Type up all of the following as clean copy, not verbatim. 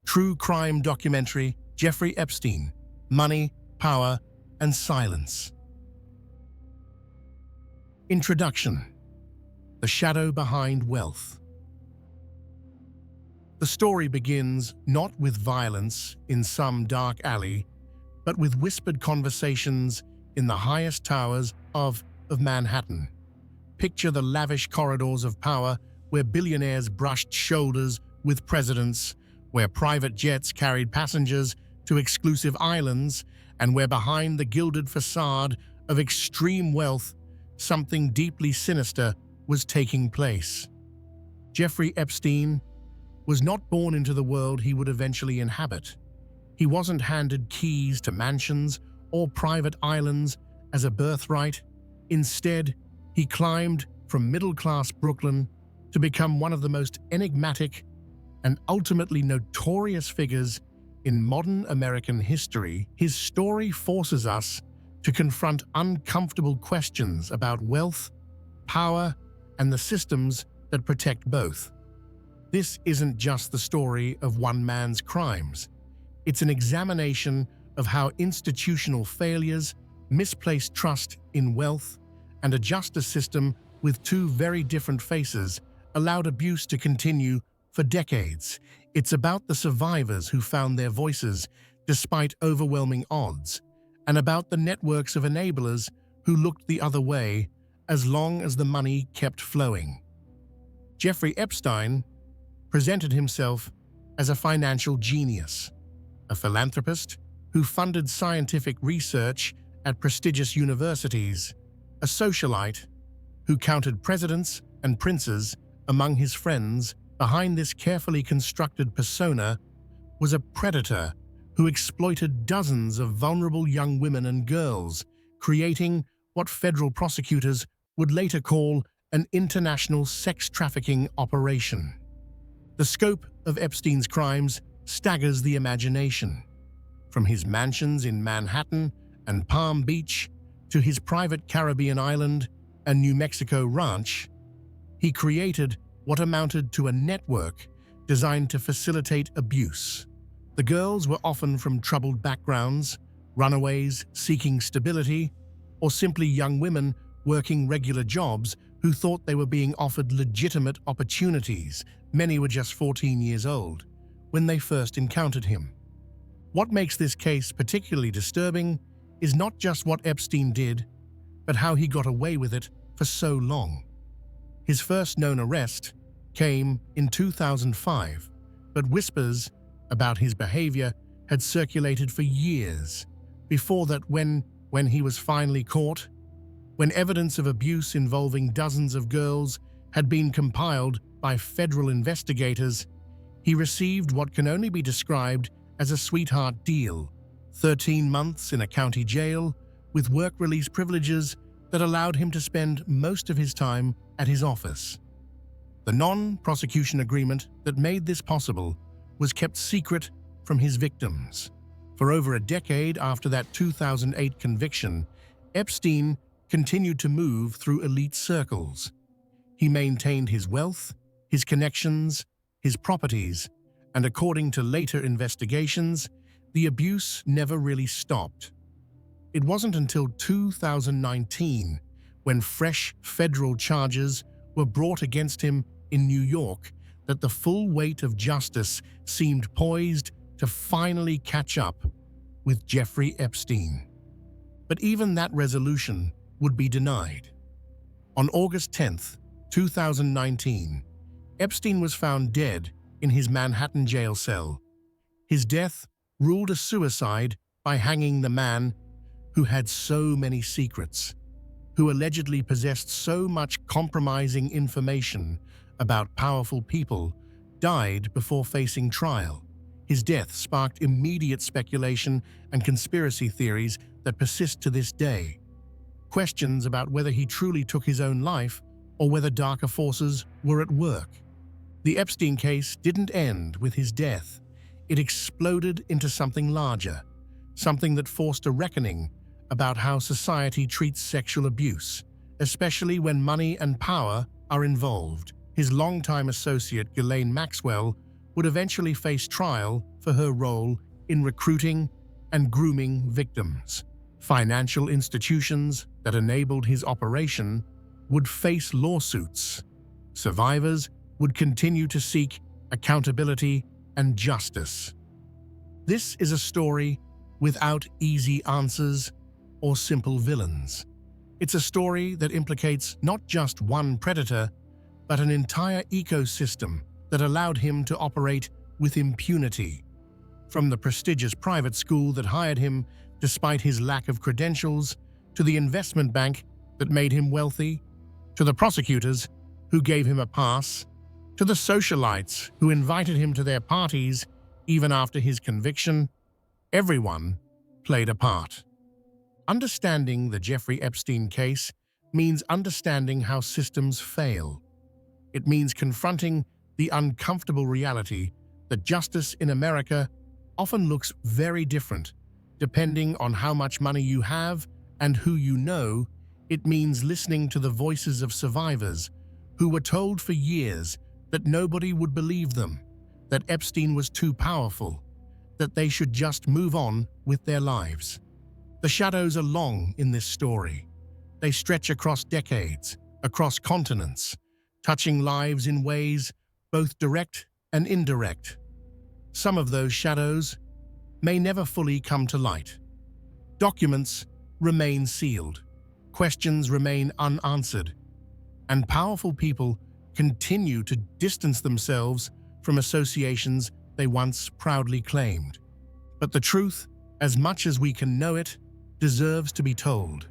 true crime documentary, Jeffrey Epstein, Money, Power, and Silence. Introduction: The Shadow Behind Wealth. The story begins not with violence in some dark alley, but with whispered conversations in the highest towers of Manhattan. Picture the lavish corridors of power where billionaires brushed shoulders with presidents, where private jets carried passengers to exclusive islands, and where behind the gilded facade of extreme wealth, something deeply sinister was taking place. Jeffrey Epstein was not born into the world he would eventually inhabit. He wasn't handed keys to mansions or private islands as a birthright. Instead, he climbed from middle-class Brooklyn to become one of the most enigmatic and ultimately notorious figures in modern American history. His story forces us to confront uncomfortable questions about wealth, power, and the systems that protect both. This isn't just the story of one man's crimes. It's an examination of how institutional failures, misplaced trust in wealth, and a justice system with two very different faces allowed abuse to continue for decades. It's about the survivors who found their voices despite overwhelming odds, and about the networks of enablers who looked the other way as long as the money kept flowing. Jeffrey Epstein presented himself as a financial genius, a philanthropist who funded scientific research at prestigious universities, a socialite who counted presidents and princes among his friends. Behind this carefully constructed persona was a predator who exploited dozens of vulnerable young women and girls, creating what federal prosecutors would later call an international sex trafficking operation. The scope of Epstein's crimes staggers the imagination. From his mansions in Manhattan and Palm Beach to his private Caribbean island and New Mexico ranch, he created what amounted to a network designed to facilitate abuse. The girls were often from troubled backgrounds, runaways seeking stability, or simply young women working regular jobs who thought they were being offered legitimate opportunities. Many were just 14 years old when they first encountered him. What makes this case particularly disturbing is not just what Epstein did, but how he got away with it for so long. His first known arrest came in 2005, but whispers about his behavior had circulated for years. Before that, when he was finally caught, when evidence of abuse involving dozens of girls had been compiled by federal investigators, he received what can only be described as a sweetheart deal: 13 months in a county jail with work release privileges that allowed him to spend most of his time at his office. The non-prosecution agreement that made this possible was kept secret from his victims. For over a decade after that 2008 conviction, Epstein continued to move through elite circles. He maintained his wealth, his connections, his properties, and according to later investigations, the abuse never really stopped. It wasn't until 2019, when fresh federal charges were brought against him in New York, that the full weight of justice seemed poised to finally catch up with Jeffrey Epstein. But even that resolution would be denied. On August 10, 2019, Epstein was found dead in his Manhattan jail cell. His death ruled a suicide by hanging the man who had so many secrets, who allegedly possessed so much compromising information about powerful people, died before facing trial. His death sparked immediate speculation and conspiracy theories that persist to this day. Questions about whether he truly took his own life or whether darker forces were at work. The Epstein case didn't end with his death. It exploded into something larger, something that forced a reckoning about how society treats sexual abuse, especially when money and power are involved. His longtime associate, Ghislaine Maxwell, would eventually face trial for for her role in recruiting and grooming victims. Financial institutions that enabled his operation would face lawsuits. Survivors would continue to seek accountability and justice. This is a story without easy answers or simple villains. It's a story that implicates not just one predator, but an entire ecosystem that allowed him to operate with impunity. From the prestigious private school that hired him despite his lack of credentials, to the investment bank that made him wealthy, to the prosecutors who gave him a pass, to the socialites who invited him to their parties even after his conviction, everyone played a part. Understanding the Jeffrey Epstein case means understanding how systems fail. It means confronting the uncomfortable reality that justice in America often looks very different depending on how much money you have and who you know. It means listening to the voices of survivors who were told for years that nobody would believe them, that Epstein was too powerful, that they should just move on with their lives. The shadows are long in this story. They stretch across decades, across continents, touching lives in ways both direct and indirect. Some of those shadows may never fully come to light. Documents remain sealed, questions remain unanswered, and powerful people continue to distance themselves from associations they once proudly claimed. But the truth, as much as we can know it, deserves to be told.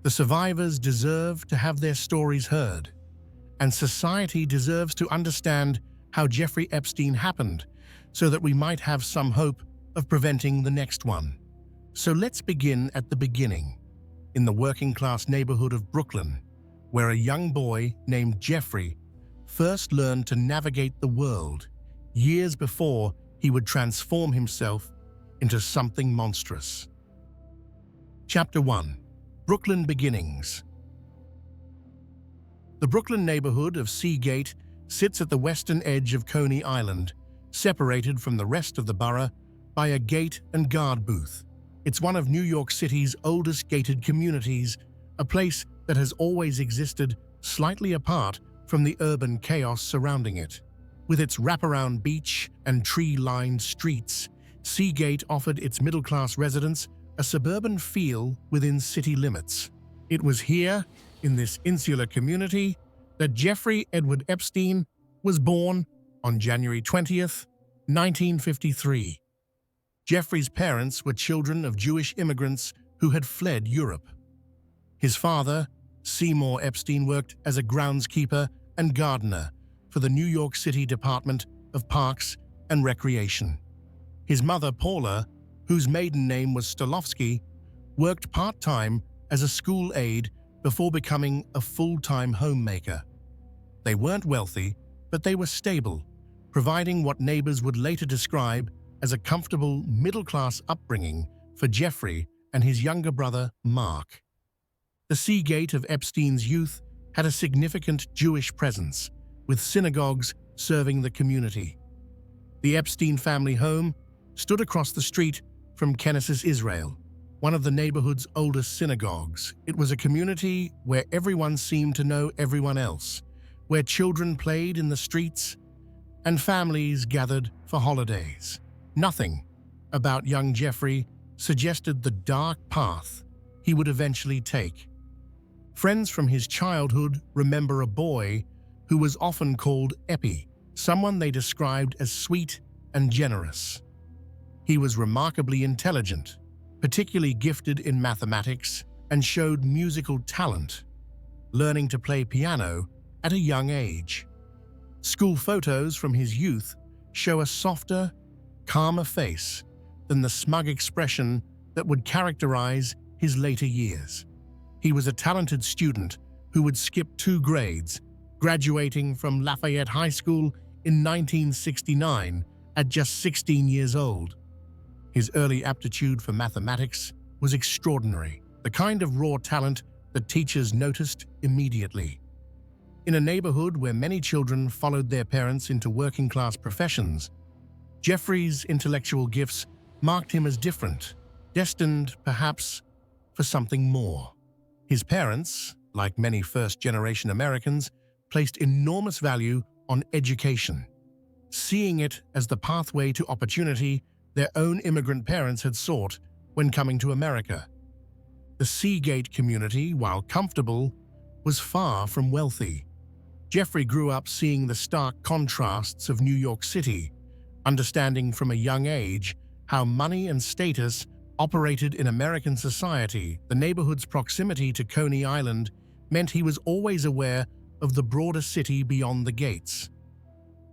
The survivors deserve to have their stories heard, and society deserves to understand how Jeffrey Epstein happened so that we might have some hope of preventing the next one. So let's begin at the beginning, in the working-class neighborhood of Brooklyn, where a young boy named Jeffrey first learned to navigate the world years before he would transform himself into something monstrous. Chapter 1. Brooklyn Beginnings. The Brooklyn neighborhood of Seagate sits at the western edge of Coney Island, separated from the rest of the borough by a gate and guard booth. It's one of New York City's oldest gated communities, a place that has always existed slightly apart from the urban chaos surrounding it. With its wraparound beach and tree-lined streets, Seagate offered its middle-class residents a suburban feel within city limits. It was here, in this insular community, that Jeffrey Edward Epstein was born on January 20th, 1953. Jeffrey's parents were children of Jewish immigrants who had fled Europe. His father, Seymour Epstein, worked as a groundskeeper and gardener for the New York City Department of Parks and Recreation. His mother, Paula, whose maiden name was Stolovsky, worked part-time as a school aide before becoming a full-time homemaker. They weren't wealthy, but they were stable, providing what neighbors would later describe as a comfortable middle-class upbringing for Jeffrey and his younger brother, Mark. The Seagate of Epstein's youth had a significant Jewish presence, with synagogues serving the community. The Epstein family home stood across the street from Knesset Israel, one of the neighborhood's oldest synagogues. It was a community where everyone seemed to know everyone else, where children played in the streets and families gathered for holidays. Nothing about young Jeffrey suggested the dark path he would eventually take. Friends from his childhood remember a boy who was often called Epi, someone they described as sweet and generous. He was remarkably intelligent, particularly gifted in mathematics, and showed musical talent, learning to play piano at a young age. School photos from his youth show a softer, calmer face than the smug expression that would characterize his later years. He was a talented student who would skip 2 grades, graduating from Lafayette High School in 1969 at just 16 years old. His early aptitude for mathematics was extraordinary, the kind of raw talent that teachers noticed immediately. In a neighborhood where many children followed their parents into working-class professions, Jeffrey's intellectual gifts marked him as different, destined, perhaps, for something more. His parents, like many first-generation Americans, placed enormous value on education. Seeing it as the pathway to opportunity their own immigrant parents had sought when coming to America. The Seagate community, while comfortable, was far from wealthy. Jeffrey grew up seeing the stark contrasts of New York City, understanding from a young age how money and status operated in American society. The neighborhood's proximity to Coney Island meant he was always aware of the broader city beyond the gates.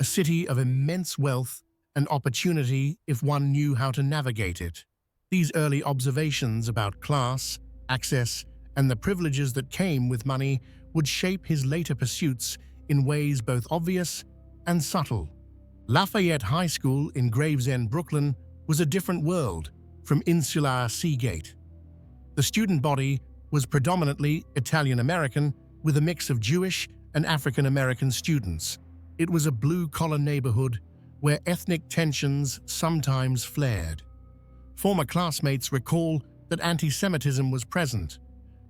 A city of immense wealth and opportunity if one knew how to navigate it. These early observations about class, access, and the privileges that came with money would shape his later pursuits in ways both obvious and subtle. Lafayette High School in Gravesend, Brooklyn, was a different world from insular Seagate. The student body was predominantly Italian-American with a mix of Jewish and African-American students. It was a blue-collar neighborhood where ethnic tensions sometimes flared. Former classmates recall that anti-Semitism was present,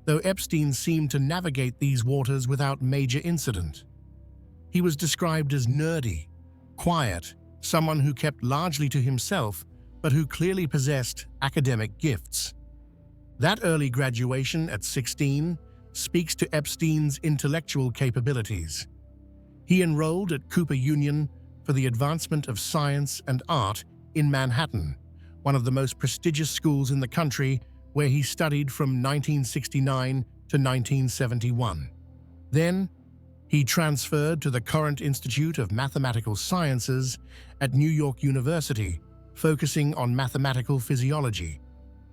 though Epstein seemed to navigate these waters without major incident. He was described as nerdy, quiet, someone who kept largely to himself, but who clearly possessed academic gifts. That early graduation at 16 speaks to Epstein's intellectual capabilities. He enrolled at Cooper Union for the advancement of science and art in Manhattan, one of the most prestigious schools in the country, where he studied from 1969 to 1971. Then, he transferred to the Current Institute of Mathematical Sciences at New York University, focusing on mathematical physiology.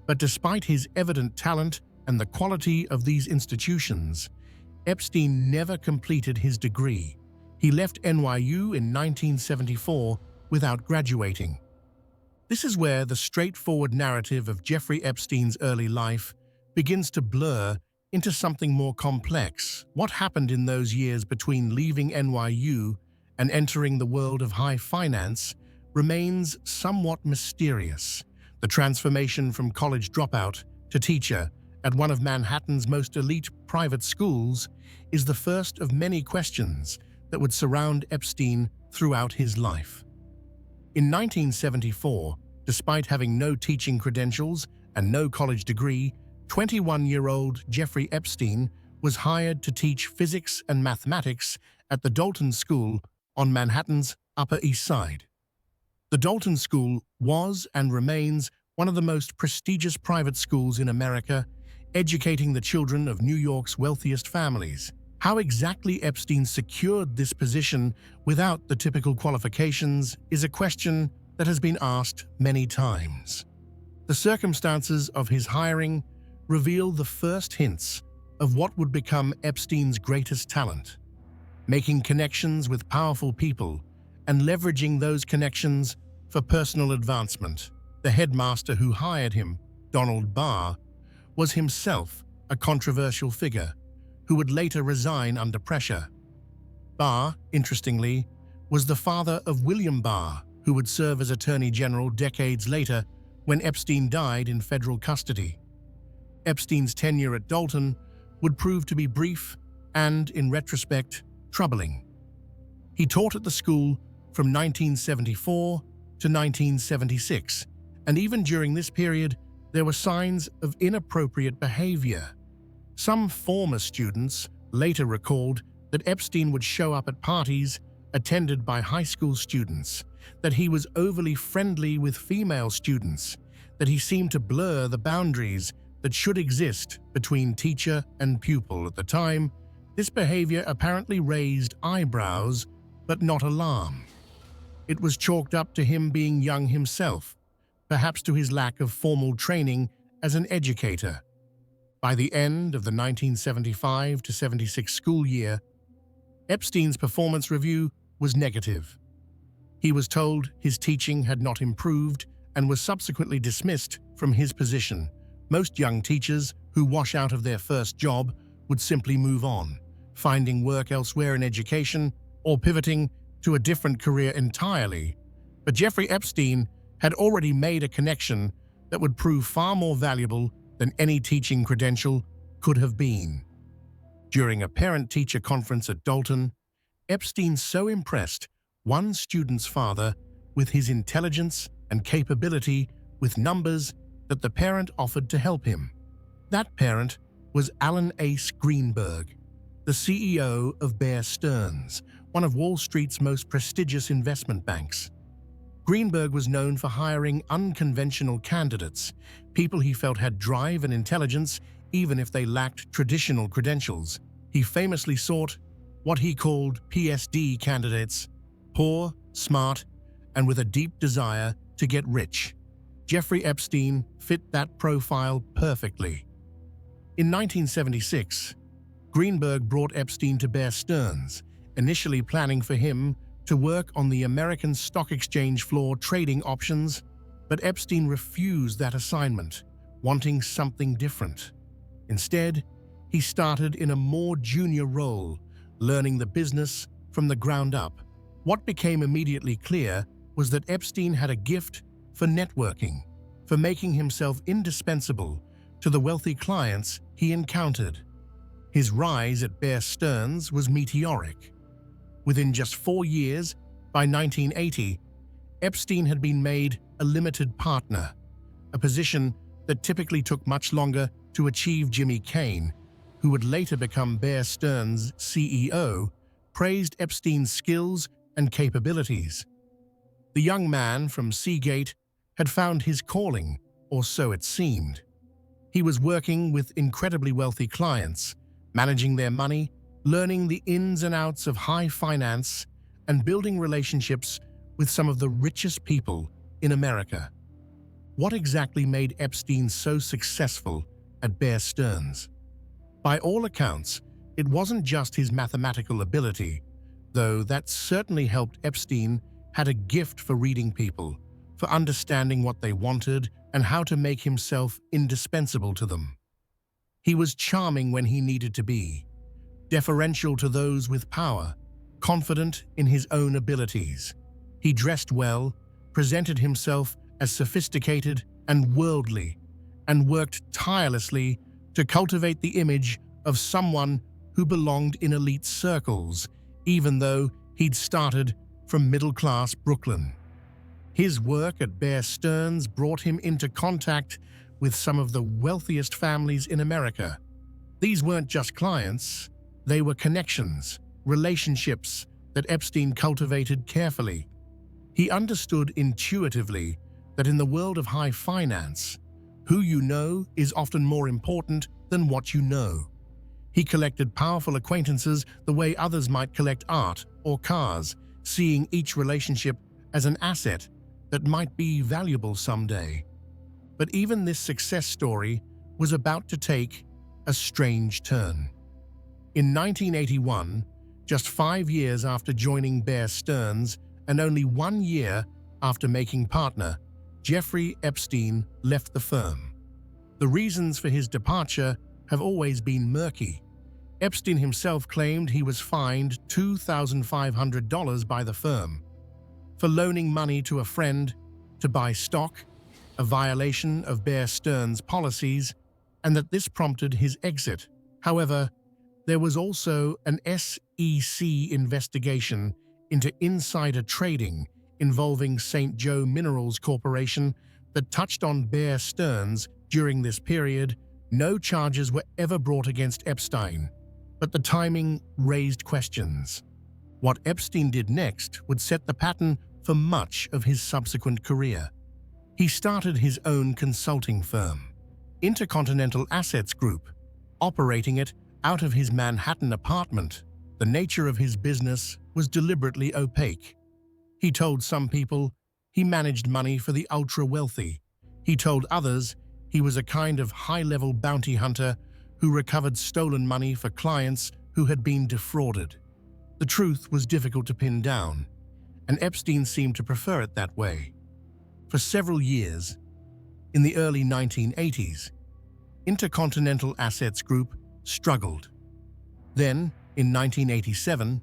But despite his evident talent and the quality of these institutions, Epstein never completed his degree. He left NYU in 1974 without graduating. This is where the straightforward narrative of Jeffrey Epstein's early life begins to blur into something more complex. What happened in those years between leaving NYU and entering the world of high finance remains somewhat mysterious. The transformation from college dropout to teacher at one of Manhattan's most elite private schools is the first of many questions that would surround Epstein throughout his life. In 1974, despite having no teaching credentials and no college degree, 21-year-old Jeffrey Epstein was hired to teach physics and mathematics at the Dalton School on Manhattan's Upper East Side. The Dalton School was and remains one of the most prestigious private schools in America, educating the children of New York's wealthiest families. How exactly Epstein secured this position without the typical qualifications is a question that has been asked many times. The circumstances of his hiring reveal the first hints of what would become Epstein's greatest talent: making connections with powerful people and leveraging those connections for personal advancement. The headmaster who hired him, Donald Barr, was himself a controversial figure who would later resign under pressure. Barr, interestingly, was the father of William Barr, who would serve as Attorney General decades later when Epstein died in federal custody. Epstein's tenure at Dalton would prove to be brief and, in retrospect, troubling. He taught at the school from 1974 to 1976, and even during this period, there were signs of inappropriate behavior. Some former students later recalled that Epstein would show up at parties attended by high school students, that he was overly friendly with female students, that he seemed to blur the boundaries that should exist between teacher and pupil. At the time, this behavior apparently raised eyebrows, but not alarm. It was chalked up to him being young himself, perhaps to his lack of formal training as an educator. By the end of the 1975 to 76 school year, Epstein's performance review was negative. He was told his teaching had not improved and was subsequently dismissed from his position. Most young teachers who wash out of their first job would simply move on, finding work elsewhere in education or pivoting to a different career entirely. But Jeffrey Epstein had already made a connection that would prove far more valuable than any teaching credential could have been. During a parent-teacher conference at Deutsche, Epstein so impressed one student's father with his intelligence and capability with numbers that the parent offered to help him. That parent was Alan Ace Greenberg, the CEO of Bear Stearns, one of Wall Street's most prestigious investment banks. Greenberg was known for hiring unconventional candidates, people he felt had drive and intelligence even if they lacked traditional credentials. He famously sought what he called PSD candidates, poor, smart, and with a deep desire to get rich. Jeffrey Epstein fit that profile perfectly. In 1976, Greenberg brought Epstein to Bear Stearns, initially planning for him to work on the American Stock Exchange floor trading options, but Epstein refused that assignment, wanting something different. Instead, he started in a more junior role, learning the business from the ground up. What became immediately clear was that Epstein had a gift for networking, for making himself indispensable to the wealthy clients he encountered. His rise at Bear Stearns was meteoric. Within just 4 years, by 1980, Epstein had been made a limited partner, a position that typically took much longer to achieve. Jimmy Kane, who would later become Bear Stearns' CEO, praised Epstein's skills and capabilities. The young man from Seagate had found his calling, or so it seemed. He was working with incredibly wealthy clients, managing their money, learning the ins and outs of high finance, and building relationships with some of the richest people in America. What exactly made Epstein so successful at Bear Stearns? By all accounts, it wasn't just his mathematical ability, though that certainly helped. Epstein had a gift for reading people, for understanding what they wanted and how to make himself indispensable to them. He was charming when he needed to be, deferential to those with power, confident in his own abilities. He dressed well, presented himself as sophisticated and worldly, and worked tirelessly to cultivate the image of someone who belonged in elite circles, even though he'd started from middle-class Brooklyn. His work at Bear Stearns brought him into contact with some of the wealthiest families in America. These weren't just clients, they were connections, relationships that Epstein cultivated carefully. He understood intuitively that in the world of high finance, who you know is often more important than what you know. He collected powerful acquaintances the way others might collect art or cars, seeing each relationship as an asset that might be valuable someday. But even this success story was about to take a strange turn. In 1981, just 5 years after joining Bear Stearns and only 1 year after making partner, Jeffrey Epstein left the firm. The reasons for his departure have always been murky. Epstein himself claimed he was fined $2,500 by the firm for loaning money to a friend to buy stock, a violation of Bear Stearns' policies, and that this prompted his exit. However, there was also an SEC investigation into insider trading involving St. Joe Minerals Corporation that touched on Bear Stearns. During this period, no charges were ever brought against Epstein, but the timing raised questions. What Epstein did next would set the pattern for much of his subsequent career. He started his own consulting firm, Intercontinental Assets Group, operating it out of his Manhattan apartment. The nature of his business was deliberately opaque. He told some people he managed money for the ultra-wealthy. He told others he was a kind of high-level bounty hunter who recovered stolen money for clients who had been defrauded. The truth was difficult to pin down, and Epstein seemed to prefer it that way. For several years, in the early 1980s, Intercontinental Assets Group struggled. Then, in 1987,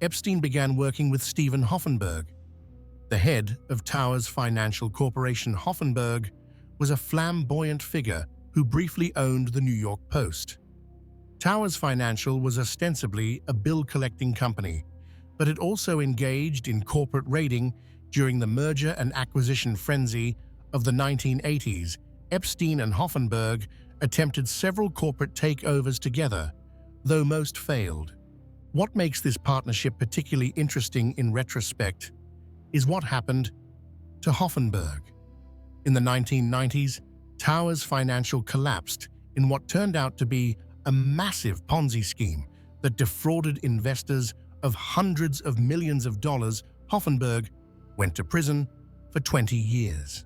Epstein began working with Stephen Hoffenberg, The head of Towers Financial Corporation, Hoffenberg, was a flamboyant figure who briefly owned the New York Post. Towers Financial was ostensibly a bill-collecting company, but it also engaged in corporate raiding during the merger and acquisition frenzy of the 1980s. Epstein and Hoffenberg attempted several corporate takeovers together, though most failed. What makes this partnership particularly interesting in retrospect is what happened to Hoffenberg. In the 1990s, Towers Financial collapsed in what turned out to be a massive Ponzi scheme that defrauded investors of hundreds of millions of dollars. Hoffenberg went to prison for 20 years.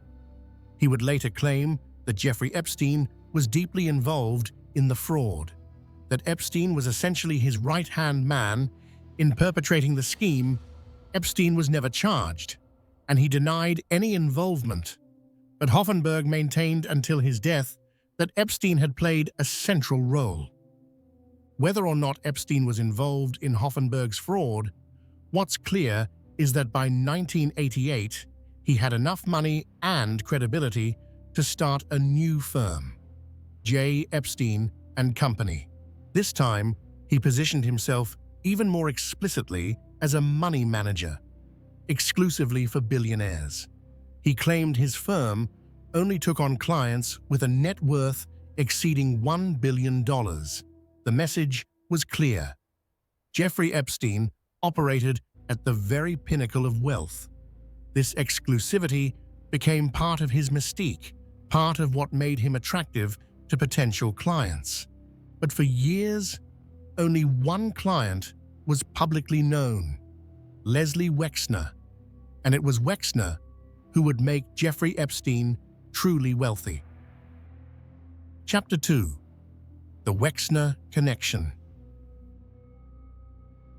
He would later claim that Jeffrey Epstein was deeply involved in the fraud, that Epstein was essentially his right-hand man in perpetrating the scheme. Epstein was never charged, and he denied any involvement. But Hoffenberg maintained until his death that Epstein had played a central role. Whether or not Epstein was involved in Hoffenberg's fraud, what's clear is that by 1988, he had enough money and credibility to start a new firm, J. Epstein and Company. This time, he positioned himself even more explicitly as a money manager, exclusively for billionaires. He claimed his firm only took on clients with a net worth exceeding $1 billion. The message was clear. Jeffrey Epstein operated at the very pinnacle of wealth. This exclusivity became part of his mystique, part of what made him attractive to potential clients. But for years, only one client was publicly known, Leslie Wexner, and it was Wexner who would make Jeffrey Epstein truly wealthy. Chapter 2. The Wexner Connection.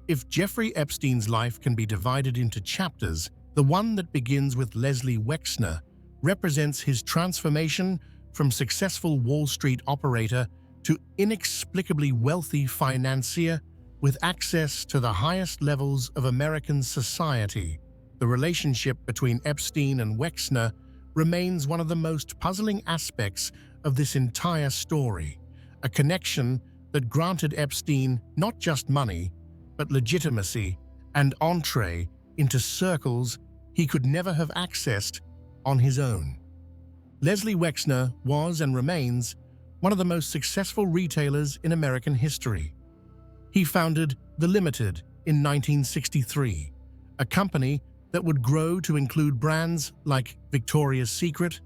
If Jeffrey Epstein's life can be divided into chapters, the one that begins with Leslie Wexner represents his transformation from successful Wall Street operator to inexplicably wealthy financier with access to the highest levels of American society. The relationship between Epstein and Wexner remains one of the most puzzling aspects of this entire story, a connection that granted Epstein not just money, but legitimacy and entree into circles he could never have accessed on his own. Leslie Wexner was and remains one of the most successful retailers in American history. He founded The Limited in 1963, a company that would grow to include brands like Victoria's Secret,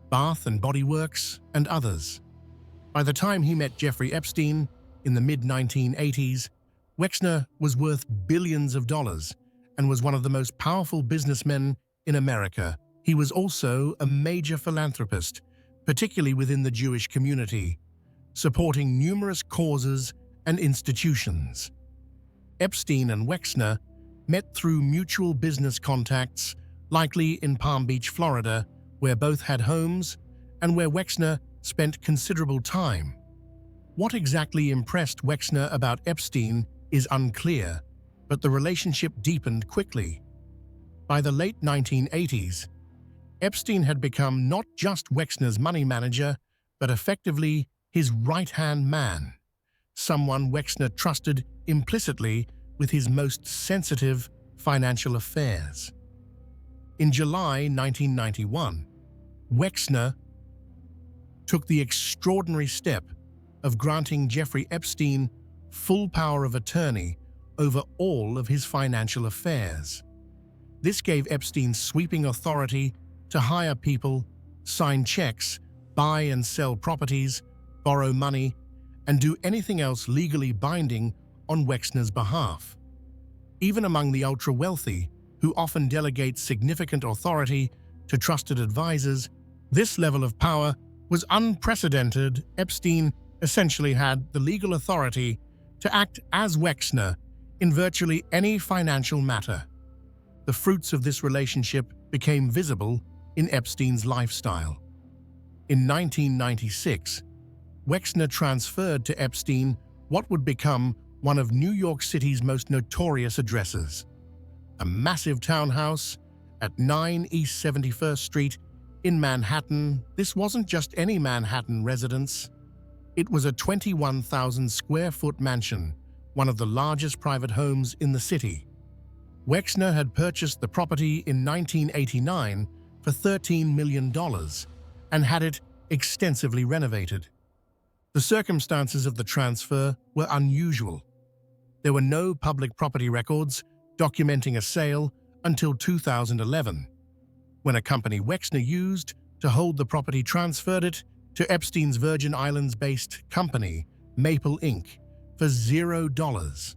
Bath and Body Works, and others. By the time he met Jeffrey Epstein in the mid-1980s, Wexner was worth billions of dollars and was one of the most powerful businessmen in America. He was also a major philanthropist, particularly within the Jewish community, supporting numerous causes and institutions. Epstein and Wexner met through mutual business contacts, likely in Palm Beach, Florida, where both had homes and where Wexner spent considerable time. What exactly impressed Wexner about Epstein is unclear, but the relationship deepened quickly. By the late 1980s, Epstein had become not just Wexner's money manager, but effectively his right-hand man, someone Wexner trusted implicitly with his most sensitive financial affairs. In July 1991, Wexner took the extraordinary step of granting Jeffrey Epstein full power of attorney over all of his financial affairs. This gave Epstein sweeping authority to hire people, sign checks, buy and sell properties, borrow money, and do anything else legally binding on Wexner's behalf. Even among the ultra-wealthy, who often delegate significant authority to trusted advisors, this level of power was unprecedented. Epstein essentially had the legal authority to act as Wexner in virtually any financial matter. The fruits of this relationship became visible in Epstein's lifestyle. In 1996, Wexner transferred to Epstein what would become one of New York City's most notorious addresses, a massive townhouse at 9 East 71st Street in Manhattan. This wasn't just any Manhattan residence. It was a 21,000 square foot mansion, one of the largest private homes in the city. Wexner had purchased the property in 1989 for $13 million and had it extensively renovated. The circumstances of the transfer were unusual. There were no public property records documenting a sale until 2011, when a company Wexner used to hold the property transferred it to Epstein's Virgin Islands-based company, Maple Inc., for $0.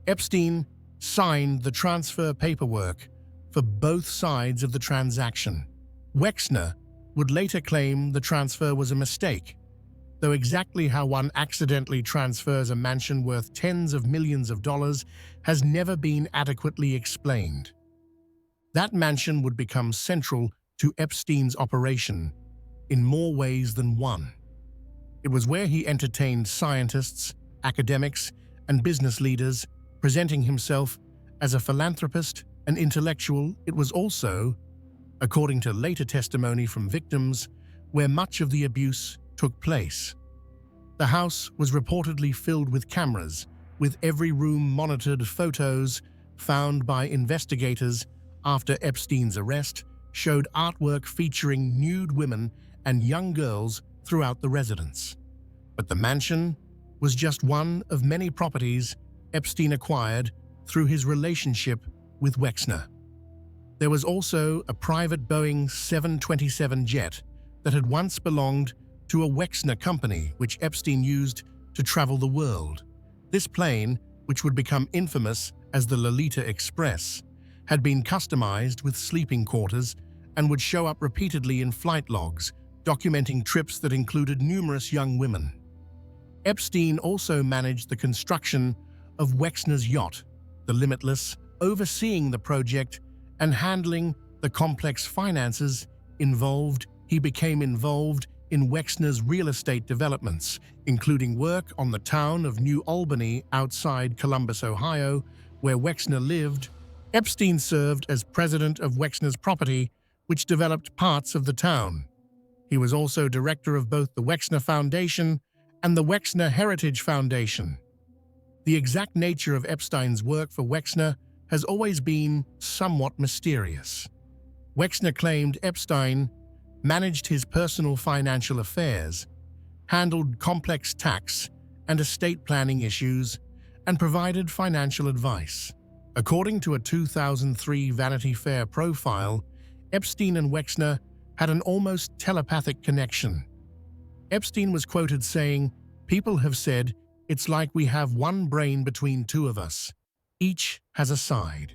Epstein signed the transfer paperwork for both sides of the transaction. Wexner would later claim the transfer was a mistake, though exactly how one accidentally transfers a mansion worth tens of millions of dollars has never been adequately explained. That mansion would become central to Epstein's operation in more ways than one. It was where he entertained scientists, academics, and business leaders, presenting himself as a philanthropist and intellectual. It was also, according to later testimony from victims, where much of the abuse took place. The house was reportedly filled with cameras, with every room monitored. Photos found by investigators after Epstein's arrest showed artwork featuring nude women and young girls throughout the residence. But the mansion was just one of many properties Epstein acquired through his relationship with Wexner. There was also a private Boeing 727 jet that had once belonged to a Wexner company, which Epstein used to travel the world. This plane, which would become infamous as the Lolita Express, had been customized with sleeping quarters and would show up repeatedly in flight logs, documenting trips that included numerous young women. Epstein also managed the construction of Wexner's yacht, the Limitless, overseeing the project and handling the complex finances involved. He became involved in Wexner's real estate developments, including work on the town of New Albany outside Columbus, Ohio, where Wexner lived. Epstein served as president of Wexner's property, which developed parts of the town. He was also director of both the Wexner Foundation and the Wexner Heritage Foundation. The exact nature of Epstein's work for Wexner has always been somewhat mysterious. Wexner claimed Epstein managed his personal financial affairs, handled complex tax and estate planning issues, and provided financial advice. According to a 2003 Vanity Fair profile, Epstein and Wexner had an almost telepathic connection. Epstein was quoted saying, "People have said, it's like we have one brain between two of us. Each has a side."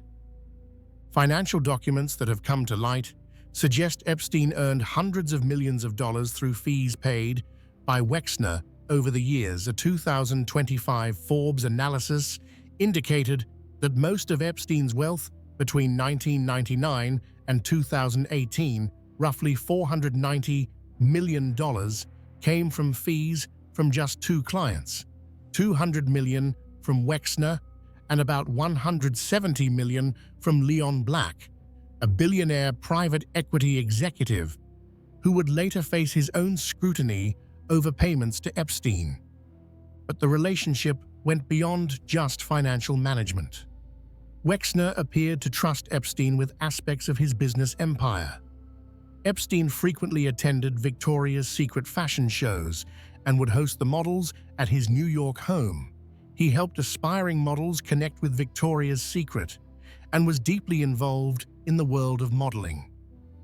Financial documents that have come to light suggest Epstein earned hundreds of millions of dollars through fees paid by Wexner over the years. A 2025 Forbes analysis indicated that most of Epstein's wealth between 1999 and 2018, roughly $490 million, came from fees from just two clients, $200 million from Wexner and about $170 million from Leon Black, a billionaire private equity executive who would later face his own scrutiny over payments to Epstein. But the relationship went beyond just financial management. Wexner appeared to trust Epstein with aspects of his business empire. Epstein frequently attended Victoria's Secret fashion shows and would host the models at his New York home. He helped aspiring models connect with Victoria's Secret and was deeply involved in the world of modeling,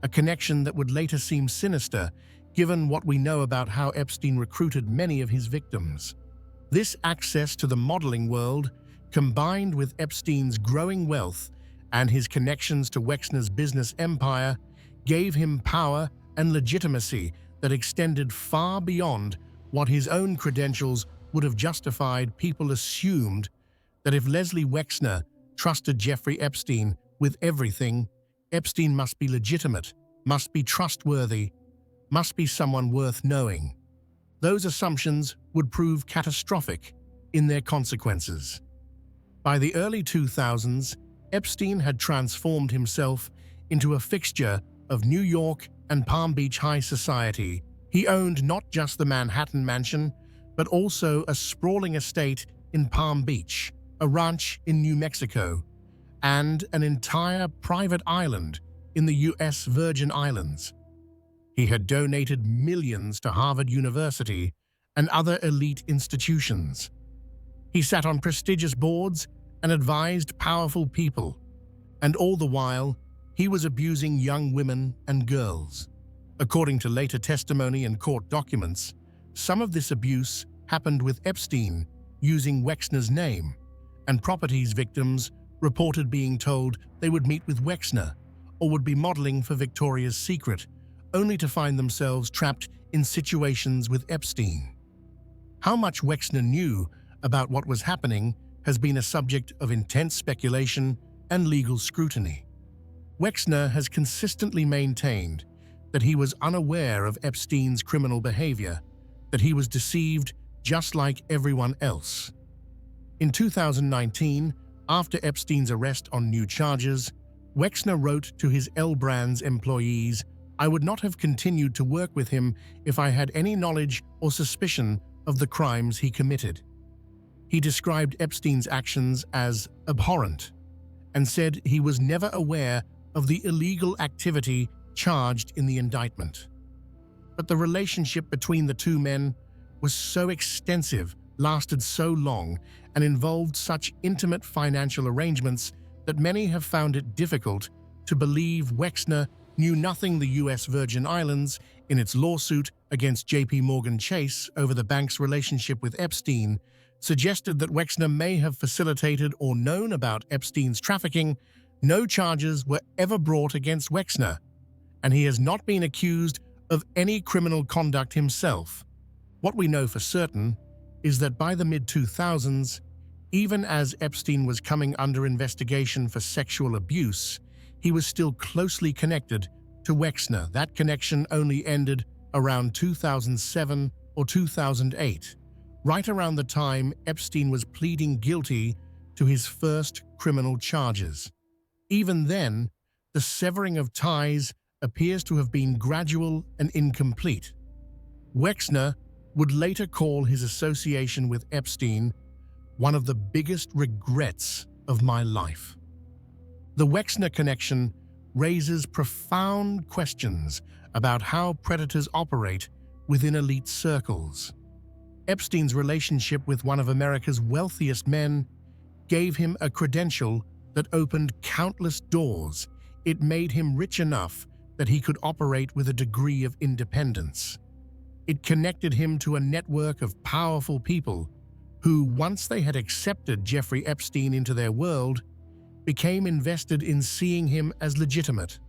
a connection that would later seem sinister given what we know about how Epstein recruited many of his victims. This access to the modeling world, combined with Epstein's growing wealth and his connections to Wexner's business empire, gave him power and legitimacy that extended far beyond what his own credentials would have justified. People assumed that if Leslie Wexner trusted Jeffrey Epstein with everything, Epstein must be legitimate, must be trustworthy, must be someone worth knowing. Those assumptions would prove catastrophic in their consequences. By the early 2000s, Epstein had transformed himself into a fixture of New York and Palm Beach high society. He owned not just the Manhattan mansion, but also a sprawling estate in Palm Beach, a ranch in New Mexico, and an entire private island in the U.S. Virgin Islands. He had donated millions to Harvard University and other elite institutions. He sat on prestigious boards and advised powerful people, and all the while, he was abusing young women and girls. According to later testimony and court documents, some of this abuse happened with Epstein using Wexner's name, and properties victims reported being told they would meet with Wexner or would be modeling for Victoria's Secret, only to find themselves trapped in situations with Epstein. How much Wexner knew about what was happening has been a subject of intense speculation and legal scrutiny. Wexner has consistently maintained that he was unaware of Epstein's criminal behavior, that he was deceived just like everyone else. In 2019, after Epstein's arrest on new charges, Wexner wrote to his L Brands employees, "I would not have continued to work with him if I had any knowledge or suspicion of the crimes he committed." He described Epstein's actions as abhorrent and said he was never aware of the illegal activity charged in the indictment. But the relationship between the two men was so extensive, lasted so long, and involved such intimate financial arrangements that many have found it difficult to believe Wexner knew nothing. The U.S. Virgin Islands, in its lawsuit against JPMorgan Chase over the bank's relationship with Epstein, suggested that Wexner may have facilitated or known about Epstein's trafficking. No charges were ever brought against Wexner, and he has not been accused of any criminal conduct himself. What we know for certain is that by the mid-2000s, even as Epstein was coming under investigation for sexual abuse, he was still closely connected to Wexner. That connection only ended around 2007 or 2008, right around the time Epstein was pleading guilty to his first criminal charges. Even then, the severing of ties appears to have been gradual and incomplete. Wexner would later call his association with Epstein one of the biggest regrets of my life. The Wexner connection raises profound questions about how predators operate within elite circles. Epstein's relationship with one of America's wealthiest men gave him a credential that opened countless doors. It made him rich enough that he could operate with a degree of independence. It connected him to a network of powerful people who, once they had accepted Jeffrey Epstein into their world, became invested in seeing him as legitimate.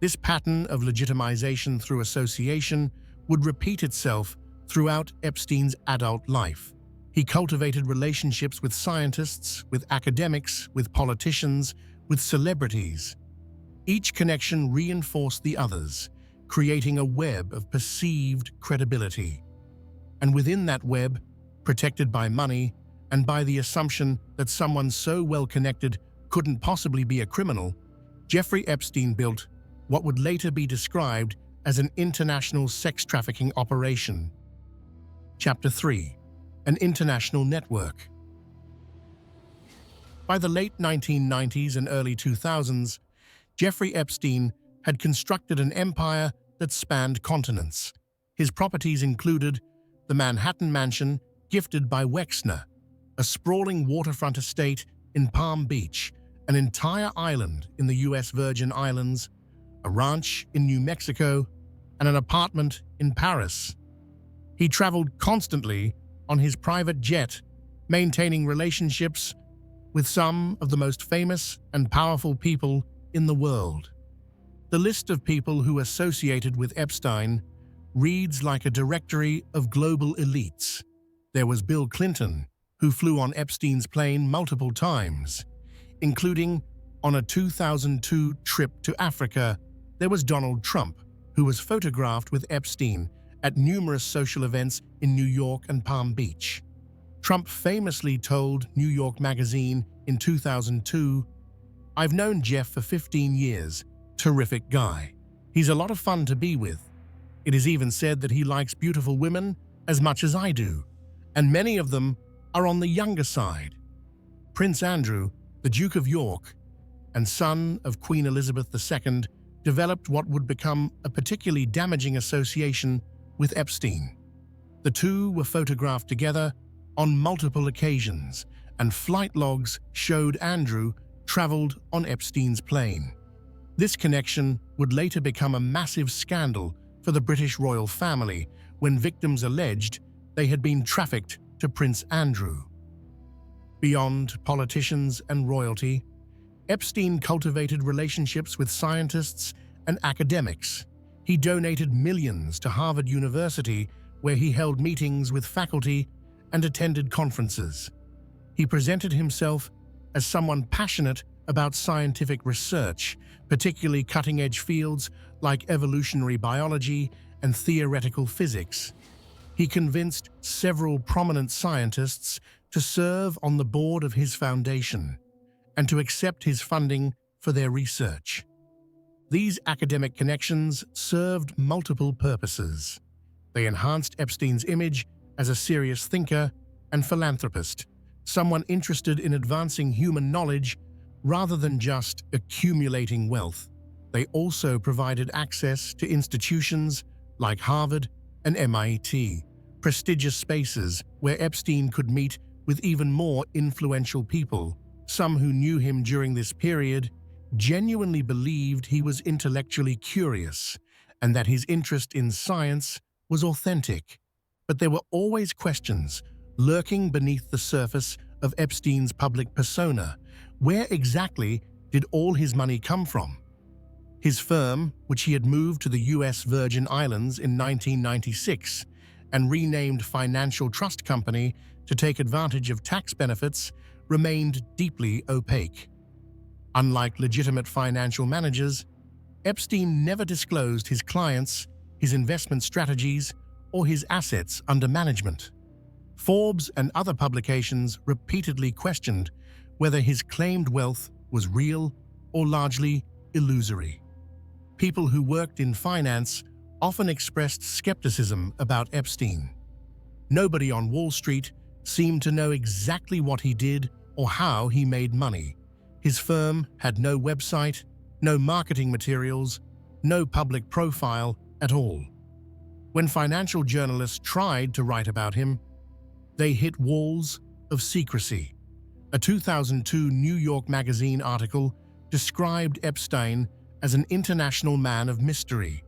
This pattern of legitimization through association would repeat itself throughout Epstein's adult life. He cultivated relationships with scientists, with academics, with politicians, with celebrities. Each connection reinforced the others, creating a web of perceived credibility. And within that web, protected by money and by the assumption that someone so well-connected couldn't possibly be a criminal, Jeffrey Epstein built what would later be described as an international sex trafficking operation. Chapter 3: An International Network. By the late 1990s and early 2000s, Jeffrey Epstein had constructed an empire that spanned continents. His properties included the Manhattan Mansion, gifted by Wexner, a sprawling waterfront estate in Palm Beach, an entire island in the U.S. Virgin Islands, a ranch in New Mexico, and an apartment in Paris. He traveled constantly on his private jet, maintaining relationships with some of the most famous and powerful people in the world. The list of people who associated with Epstein reads like a directory of global elites. There was Bill Clinton, who flew on Epstein's plane multiple times, including on a 2002 trip to Africa. There was Donald Trump, who was photographed with Epstein at numerous social events in New York and Palm Beach. Trump famously told New York Magazine in 2002, "I've known Jeff for 15 years, terrific guy. He's a lot of fun to be with. It is even said that he likes beautiful women as much as I do, and many of them are on the younger side. Prince Andrew, the Duke of York, and son of Queen Elizabeth II, developed what would become a particularly damaging association with Epstein. The two were photographed together on multiple occasions, and flight logs showed Andrew traveled on Epstein's plane. This connection would later become a massive scandal for the British royal family when victims alleged they had been trafficked to Prince Andrew. Beyond politicians and royalty, Epstein cultivated relationships with scientists and academics. He donated millions to Harvard University, where he held meetings with faculty and attended conferences. He presented himself as someone passionate about scientific research, particularly cutting-edge fields like evolutionary biology and theoretical physics. He convinced several prominent scientists to serve on the board of his foundation and to accept his funding for their research. These academic connections served multiple purposes. They enhanced Epstein's image as a serious thinker and philanthropist, someone interested in advancing human knowledge rather than just accumulating wealth. They also provided access to institutions like Harvard and MIT, prestigious spaces where Epstein could meet with even more influential people. Some who knew him during this period genuinely believed he was intellectually curious and that his interest in science was authentic. But there were always questions lurking beneath the surface of Epstein's public persona. Where exactly did all his money come from? His firm, which he had moved to the US Virgin Islands in 1996 and renamed Financial Trust Company to take advantage of tax benefits, remained deeply opaque. Unlike legitimate financial managers, Epstein never disclosed his clients, his investment strategies, or his assets under management. Forbes and other publications repeatedly questioned whether his claimed wealth was real or largely illusory. People who worked in finance often expressed skepticism about Epstein. Nobody on Wall Street seemed to know exactly what he did or how he made money. His firm had no website, no marketing materials, no public profile at all. When financial journalists tried to write about him, they hit walls of secrecy. A 2002 New York Magazine article described Epstein as an international man of mystery,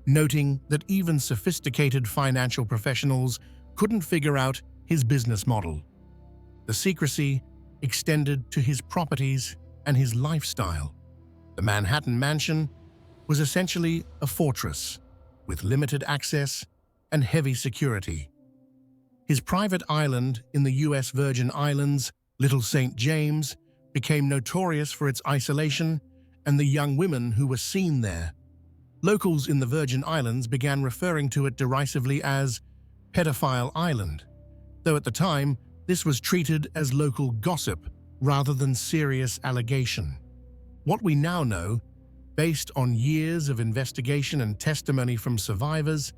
noting that even sophisticated financial professionals couldn't figure out his business model. The secrecy extended to his properties and his lifestyle. The Manhattan Mansion was essentially a fortress with limited access and heavy security. His private island in the US Virgin Islands, Little St. James, became notorious for its isolation and the young women who were seen there. Locals in the Virgin Islands began referring to it derisively as Pedophile Island, though at the time this was treated as local gossip rather than serious allegation. What we now know, based on years of investigation and testimony from survivors,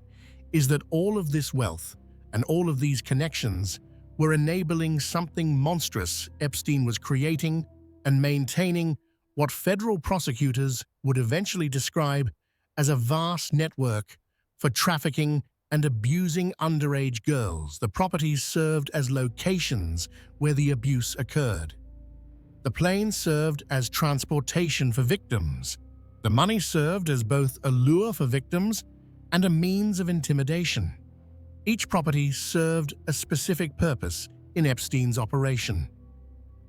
is that all of this wealth and all of these connections were enabling something monstrous Epstein was creating and maintaining what federal prosecutors would eventually describe as a vast network for trafficking and abusing underage girls. The properties served as locations where the abuse occurred. The plane served as transportation for victims. The money served as both a lure for victims and a means of intimidation. Each property served a specific purpose in Epstein's operation.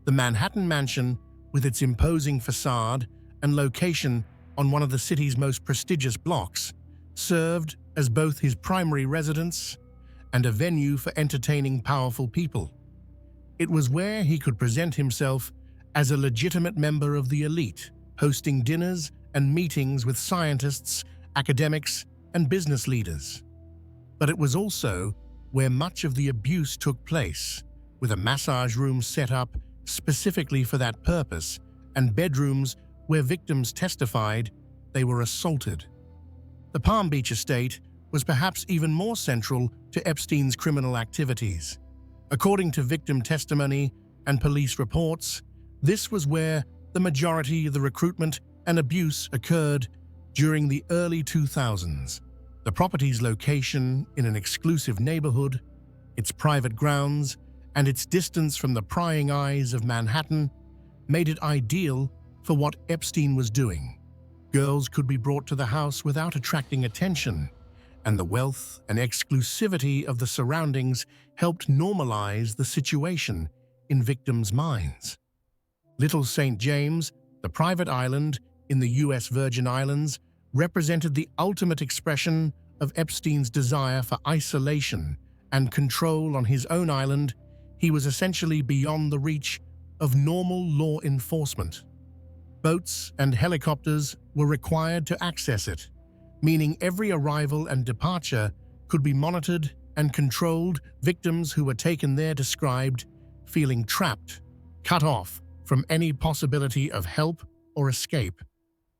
The Manhattan Mansion, with its imposing facade and location on one of the city's most prestigious blocks, served as both his primary residence and a venue for entertaining powerful people. It was where he could present himself as a legitimate member of the elite, hosting dinners and meetings with scientists, academics, and business leaders. But it was also where much of the abuse took place, with a massage room set up specifically for that purpose and bedrooms where victims testified they were assaulted. The Palm Beach estate was perhaps even more central to Epstein's criminal activities. According to victim testimony and police reports, this was where the majority of the recruitment and abuse occurred during the early 2000s. The property's location in an exclusive neighborhood, its private grounds, and its distance from the prying eyes of Manhattan made it ideal for what Epstein was doing. Girls could be brought to the house without attracting attention, and the wealth and exclusivity of the surroundings helped normalize the situation in victims' minds. Little St. James, the private island in the U.S. Virgin Islands, represented the ultimate expression of Epstein's desire for isolation and control on his own island. He was essentially beyond the reach of normal law enforcement. Boats and helicopters were required to access it, meaning every arrival and departure could be monitored and controlled. Victims who were taken there described feeling trapped, cut off from any possibility of help or escape.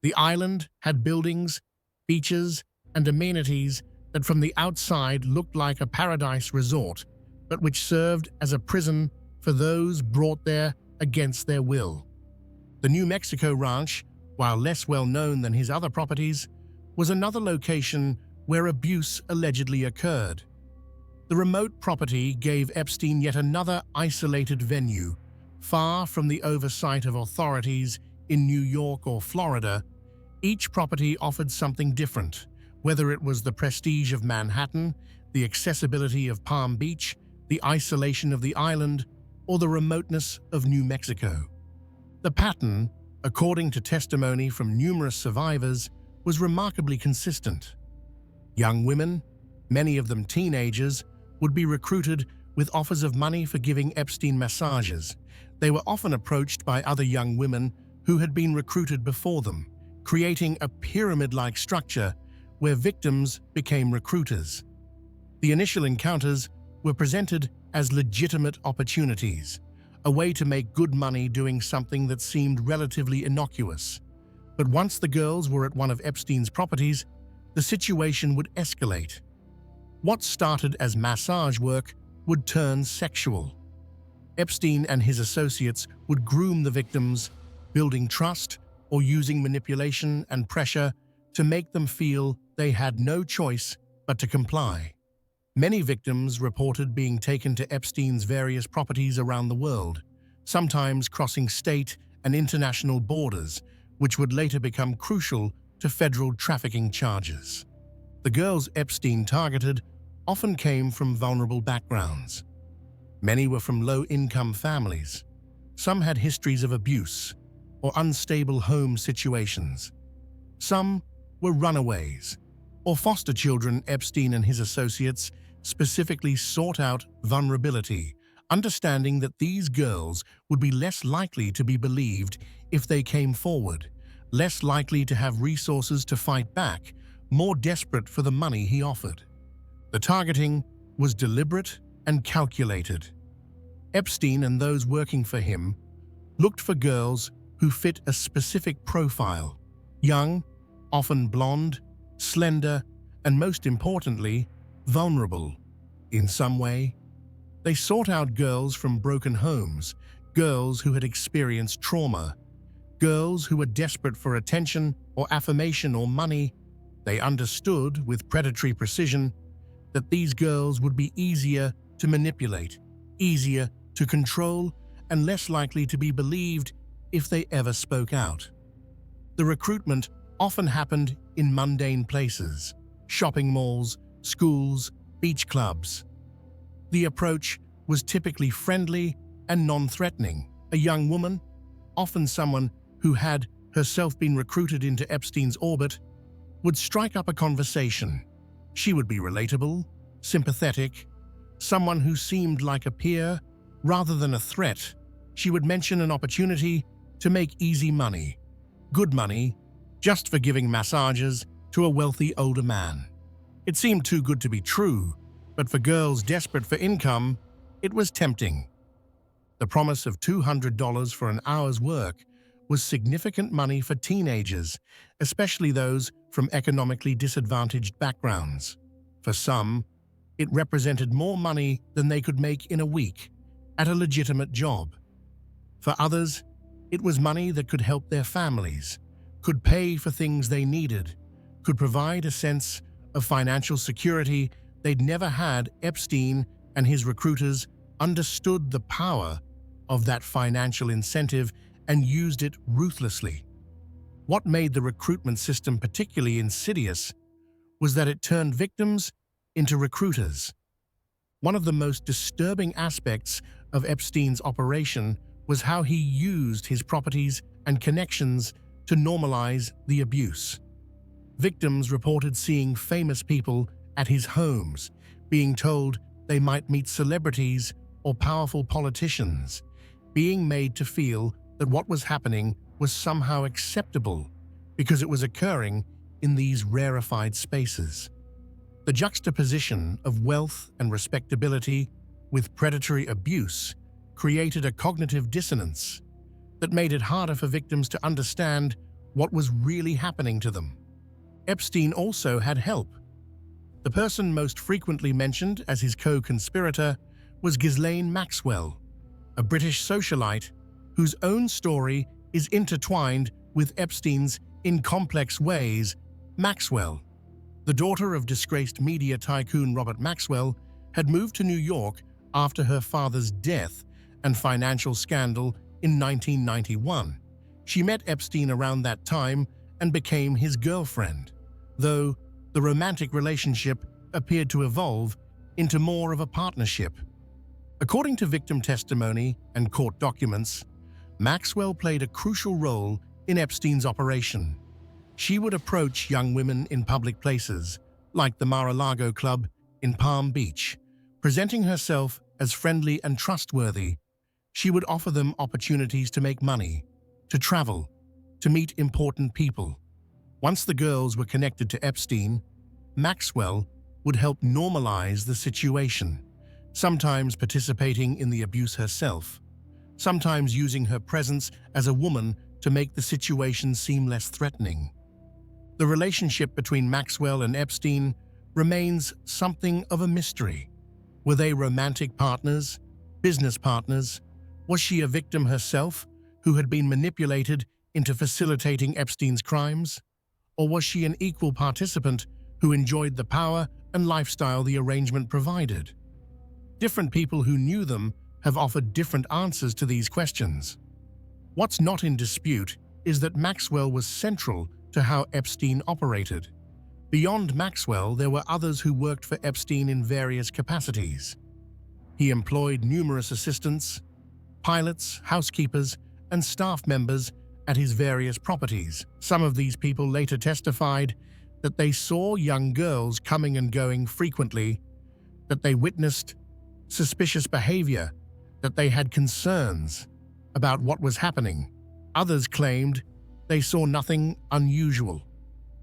The island had buildings, beaches, and amenities that from the outside looked like a paradise resort, but which served as a prison for those brought there against their will. The New Mexico ranch, while less well known than his other properties, was another location where abuse allegedly occurred. The remote property gave Epstein yet another isolated venue, far from the oversight of authorities in New York or Florida. Each property offered something different, whether it was the prestige of Manhattan, the accessibility of Palm Beach, the isolation of the island, or the remoteness of New Mexico. The pattern, according to testimony from numerous survivors, was remarkably consistent. Young women, many of them teenagers, would be recruited with offers of money for giving Epstein massages. They were often approached by other young women who had been recruited before them, creating a pyramid-like structure where victims became recruiters. The initial encounters were presented as legitimate opportunities, a way to make good money doing something that seemed relatively innocuous. But once the girls were at one of Epstein's properties, the situation would escalate. What started as massage work would turn sexual. Epstein and his associates would groom the victims, building trust or using manipulation and pressure to make them feel they had no choice but to comply. Many victims reported being taken to Epstein's various properties around the world, sometimes crossing state and international borders, which would later become crucial to federal trafficking charges. The girls Epstein targeted often came from vulnerable backgrounds. Many were from low-income families. Some had histories of abuse or unstable home situations. Some were runaways or foster children. Epstein and his associates specifically sought out vulnerability, understanding that these girls would be less likely to be believed if they came forward, less likely to have resources to fight back, more desperate for the money he offered. The targeting was deliberate and calculated. Epstein and those working for him looked for girls who fit a specific profile: young, often blonde, slender, and most importantly, vulnerable in some way. They sought out girls from broken homes, girls who had experienced trauma, girls who were desperate for attention or affirmation or money. They understood with predatory precision that these girls would be easier to manipulate, easier to control, and less likely to be believed if they ever spoke out. The recruitment often happened in mundane places: shopping malls, schools, beach clubs. The approach was typically friendly and non-threatening. A young woman, often someone who had herself been recruited into Epstein's orbit, would strike up a conversation. She would be relatable, sympathetic, someone who seemed like a peer rather than a threat. She would mention an opportunity to make easy money, good money, just for giving massages to a wealthy older man. It seemed too good to be true, but for girls desperate for income, it was tempting. The promise of $200 for an hour's work was significant money for teenagers, especially those from economically disadvantaged backgrounds. For some, it represented more money than they could make in a week at a legitimate job. For others, it was money that could help their families, could pay for things they needed, could provide a sense of financial security they'd never had. Epstein and his recruiters understood the power of that financial incentive and used it ruthlessly. What made the recruitment system particularly insidious was that it turned victims into recruiters. One of the most disturbing aspects of Epstein's operation was how he used his properties and connections to normalize the abuse. Victims reported seeing famous people at his homes, being told they might meet celebrities or powerful politicians, being made to feel that what was happening was somehow acceptable because it was occurring in these rarefied spaces. The juxtaposition of wealth and respectability with predatory abuse created a cognitive dissonance that made it harder for victims to understand what was really happening to them. Epstein also had help. The person most frequently mentioned as his co-conspirator was Ghislaine Maxwell, a British socialite whose own story is intertwined with Epstein's in complex ways. Maxwell, the daughter of disgraced media tycoon Robert Maxwell, had moved to New York after her father's death and financial scandal in 1991. She met Epstein around that time and became his girlfriend, though the romantic relationship appeared to evolve into more of a partnership. According to victim testimony and court documents, Maxwell played a crucial role in Epstein's operation. She would approach young women in public places, like the Mar-a-Lago Club in Palm Beach, presenting herself as friendly and trustworthy. She would offer them opportunities to make money, to travel, to meet important people. Once the girls were connected to Epstein, Maxwell would help normalize the situation, sometimes participating in the abuse herself, sometimes using her presence as a woman to make the situation seem less threatening. The relationship between Maxwell and Epstein remains something of a mystery. Were they romantic partners, business partners? Was she a victim herself who had been manipulated into facilitating Epstein's crimes? Or was she an equal participant who enjoyed the power and lifestyle the arrangement provided? Different people who knew them have offered different answers to these questions. What's not in dispute is that Maxwell was central to how Epstein operated. Beyond Maxwell, there were others who worked for Epstein in various capacities. He employed numerous assistants, pilots, housekeepers, and staff members at his various properties. Some of these people later testified that they saw young girls coming and going frequently, that they witnessed suspicious behavior, that they had concerns about what was happening. Others claimed they saw nothing unusual.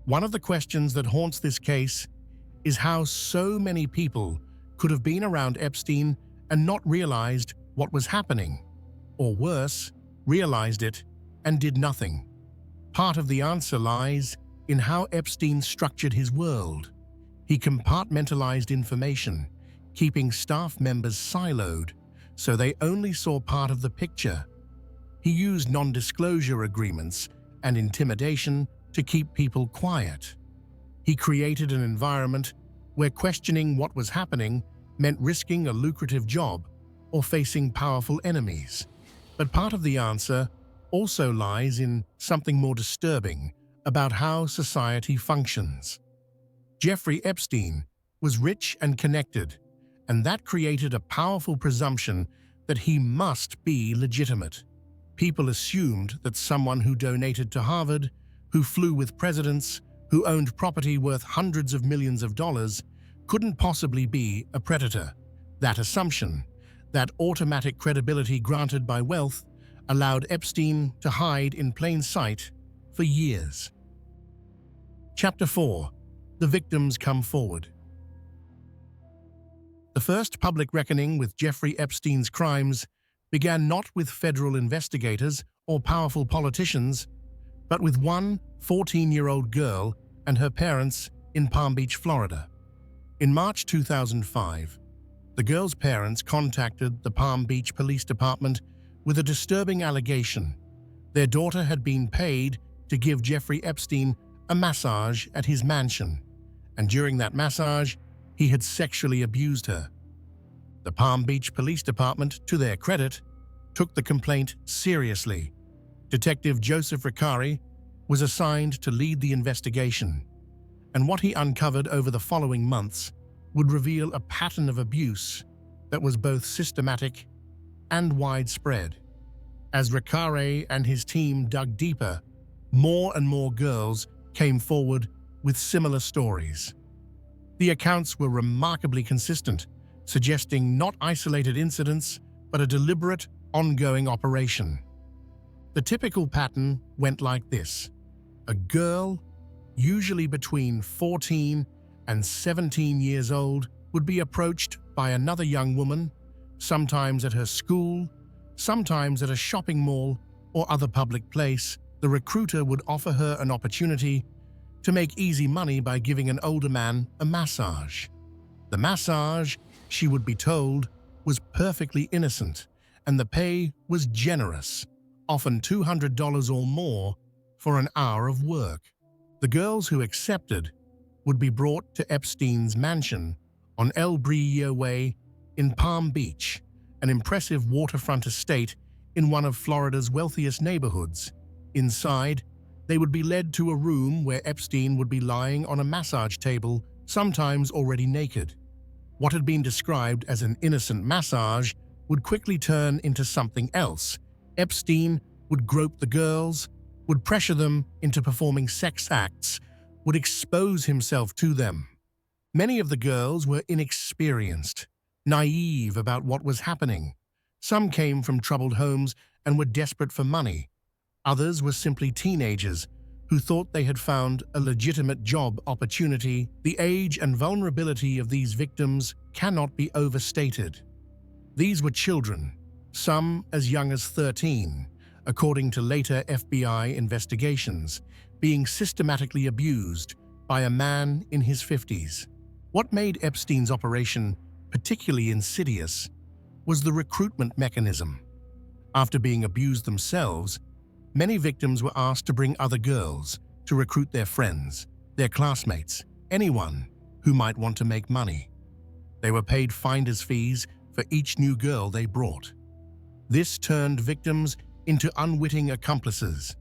One of the questions that haunts this case is how so many people could have been around Epstein and not realized what was happening, or worse, realized it and did nothing. Part of the answer lies in how Epstein structured his world. He compartmentalized information, keeping staff members siloed so they only saw part of the picture. He used non-disclosure agreements and intimidation to keep people quiet. He created an environment where questioning what was happening meant risking a lucrative job or facing powerful enemies. But part of the answer also lies in something more disturbing about how society functions. Jeffrey Epstein was rich and connected, and that created a powerful presumption that he must be legitimate. People assumed that someone who donated to Harvard, who flew with presidents, who owned property worth hundreds of millions of dollars, couldn't possibly be a predator. That assumption, that automatic credibility granted by wealth, allowed Epstein to hide in plain sight for years. Chapter 4. The victims come forward. The first public reckoning with Jeffrey Epstein's crimes began not with federal investigators or powerful politicians, but with one 14-year-old girl and her parents in Palm Beach, Florida. In March 2005, the girl's parents contacted the Palm Beach Police Department with a disturbing allegation. Their daughter had been paid to give Jeffrey Epstein a massage at his mansion, and during that massage, he had sexually abused her. The Palm Beach Police Department, to their credit, took the complaint seriously. Detective Joseph Ricari was assigned to lead the investigation, and what he uncovered over the following months would reveal a pattern of abuse that was both systematic and widespread. As Ricari and his team dug deeper, more and more girls came forward with similar stories. The accounts were remarkably consistent, suggesting not isolated incidents, but a deliberate, ongoing operation. The typical pattern went like this. A girl, usually between 14 and 17 years old, would be approached by another young woman, sometimes at her school, sometimes at a shopping mall or other public place. The recruiter would offer her an opportunity to make easy money by giving an older man a massage. The massage, she would be told, was perfectly innocent, and the pay was generous, often $200 or more for an hour of work. The girls who accepted would be brought to Epstein's mansion on El Brillo Way in Palm Beach, an impressive waterfront estate in one of Florida's wealthiest neighborhoods. Inside, they would be led to a room where Epstein would be lying on a massage table, sometimes already naked. What had been described as an innocent massage would quickly turn into something else. Epstein would grope the girls, would pressure them into performing sex acts, would expose himself to them. Many of the girls were inexperienced, naive about what was happening. Some came from troubled homes and were desperate for money. Others were simply teenagers who thought they had found a legitimate job opportunity. The age and vulnerability of these victims cannot be overstated. These were children, some as young as 13, according to later FBI investigations, being systematically abused by a man in his 50s. What made Epstein's operation particularly insidious was the recruitment mechanism. After being abused themselves, many victims were asked to bring other girls to recruit their friends, their classmates, anyone who might want to make money. They were paid finder's fees for each new girl they brought. This turned victims into unwitting accomplices,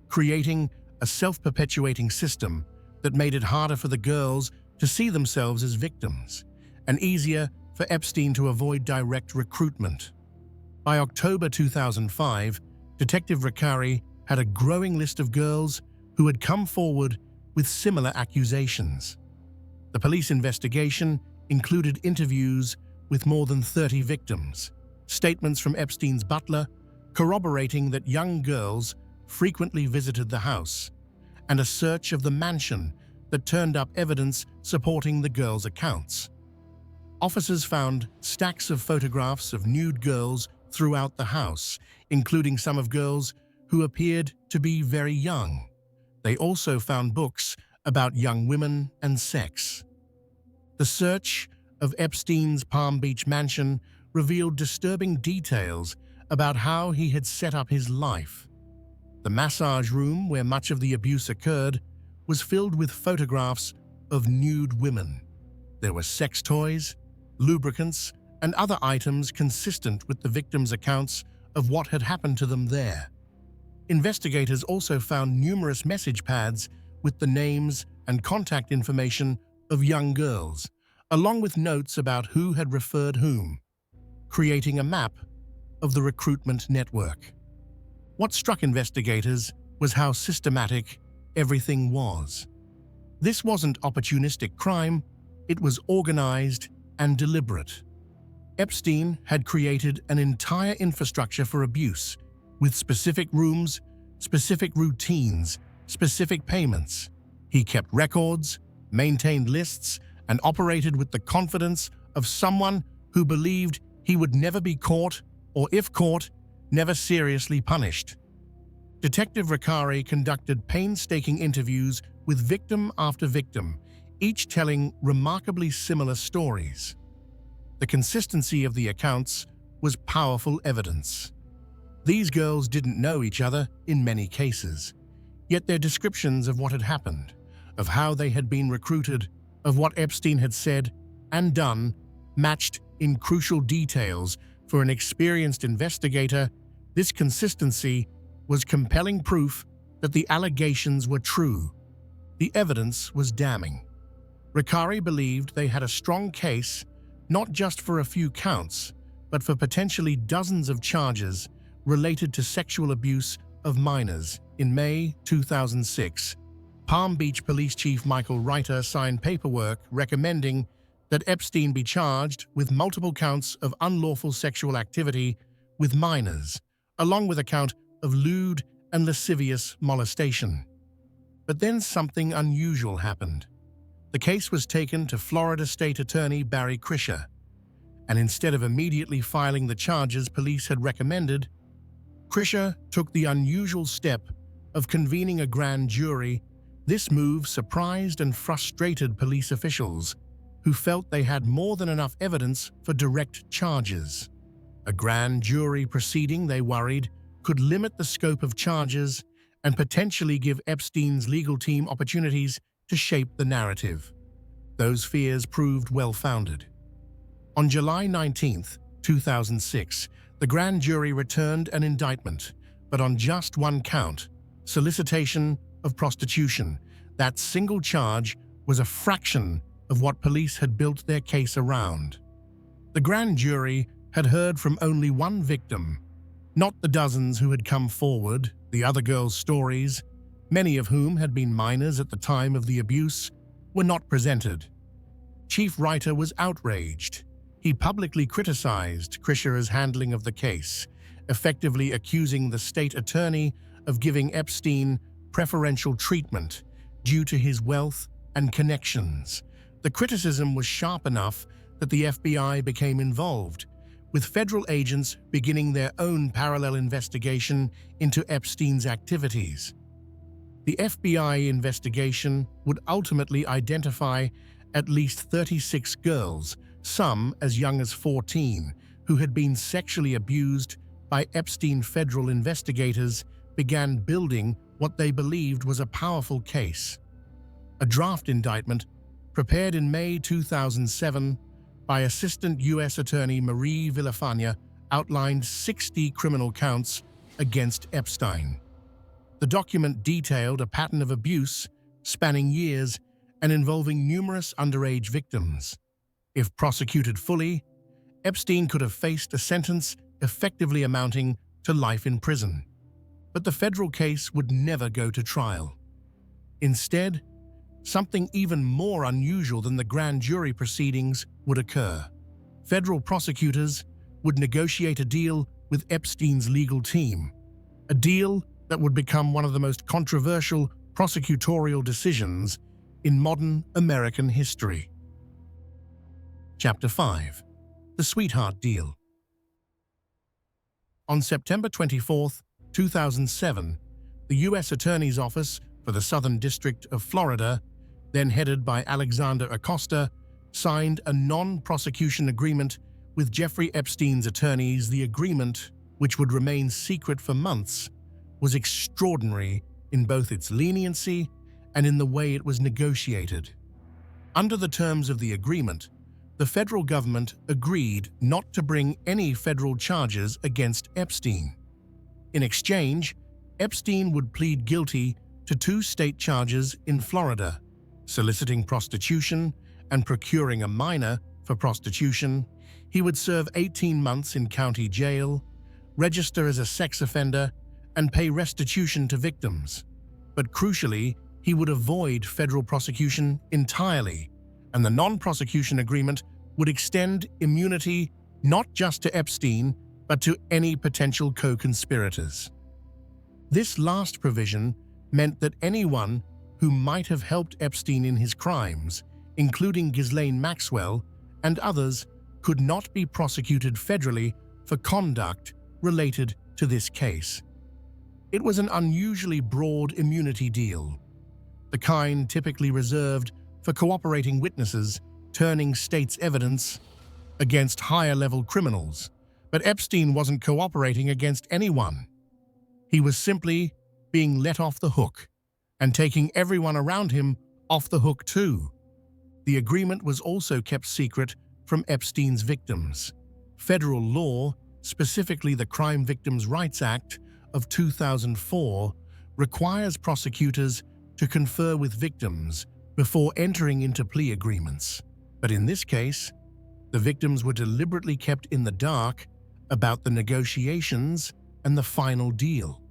creating a self-perpetuating system that made it harder for the girls to see themselves as victims and easier for Epstein to avoid direct recruitment. By October 2005, Detective Ricari had a growing list of girls who had come forward with similar accusations. The police investigation included interviews with more than 30 victims, statements from Epstein's butler corroborating that young girls frequently visited the house, and a search of the mansion that turned up evidence supporting the girls' accounts. Officers found stacks of photographs of nude girls throughout the house, including some of girls who appeared to be very young. They also found books about young women and sex. The search of Epstein's Palm Beach mansion revealed disturbing details about how he had set up his life. The massage room where much of the abuse occurred was filled with photographs of nude women. There were sex toys, lubricants, and other items consistent with the victims' accounts of what had happened to them there. Investigators also found numerous message pads with the names and contact information of young girls, along with notes about who had referred whom, creating a map of the recruitment network. What struck investigators was how systematic everything was. This wasn't opportunistic crime, it was organized and deliberate. Epstein had created an entire infrastructure for abuse, with specific rooms, specific routines, specific payments. He kept records, maintained lists, and operated with the confidence of someone who believed he would never be caught, or if caught, never seriously punished. Detective Riccari conducted painstaking interviews with victim after victim, each telling remarkably similar stories. The consistency of the accounts was powerful evidence. These girls didn't know each other in many cases, yet their descriptions of what had happened, of how they had been recruited, of what Epstein had said and done, matched in crucial details. For an experienced investigator, this consistency was compelling proof that the allegations were true. The evidence was damning. Riccari believed they had a strong case, not just for a few counts, but for potentially dozens of charges related to sexual abuse of minors. In May 2006, Palm Beach Police Chief Michael Reiter signed paperwork recommending that Epstein be charged with multiple counts of unlawful sexual activity with minors, along with a count of lewd and lascivious molestation. But then something unusual happened. The case was taken to Florida State Attorney Barry Krischer, and instead of immediately filing the charges police had recommended, Krischer took the unusual step of convening a grand jury. This move surprised and frustrated police officials, who felt they had more than enough evidence for direct charges. A grand jury proceeding, they worried, could limit the scope of charges and potentially give Epstein's legal team opportunities to shape the narrative. Those fears proved well-founded. On July 19, 2006, the grand jury returned an indictment, but on just one count, solicitation of prostitution. That single charge was a fraction of what police had built their case around. The grand jury had heard from only one victim, not the dozens who had come forward. The other girls' stories, many of whom had been minors at the time of the abuse, were not presented. Chief Reiter was outraged. He publicly criticized Krischer's handling of the case, effectively accusing the state attorney of giving Epstein preferential treatment due to his wealth and connections. The criticism was sharp enough that the FBI became involved, with federal agents beginning their own parallel investigation into Epstein's activities. The FBI investigation would ultimately identify at least 36 girls, some as young as 14, who had been sexually abused by Epstein. Federal investigators began building what they believed was a powerful case. A draft indictment, prepared in May 2007 by Assistant U.S. Attorney Marie Villafana, outlined 60 criminal counts against Epstein. The document detailed a pattern of abuse spanning years and involving numerous underage victims. If prosecuted fully, Epstein could have faced a sentence effectively amounting to life in prison. But the federal case would never go to trial. Instead, something even more unusual than the grand jury proceedings would occur. Federal prosecutors would negotiate a deal with Epstein's legal team, a deal that would become one of the most controversial prosecutorial decisions in modern American history. Chapter 5. The Sweetheart Deal. On September 24, 2007, the U.S. Attorney's Office for the Southern District of Florida, then headed by Alexander Acosta, signed a non-prosecution agreement with Jeffrey Epstein's attorneys. The agreement, which would remain secret for months, was extraordinary in both its leniency and in the way it was negotiated. Under the terms of the agreement, the federal government agreed not to bring any federal charges against Epstein. In exchange, Epstein would plead guilty to 2 state charges in Florida: soliciting prostitution and procuring a minor for prostitution. He would serve 18 months in county jail, register as a sex offender, and pay restitution to victims. But crucially, he would avoid federal prosecution entirely, and the non-prosecution agreement would extend immunity not just to Epstein, but to any potential co-conspirators. This last provision meant that anyone who might have helped Epstein in his crimes, including Ghislaine Maxwell and others, could not be prosecuted federally for conduct related to this case. It was an unusually broad immunity deal, the kind typically reserved for cooperating witnesses turning state's evidence against higher-level criminals. But Epstein wasn't cooperating against anyone. He was simply being let off the hook and taking everyone around him off the hook too. The agreement was also kept secret from Epstein's victims. Federal law, specifically the Crime Victims' Rights Act of 2004, requires prosecutors to confer with victims before entering into plea agreements. But in this case, the victims were deliberately kept in the dark about the negotiations and the final deal.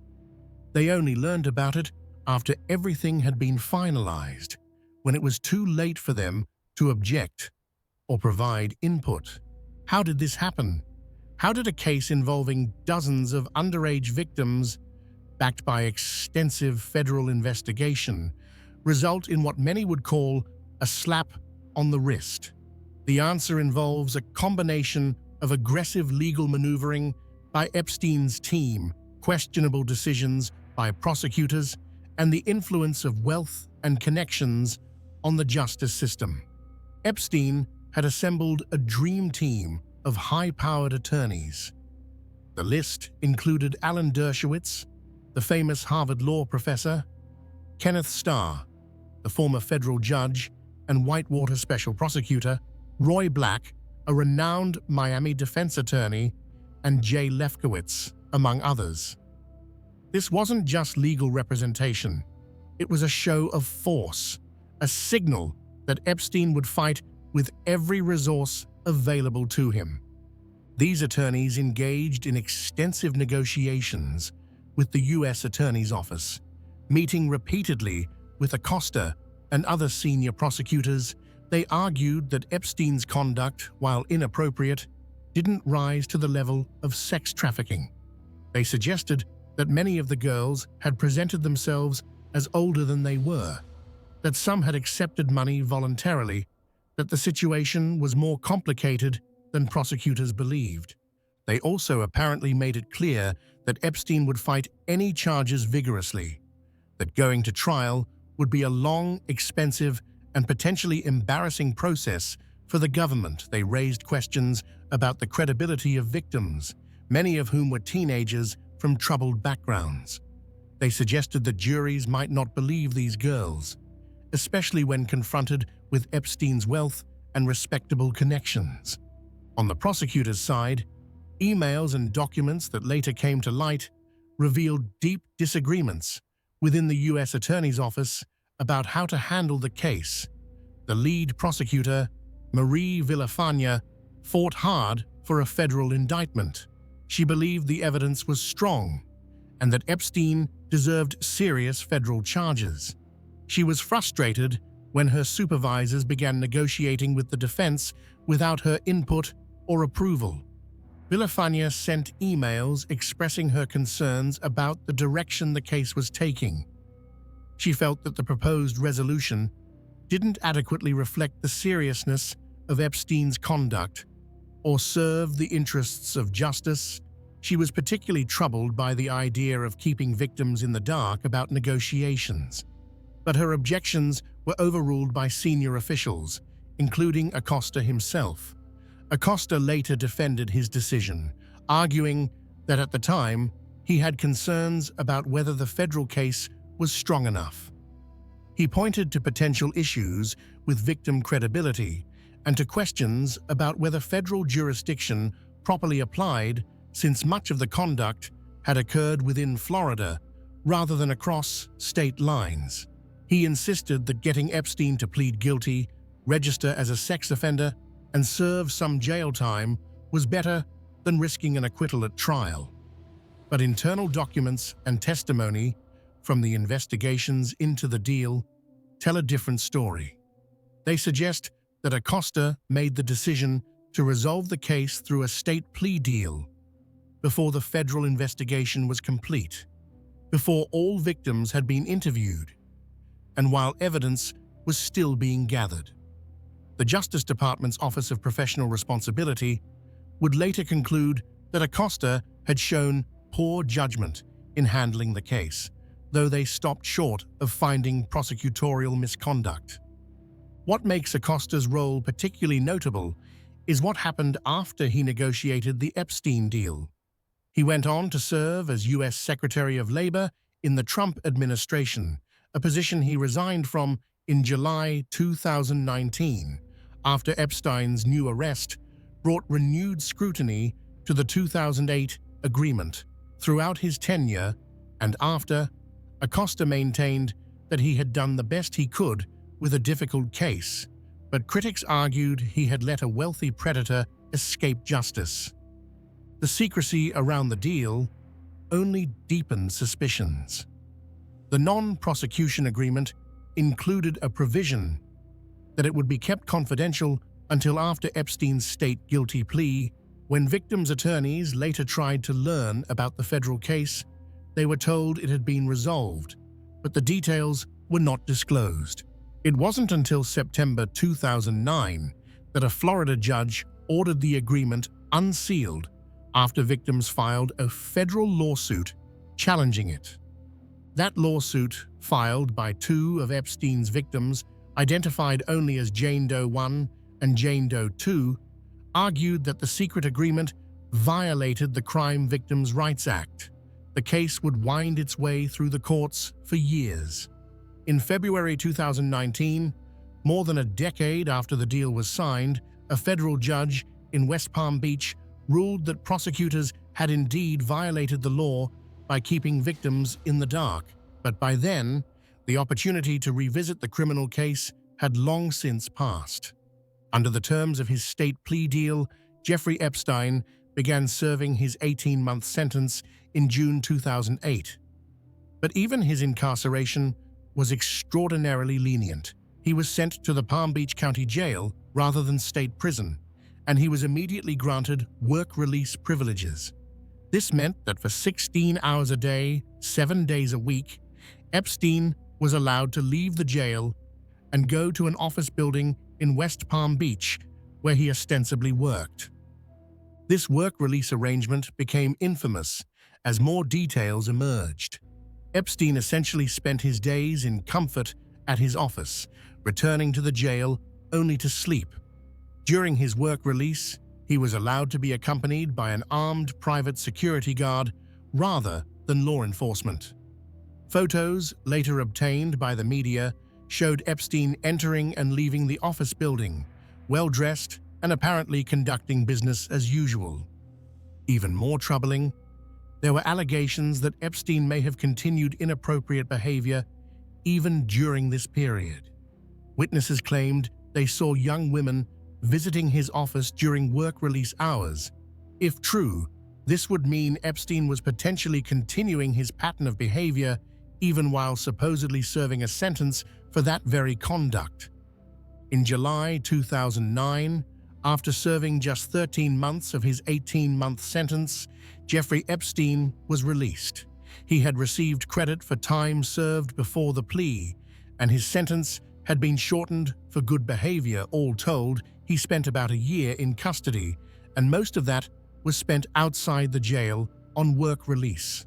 They only learned about it after everything had been finalized, when it was too late for them to object or provide input. How did this happen? How did a case involving dozens of underage victims, backed by extensive federal investigation, result in what many would call a slap on the wrist? The answer involves a combination of aggressive legal maneuvering by Epstein's team, questionable decisions by prosecutors, and the influence of wealth and connections on the justice system. Epstein had assembled a dream team of high-powered attorneys. The list included Alan Dershowitz, the famous Harvard law professor, Kenneth Starr, the former federal judge and Whitewater special prosecutor, Roy Black, a renowned Miami defense attorney, and Jay Lefkowitz, among others. This wasn't just legal representation. It was a show of force, a signal that Epstein would fight with every resource available to him. These attorneys engaged in extensive negotiations with the U.S. Attorney's Office, meeting repeatedly with Acosta and other senior prosecutors. They argued that Epstein's conduct, while inappropriate, didn't rise to the level of sex trafficking. They suggested that many of the girls had presented themselves as older than they were, that some had accepted money voluntarily, that the situation was more complicated than prosecutors believed. They also apparently made it clear that Epstein would fight any charges vigorously, that going to trial would be a long, expensive, and potentially embarrassing process for the government. They raised questions about the credibility of victims, many of whom were teenagers from troubled backgrounds. They suggested that juries might not believe these girls, especially when confronted with Epstein's wealth and respectable connections. On the prosecutor's side, emails and documents that later came to light revealed deep disagreements within the U.S. Attorney's Office about how to handle the case. The lead prosecutor, Marie Villafana, fought hard for a federal indictment. She believed the evidence was strong and that Epstein deserved serious federal charges. She was frustrated when her supervisors began negotiating with the defense without her input or approval. Villafana sent emails expressing her concerns about the direction the case was taking. She felt that the proposed resolution didn't adequately reflect the seriousness of Epstein's conduct or serve the interests of justice. She was particularly troubled by the idea of keeping victims in the dark about negotiations. But her objections were overruled by senior officials, including Acosta himself. Acosta later defended his decision, arguing that at the time he had concerns about whether the federal case was strong enough. He pointed to potential issues with victim credibility and to questions about whether federal jurisdiction properly applied, since much of the conduct had occurred within Florida rather than across state lines. He insisted that getting Epstein to plead guilty, register as a sex offender, and serve some jail time was better than risking an acquittal at trial. But internal documents and testimony from the investigations into the deal tell a different story. They suggest that Acosta made the decision to resolve the case through a state plea deal before the federal investigation was complete, before all victims had been interviewed, and while evidence was still being gathered. The Justice Department's Office of Professional Responsibility would later conclude that Acosta had shown poor judgment in handling the case, though they stopped short of finding prosecutorial misconduct. What makes Acosta's role particularly notable is what happened after he negotiated the Epstein deal. He went on to serve as U.S. Secretary of Labor in the Trump administration, a position he resigned from in July 2019, after Epstein's new arrest brought renewed scrutiny to the 2008 agreement. Throughout his tenure and after, Acosta maintained that he had done the best he could with a difficult case, but critics argued he had let a wealthy predator escape justice. The secrecy around the deal only deepened suspicions. The non-prosecution agreement included a provision that it would be kept confidential until after Epstein's state guilty plea. When victims' attorneys later tried to learn about the federal case, they were told it had been resolved, but the details were not disclosed. It wasn't until September 2009 that a Florida judge ordered the agreement unsealed after victims filed a federal lawsuit challenging it. That lawsuit, filed by two of Epstein's victims, identified only as Jane Doe 1 and Jane Doe 2, argued that the secret agreement violated the Crime Victims' Rights Act. The case would wind its way through the courts for years. In February 2019, more than a decade after the deal was signed, a federal judge in West Palm Beach ruled that prosecutors had indeed violated the law by keeping victims in the dark. But by then, the opportunity to revisit the criminal case had long since passed. Under the terms of his state plea deal, Jeffrey Epstein began serving his 18-month sentence in June 2008. But even his incarceration was extraordinarily lenient. He was sent to the Palm Beach County Jail rather than state prison, and he was immediately granted work release privileges. This meant that for 16 hours a day, 7 days a week, Epstein was allowed to leave the jail and go to an office building in West Palm Beach, where he ostensibly worked. This work release arrangement became infamous as more details emerged. Epstein essentially spent his days in comfort at his office, returning to the jail only to sleep. During his work release, he was allowed to be accompanied by an armed private security guard rather than law enforcement. Photos, later obtained by the media, showed Epstein entering and leaving the office building, well-dressed and apparently conducting business as usual. Even more troubling, there were allegations that Epstein may have continued inappropriate behavior even during this period. Witnesses claimed they saw young women visiting his office during work release hours. If true, this would mean Epstein was potentially continuing his pattern of behavior even while supposedly serving a sentence for that very conduct. In July 2009, after serving just 13 months of his 18-month sentence, Jeffrey Epstein was released. He had received credit for time served before the plea, and his sentence had been shortened for good behavior. All told, he spent about a year in custody, and most of that was spent outside the jail on work release.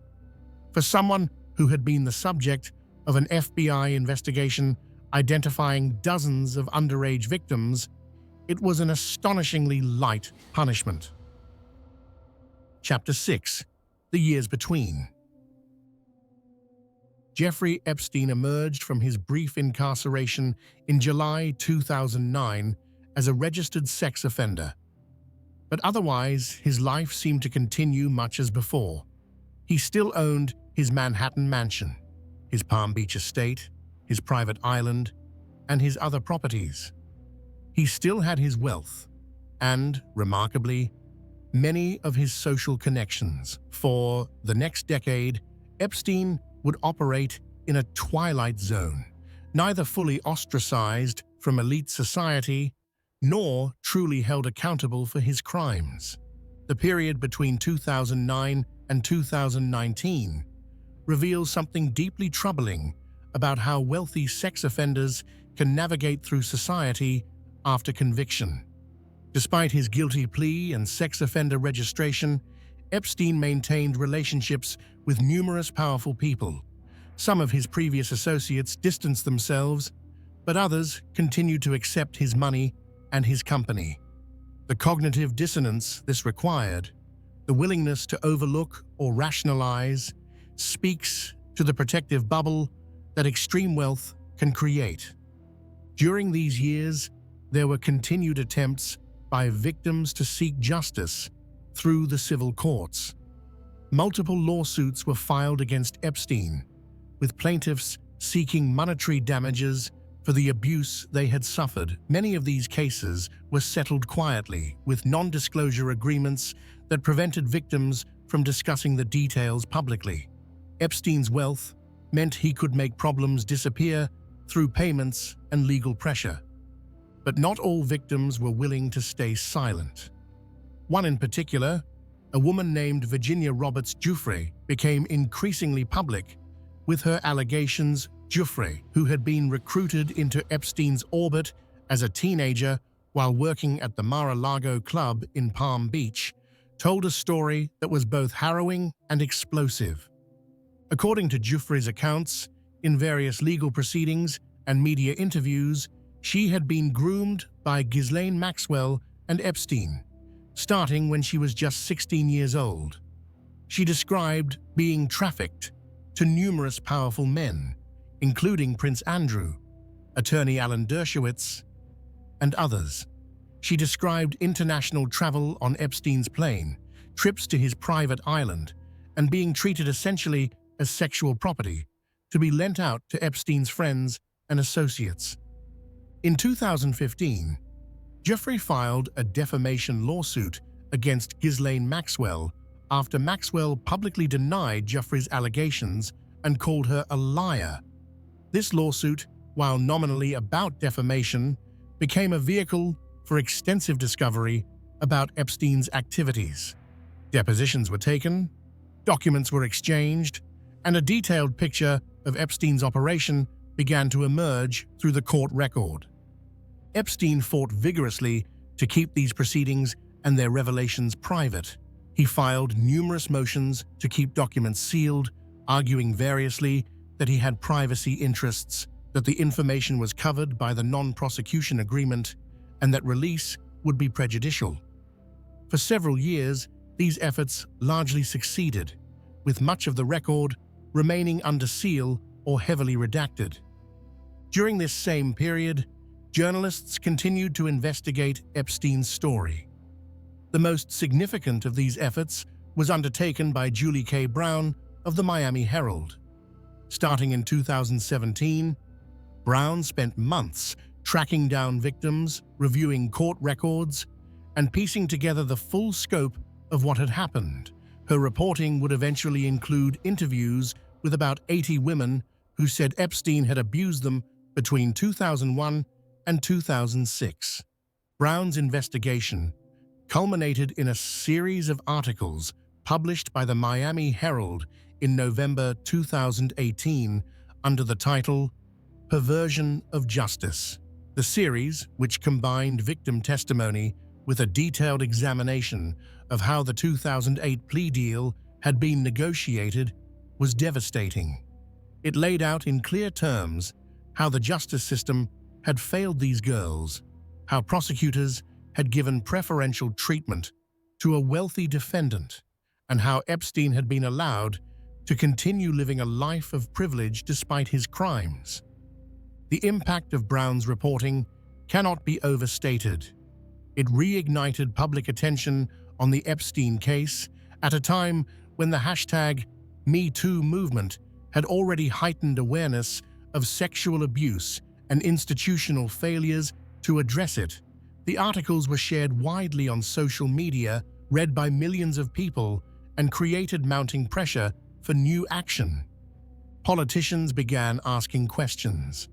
For someone who had been the subject of an FBI investigation identifying dozens of underage victims, it was an astonishingly light punishment. Chapter 6. The Years Between. Jeffrey Epstein emerged from his brief incarceration in July 2009 as a registered sex offender. But otherwise, his life seemed to continue much as before. He still owned his Manhattan mansion, his Palm Beach estate, his private island, and his other properties. He still had his wealth and, remarkably, many of his social connections. For the next decade, Epstein would operate in a twilight zone, neither fully ostracized from elite society nor truly held accountable for his crimes. The period between 2009 and 2019 reveals something deeply troubling about how wealthy sex offenders can navigate through society after conviction. Despite his guilty plea and sex offender registration, Epstein maintained relationships with numerous powerful people. Some of his previous associates distanced themselves, but others continued to accept his money and his company. The cognitive dissonance this required, the willingness to overlook or rationalize, speaks to the protective bubble that extreme wealth can create. During these years, there were continued attempts by victims to seek justice through the civil courts. Multiple lawsuits were filed against Epstein, with plaintiffs seeking monetary damages for the abuse they had suffered. Many of these cases were settled quietly, with non-disclosure agreements that prevented victims from discussing the details publicly. Epstein's wealth meant he could make problems disappear through payments and legal pressure. But not all victims were willing to stay silent. One in particular, a woman named Virginia Roberts Giuffre, became increasingly public with her allegations. Giuffre, who had been recruited into Epstein's orbit as a teenager while working at the Mar-a-Lago club in Palm Beach, told a story that was both harrowing and explosive. According to Giuffre's accounts, in various legal proceedings and media interviews, she had been groomed by Ghislaine Maxwell and Epstein, starting when she was just 16 years old. She described being trafficked to numerous powerful men, including Prince Andrew, attorney Alan Dershowitz, and others. She described international travel on Epstein's plane, trips to his private island, and being treated essentially as sexual property to be lent out to Epstein's friends and associates. In 2015, Jeffrey filed a defamation lawsuit against Ghislaine Maxwell after Maxwell publicly denied Jeffrey's allegations and called her a liar. This lawsuit, while nominally about defamation, became a vehicle for extensive discovery about Epstein's activities. Depositions were taken, documents were exchanged, and a detailed picture of Epstein's operation began to emerge through the court record. Epstein fought vigorously to keep these proceedings and their revelations private. He filed numerous motions to keep documents sealed, arguing variously that he had privacy interests, that the information was covered by the non-prosecution agreement, and that release would be prejudicial. For several years, these efforts largely succeeded, with much of the record remaining under seal or heavily redacted. During this same period, journalists continued to investigate Epstein's story. The most significant of these efforts was undertaken by Julie K. Brown of the Miami Herald. Starting in 2017, Brown spent months tracking down victims, reviewing court records, and piecing together the full scope of what had happened. Her reporting would eventually include interviews with about 80 women who said Epstein had abused them between 2001 and 2006. Brown's investigation culminated in a series of articles published by the Miami Herald in November 2018 under the title Perversion of Justice. The series, which combined victim testimony with a detailed examination of how the 2008 plea deal had been negotiated, was devastating. It laid out in clear terms how the justice system had failed these girls, how prosecutors had given preferential treatment to a wealthy defendant, and how Epstein had been allowed to continue living a life of privilege despite his crimes. The impact of Brown's reporting cannot be overstated. It reignited public attention on the Epstein case at a time when the hashtag #MeToo movement had already heightened awareness of sexual abuse and institutional failures to address it. The articles were shared widely on social media, read by millions of people, and created mounting pressure for new action. Politicians began asking questions.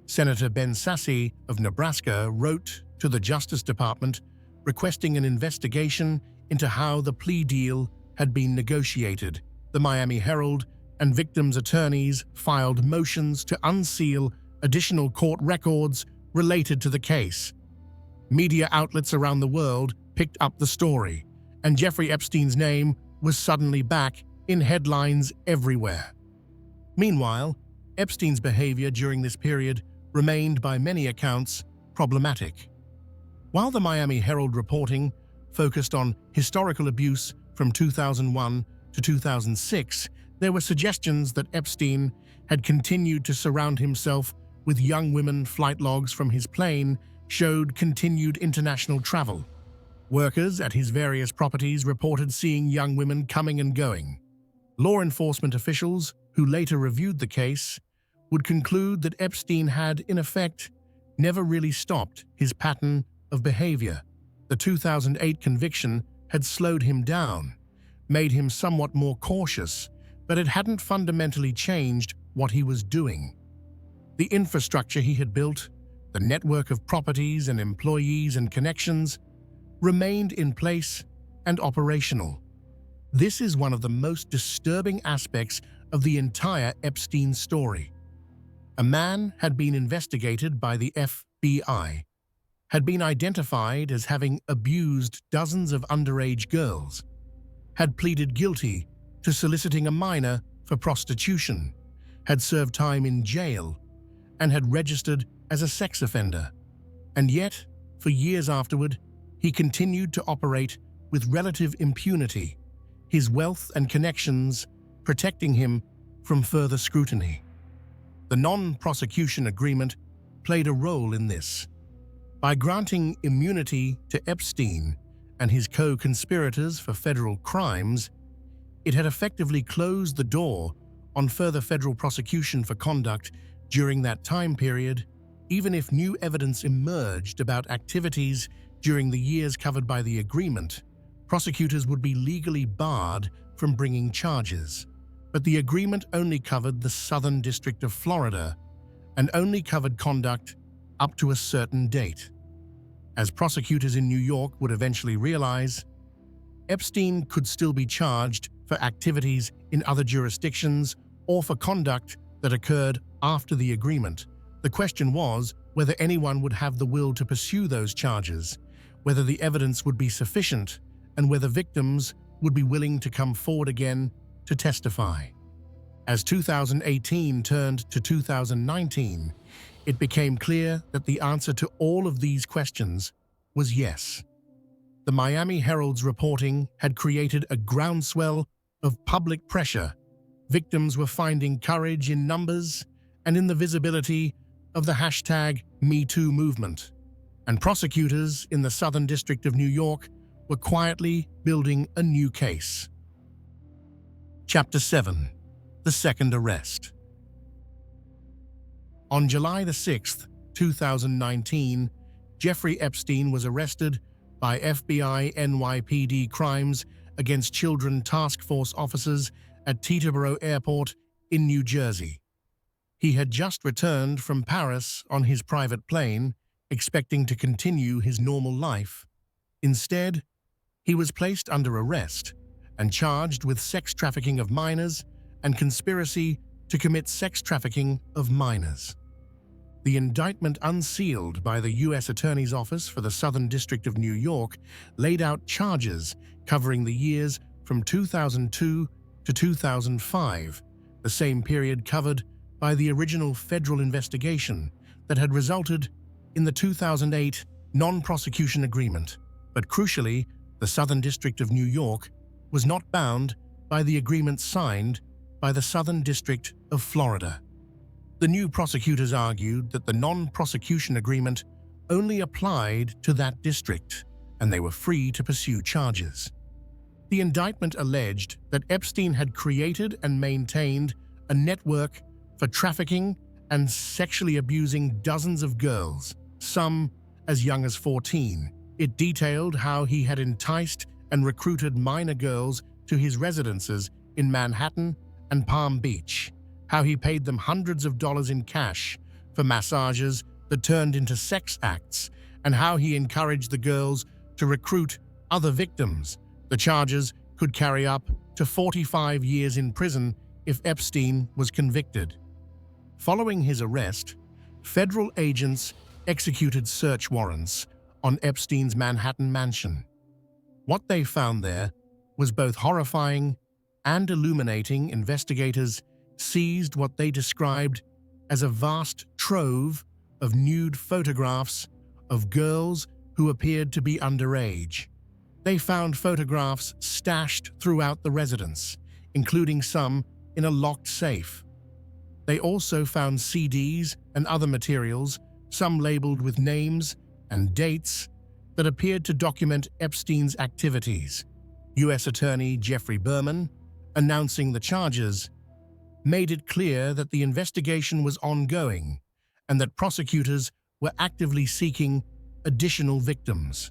Senator Ben Sasse of Nebraska wrote to the Justice Department requesting an investigation into how the plea deal had been negotiated. The Miami Herald and victims' attorneys filed motions to unseal additional court records related to the case. Media outlets around the world picked up the story, and Jeffrey Epstein's name was suddenly back in headlines everywhere. Meanwhile, Epstein's behavior during this period remained, by many accounts, problematic. While the Miami Herald reporting focused on historical abuse from 2001 to 2006, there were suggestions that Epstein had continued to surround himself with young women. Flight logs from his plane showed continued international travel. Workers at his various properties reported seeing young women coming and going. Law enforcement officials, who later reviewed the case, would conclude that Epstein had, in effect, never really stopped his pattern of behavior. The 2008 conviction had slowed him down, made him somewhat more cautious, but it hadn't fundamentally changed what he was doing. The infrastructure he had built, the network of properties and employees and connections, remained in place and operational. This is one of the most disturbing aspects of the entire Epstein story. A man had been investigated by the FBI, had been identified as having abused dozens of underage girls, had pleaded guilty to soliciting a minor for prostitution, had served time in jail, and had registered as a sex offender. And yet, for years afterward, he continued to operate with relative impunity, his wealth and connections protecting him from further scrutiny. The non-prosecution agreement played a role in this. By granting immunity to Epstein and his co-conspirators for federal crimes, it had effectively closed the door on further federal prosecution for conduct during that time period, even if new evidence emerged about activities during the years covered by the agreement. Prosecutors would be legally barred from bringing charges. But the agreement only covered the Southern District of Florida and only covered conduct up to a certain date. As prosecutors in New York would eventually realize, Epstein could still be charged for activities in other jurisdictions or for conduct that occurred after the agreement. The question was whether anyone would have the will to pursue those charges, whether the evidence would be sufficient, and whether victims would be willing to come forward again to testify. As 2018 turned to 2019, it became clear that the answer to all of these questions was yes. The Miami Herald's reporting had created a groundswell of public pressure. Victims were finding courage in numbers and in the visibility of the #MeToo movement. And prosecutors in the Southern District of New York were quietly building a new case. Chapter 7. The Second Arrest. On July 6, 2019, Jeffrey Epstein was arrested by FBI NYPD Crimes Against Children Task Force officers at Teterboro Airport in New Jersey. He had just returned from Paris on his private plane, expecting to continue his normal life. Instead, he was placed under arrest and charged with sex trafficking of minors and conspiracy to commit sex trafficking of minors. The indictment, unsealed by the U.S. Attorney's Office for the Southern District of New York, laid out charges covering the years from 2002 to 2005, the same period covered by the original federal investigation that had resulted in the 2008 non-prosecution agreement. But crucially, the Southern District of New York was not bound by the agreement signed by the Southern District of Florida. The new prosecutors argued that the non-prosecution agreement only applied to that district, and they were free to pursue charges. The indictment alleged that Epstein had created and maintained a network for trafficking and sexually abusing dozens of girls, some as young as 14. It detailed how he had enticed and recruited minor girls to his residences in Manhattan and Palm Beach, how he paid them hundreds of dollars in cash for massages that turned into sex acts, and how he encouraged the girls to recruit other victims. The charges could carry up to 45 years in prison if Epstein was convicted. Following his arrest, federal agents executed search warrants on Epstein's Manhattan mansion. What they found there was both horrifying and illuminating, investigators seized what they described as a vast trove of nude photographs of girls who appeared to be underage. They found photographs stashed throughout the residence, including some in a locked safe. They also found CDs and other materials, some labeled with names and dates, that appeared to document Epstein's activities. U.S. Attorney Jeffrey Berman, announcing the charges, made it clear that the investigation was ongoing and that prosecutors were actively seeking additional victims.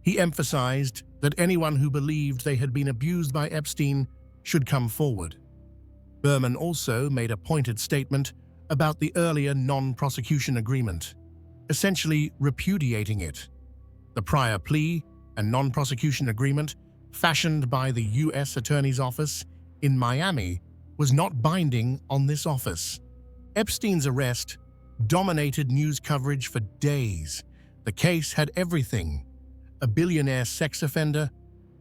He emphasized that anyone who believed they had been abused by Epstein should come forward. Berman also made a pointed statement about the earlier non-prosecution agreement, essentially repudiating it. The prior plea and non-prosecution agreement, fashioned by the U.S. Attorney's Office in Miami, was not binding on this office. Epstein's arrest dominated news coverage for days. The case had everything: a billionaire sex offender,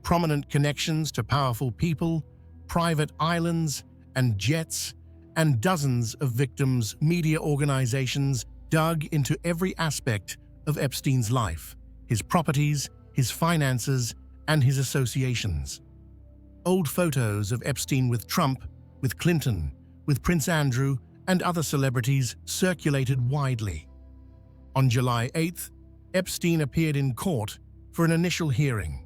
prominent connections to powerful people, private islands and jets, and dozens of victims. Media organizations dug into every aspect of Epstein's life: his properties, his finances, and his associations. Old photos of Epstein with Trump, with Clinton, with Prince Andrew, and other celebrities circulated widely. On July 8th, Epstein appeared in court for an initial hearing.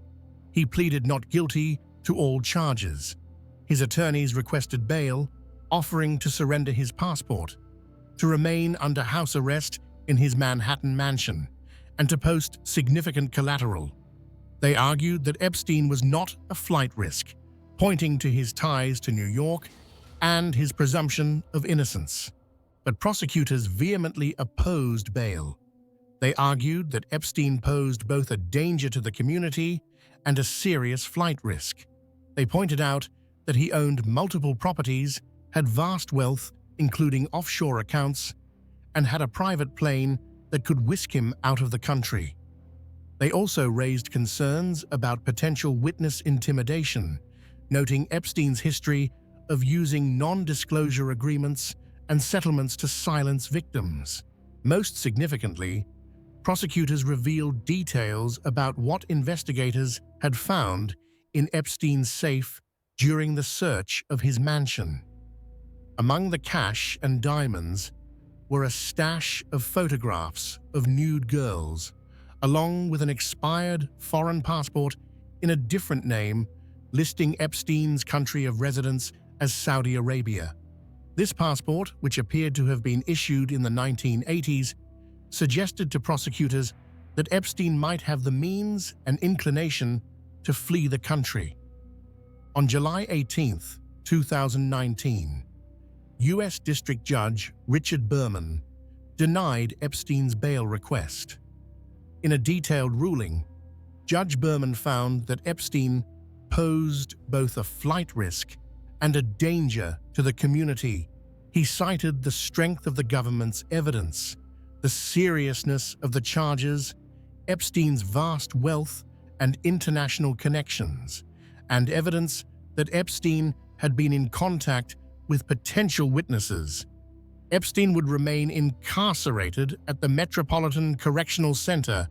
He pleaded not guilty to all charges. His attorneys requested bail, offering to surrender his passport, to remain under house arrest in his Manhattan mansion, and to post significant collateral. They argued that Epstein was not a flight risk, pointing to his ties to New York and his presumption of innocence. But prosecutors vehemently opposed bail. They argued that Epstein posed both a danger to the community and a serious flight risk. They pointed out that he owned multiple properties, had vast wealth, including offshore accounts, and had a private plane that could whisk him out of the country. They also raised concerns about potential witness intimidation, noting Epstein's history of using non-disclosure agreements and settlements to silence victims. Most significantly, prosecutors revealed details about what investigators had found in Epstein's safe during the search of his mansion. Among the cash and diamonds were a stash of photographs of nude girls, along with an expired foreign passport in a different name, listing Epstein's country of residence as Saudi Arabia. This passport, which appeared to have been issued in the 1980s, suggested to prosecutors that Epstein might have the means and inclination to flee the country. On July 18, 2019, U.S. District Judge Richard Berman denied Epstein's bail request. In a detailed ruling, Judge Berman found that Epstein posed both a flight risk and a danger to the community. He cited the strength of the government's evidence, the seriousness of the charges, Epstein's vast wealth and international connections, and evidence that Epstein had been in contact with potential witnesses. Epstein would remain incarcerated at the Metropolitan Correctional Center,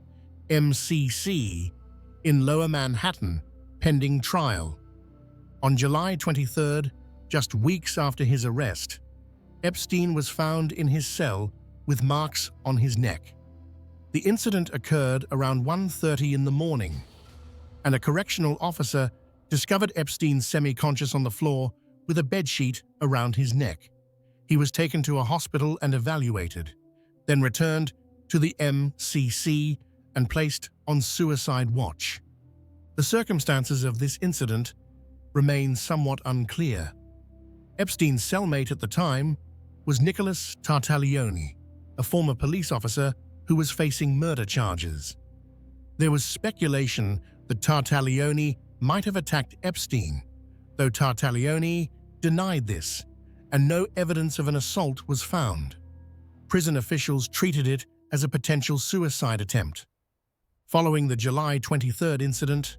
MCC, in Lower Manhattan, pending trial. On July 23rd, just weeks after his arrest, Epstein was found in his cell with marks on his neck. The incident occurred around 1:30 in the morning, and a correctional officer discovered Epstein semi-conscious on the floor with a bedsheet around his neck. He was taken to a hospital and evaluated, then returned to the MCC and placed on suicide watch. The circumstances of this incident remain somewhat unclear. Epstein's cellmate at the time was Nicholas Tartaglione, a former police officer who was facing murder charges. There was speculation that Tartaglione might have attacked Epstein, though Tartaglione denied this, and no evidence of an assault was found. Prison officials treated it as a potential suicide attempt. Following the July 23rd incident,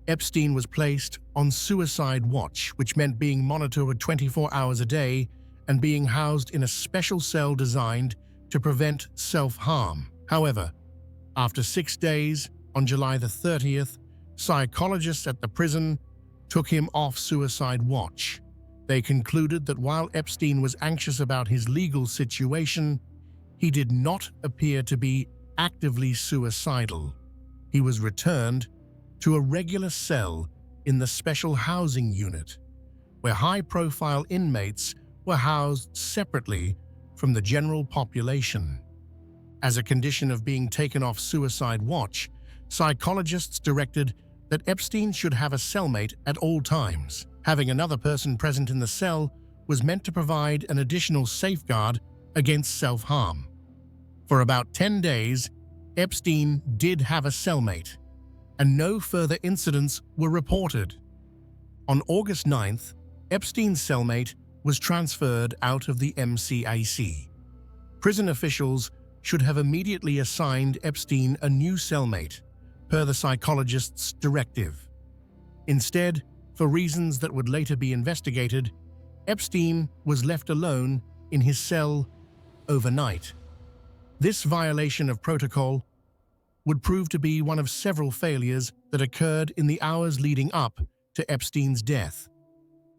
Epstein was placed on suicide watch, which meant being monitored 24 hours a day and being housed in a special cell designed to prevent self-harm. However, after 6 days, on July the 30th, psychologists at the prison took him off suicide watch. They concluded that while Epstein was anxious about his legal situation, he did not appear to be actively suicidal. He was returned to a regular cell in the special housing unit, where high-profile inmates were housed separately from the general population. As a condition of being taken off suicide watch, psychologists directed that Epstein should have a cellmate at all times. Having another person present in the cell was meant to provide an additional safeguard against self-harm. For about 10 days, Epstein did have a cellmate, and no further incidents were reported. On August 9th, Epstein's cellmate was transferred out of the MCAC. Prison officials should have immediately assigned Epstein a new cellmate, per the psychologist's directive. Instead, for reasons that would later be investigated, Epstein was left alone in his cell overnight. This violation of protocol would prove to be one of several failures that occurred in the hours leading up to Epstein's death.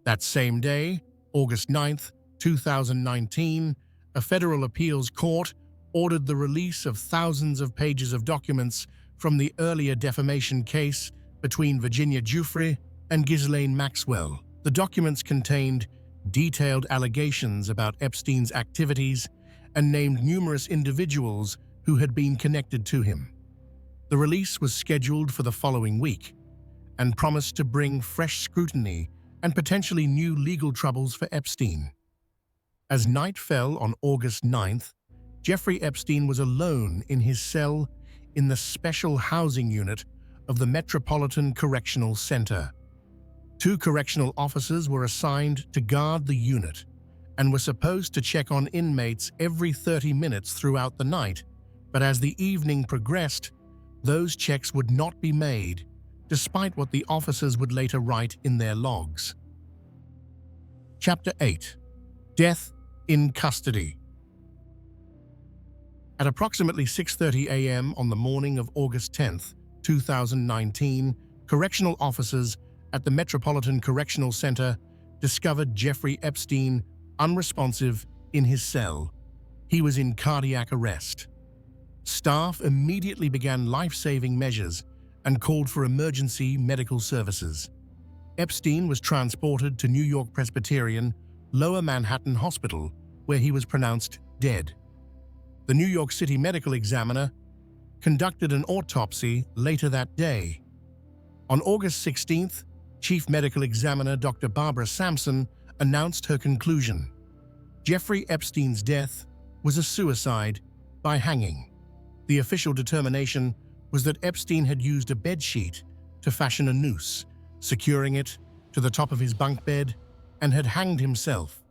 That same day, August 9th, 2019, a federal appeals court ordered the release of thousands of pages of documents from the earlier defamation case between Virginia Giuffre and Ghislaine Maxwell. The documents contained detailed allegations about Epstein's activities and named numerous individuals who had been connected to him. The release was scheduled for the following week and promised to bring fresh scrutiny and potentially new legal troubles for Epstein. As night fell on August 9th, Jeffrey Epstein was alone in his cell in the special housing unit of the Metropolitan Correctional Center. 2 correctional officers were assigned to guard the unit and were supposed to check on inmates every 30 minutes throughout the night, but as the evening progressed, those checks would not be made, despite what the officers would later write in their logs. Chapter 8. Death in Custody. At approximately 6:30 a.m. on the morning of August 10th, 2019, correctional officers at the Metropolitan Correctional Center discovered Jeffrey Epstein unresponsive in his cell. He was in cardiac arrest. Staff immediately began life-saving measures and called for emergency medical services. Epstein was transported to New York Presbyterian Lower Manhattan Hospital, where he was pronounced dead. The New York City medical examiner conducted an autopsy later that day. On August 16th, Chief Medical Examiner Dr. Barbara Sampson announced her conclusion. Jeffrey Epstein's death was a suicide by hanging. The official determination was that Epstein had used a bedsheet to fashion a noose, securing it to the top of his bunk bed, and had hanged himself.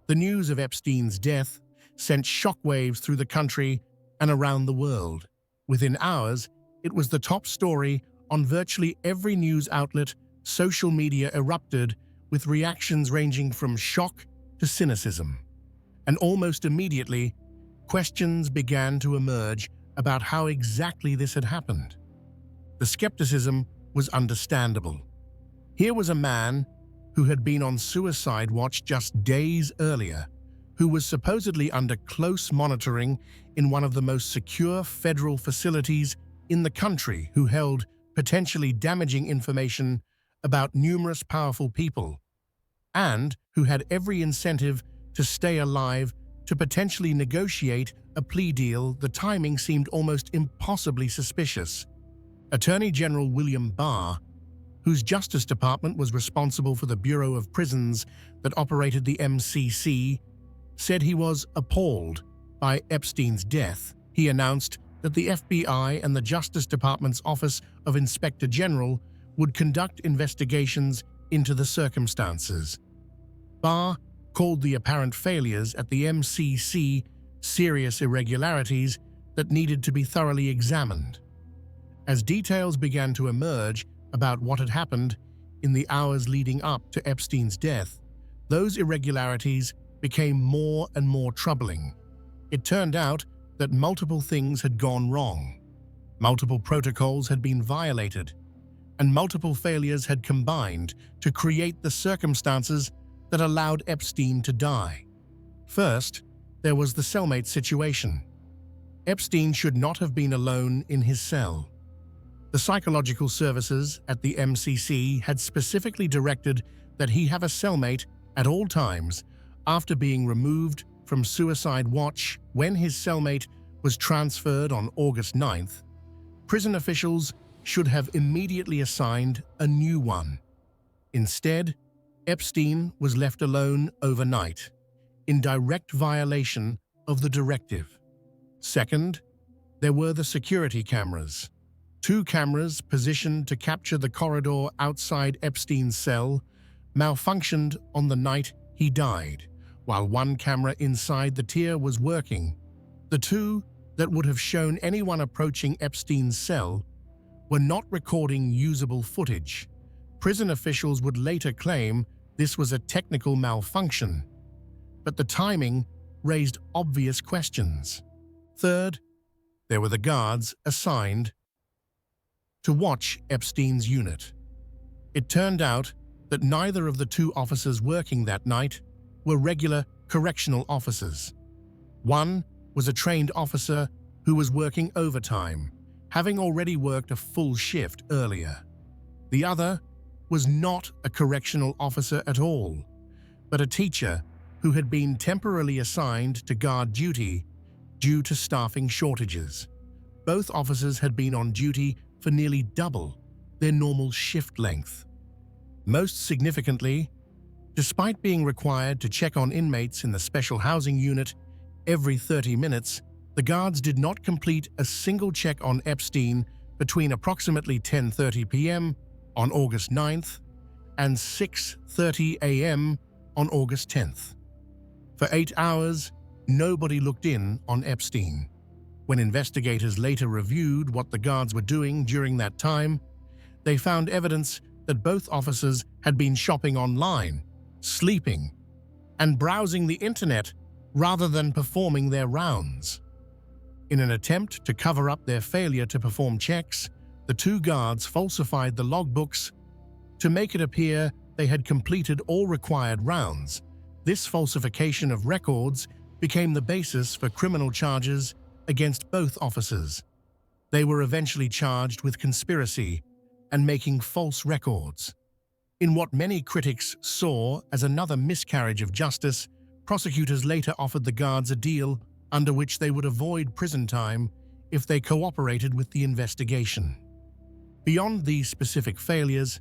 The news of Epstein's death sent shockwaves through the country and around the world. Within hours, it was the top story on virtually every news outlet. Social media erupted with reactions ranging from shock to cynicism. And almost immediately, questions began to emerge about how exactly this had happened. The skepticism was understandable. Here was a man who had been on suicide watch just days earlier, who was supposedly under close monitoring in one of the most secure federal facilities in the country, who held potentially damaging information about numerous powerful people, and who had every incentive to stay alive to potentially negotiate a plea deal. The timing seemed almost impossibly suspicious. Attorney General William Barr, whose Justice Department was responsible for the Bureau of Prisons that operated the MCC, said he was appalled by Epstein's death. He announced that the FBI and the Justice Department's Office of Inspector General would conduct investigations into the circumstances. Barr called the apparent failures at the MCC serious irregularities that needed to be thoroughly examined. As details began to emerge, about what had happened in the hours leading up to Epstein's death, those irregularities became more and more troubling. It turned out that multiple things had gone wrong. Multiple protocols had been violated, and multiple failures had combined to create the circumstances that allowed Epstein to die. First, there was the cellmate situation. Epstein should not have been alone in his cell. The psychological services at the MCC had specifically directed that he have a cellmate at all times after being removed from suicide watch. When his cellmate was transferred on August 9th, prison officials should have immediately assigned a new one. Instead, Epstein was left alone overnight, in direct violation of the directive. Second, there were the security cameras. 2 cameras positioned to capture the corridor outside Epstein's cell malfunctioned on the night he died, while 1 camera inside the tier was working. The 2 that would have shown anyone approaching Epstein's cell were not recording usable footage. Prison officials would later claim this was a technical malfunction, but the timing raised obvious questions. Third, there were the guards assigned to watch Epstein's unit. It turned out that neither of the 2 officers working that night were regular correctional officers. One was a trained officer who was working overtime, having already worked a full shift earlier. The other was not a correctional officer at all, but a teacher who had been temporarily assigned to guard duty due to staffing shortages. Both officers had been on duty for nearly double their normal shift length. Most significantly, despite being required to check on inmates in the special housing unit every 30 minutes, the guards did not complete a single check on Epstein between approximately 10:30 p.m. on August 9th and 6:30 a.m. on August 10th. For 8 hours, nobody looked in on Epstein. When investigators later reviewed what the guards were doing during that time, they found evidence that both officers had been shopping online, sleeping, and browsing the internet rather than performing their rounds. In an attempt to cover up their failure to perform checks, the 2 guards falsified the logbooks to make it appear they had completed all required rounds. This falsification of records became the basis for criminal charges against both officers. They were eventually charged with conspiracy and making false records. In what many critics saw as another miscarriage of justice, prosecutors later offered the guards a deal under which they would avoid prison time if they cooperated with the investigation. Beyond these specific failures,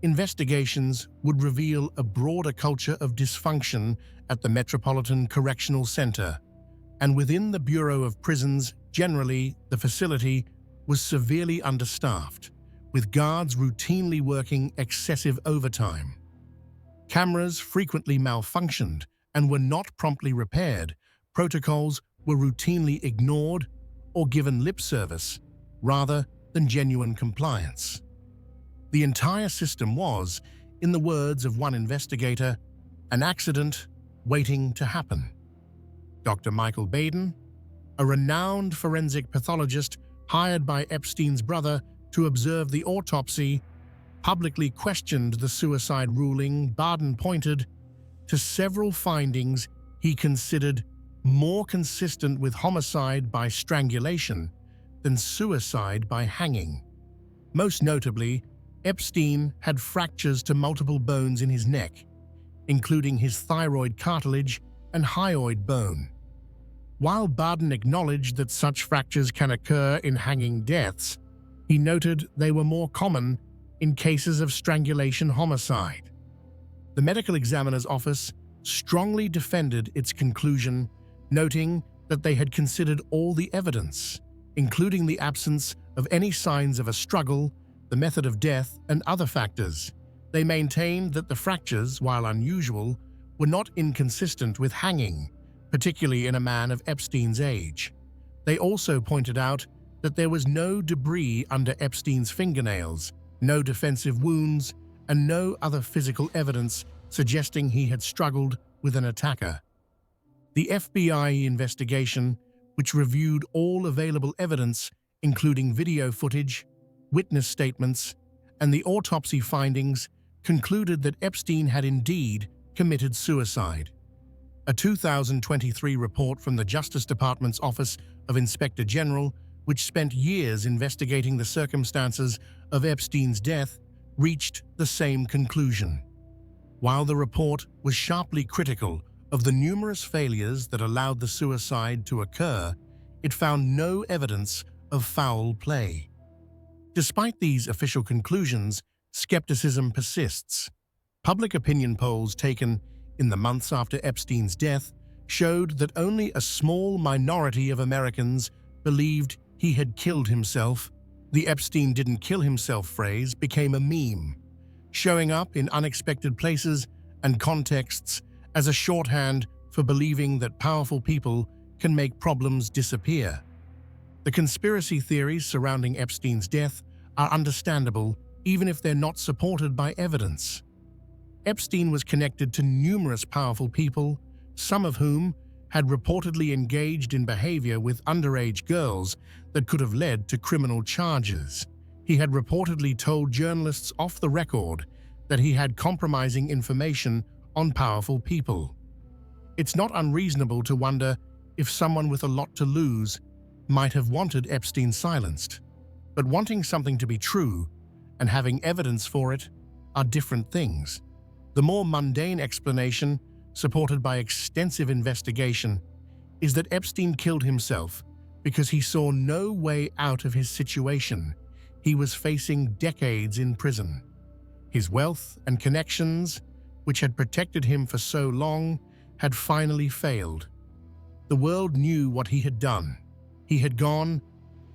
investigations would reveal a broader culture of dysfunction at the Metropolitan Correctional Center, and within the Bureau of Prisons generally, the facility was severely understaffed, with guards routinely working excessive overtime. Cameras frequently malfunctioned and were not promptly repaired. Protocols were routinely ignored or given lip service rather than genuine compliance. The entire system was, in the words of one investigator, an accident waiting to happen. Dr. Michael Baden, a renowned forensic pathologist hired by Epstein's brother to observe the autopsy, publicly questioned the suicide ruling. Baden pointed to several findings he considered more consistent with homicide by strangulation than suicide by hanging. Most notably, Epstein had fractures to multiple bones in his neck, including his thyroid cartilage and hyoid bone. While Baden acknowledged that such fractures can occur in hanging deaths, he noted they were more common in cases of strangulation homicide. The medical examiner's office strongly defended its conclusion, noting that they had considered all the evidence, including the absence of any signs of a struggle, the method of death, and other factors. They maintained that the fractures, while unusual, were not inconsistent with hanging, particularly in a man of Epstein's age. They also pointed out that there was no debris under Epstein's fingernails, no defensive wounds, and no other physical evidence suggesting he had struggled with an attacker. The FBI investigation, which reviewed all available evidence, including video footage, witness statements, and the autopsy findings, concluded that Epstein had indeed committed suicide. A 2023 report from the Justice Department's Office of Inspector General, which spent years investigating the circumstances of Epstein's death, reached the same conclusion. While the report was sharply critical of the numerous failures that allowed the suicide to occur, it found no evidence of foul play. Despite these official conclusions, skepticism persists. Public opinion polls taken in the months after Epstein's death showed that only a small minority of Americans believed he had killed himself. The "Epstein didn't kill himself" phrase became a meme, showing up in unexpected places and contexts as a shorthand for believing that powerful people can make problems disappear. The conspiracy theories surrounding Epstein's death are understandable even if they're not supported by evidence. Epstein was connected to numerous powerful people, some of whom had reportedly engaged in behavior with underage girls that could have led to criminal charges. He had reportedly told journalists off the record that he had compromising information on powerful people. It's not unreasonable to wonder if someone with a lot to lose might have wanted Epstein silenced. But wanting something to be true and having evidence for it are different things. The more mundane explanation, supported by extensive investigation, is that Epstein killed himself because he saw no way out of his situation. He was facing decades in prison. His wealth and connections, which had protected him for so long, had finally failed. The world knew what he had done. He had gone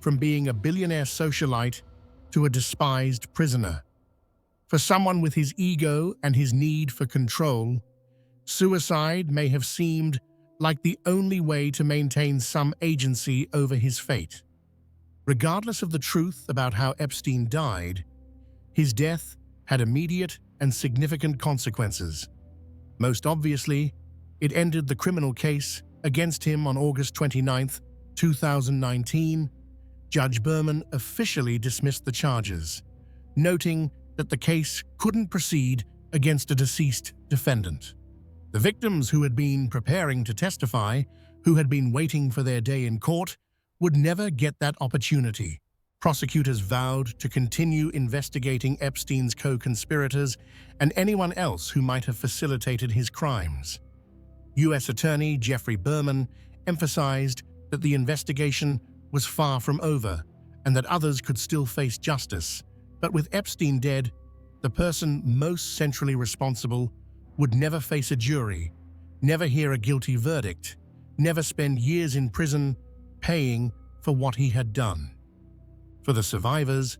from being a billionaire socialite to a despised prisoner. For someone with his ego and his need for control, suicide may have seemed like the only way to maintain some agency over his fate. Regardless of the truth about how Epstein died, his death had immediate and significant consequences. Most obviously, it ended the criminal case against him on August 29, 2019. Judge Berman officially dismissed the charges, noting that the case couldn't proceed against a deceased defendant. The victims who had been preparing to testify, who had been waiting for their day in court, would never get that opportunity. Prosecutors vowed to continue investigating Epstein's co-conspirators and anyone else who might have facilitated his crimes. U.S. Attorney Jeffrey Berman emphasized that the investigation was far from over and that others could still face justice. But with Epstein dead, the person most centrally responsible would never face a jury, never hear a guilty verdict, never spend years in prison paying for what he had done. For the survivors,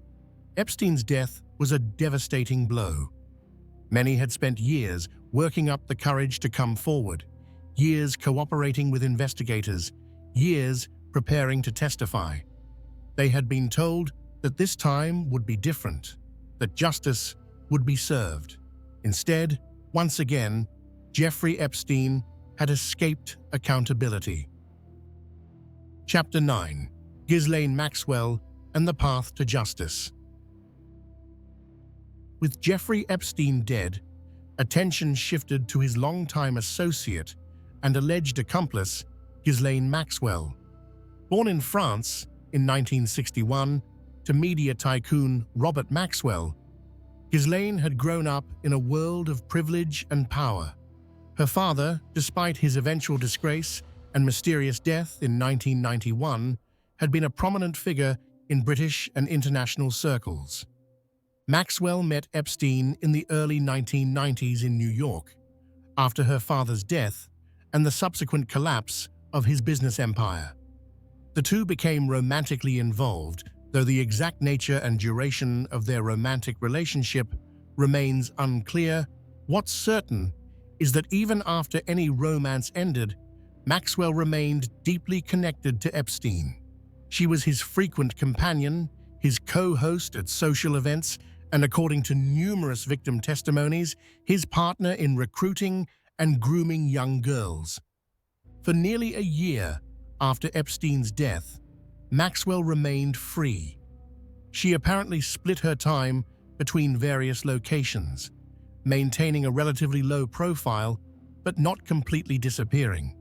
Epstein's death was a devastating blow. Many had spent years working up the courage to come forward, years cooperating with investigators, years preparing to testify. They had been told that this time would be different, that justice would be served. Instead, once again, Jeffrey Epstein had escaped accountability. Chapter 9: Ghislaine Maxwell and the Path to Justice. With Jeffrey Epstein dead, attention shifted to his longtime associate and alleged accomplice, Ghislaine Maxwell. Born in France in 1961 to media tycoon Robert Maxwell, Ghislaine had grown up in a world of privilege and power. Her father, despite his eventual disgrace and mysterious death in 1991, had been a prominent figure in British and international circles. Maxwell met Epstein in the early 1990s in New York, after her father's death and the subsequent collapse of his business empire. The two became romantically involved, though the exact nature and duration of their romantic relationship remains unclear. What's certain is that even after any romance ended, Maxwell remained deeply connected to Epstein. She was his frequent companion, his co-host at social events, and according to numerous victim testimonies, his partner in recruiting and grooming young girls. For nearly a year after Epstein's death, Maxwell remained free. She apparently split her time between various locations, maintaining a relatively low profile but not completely disappearing.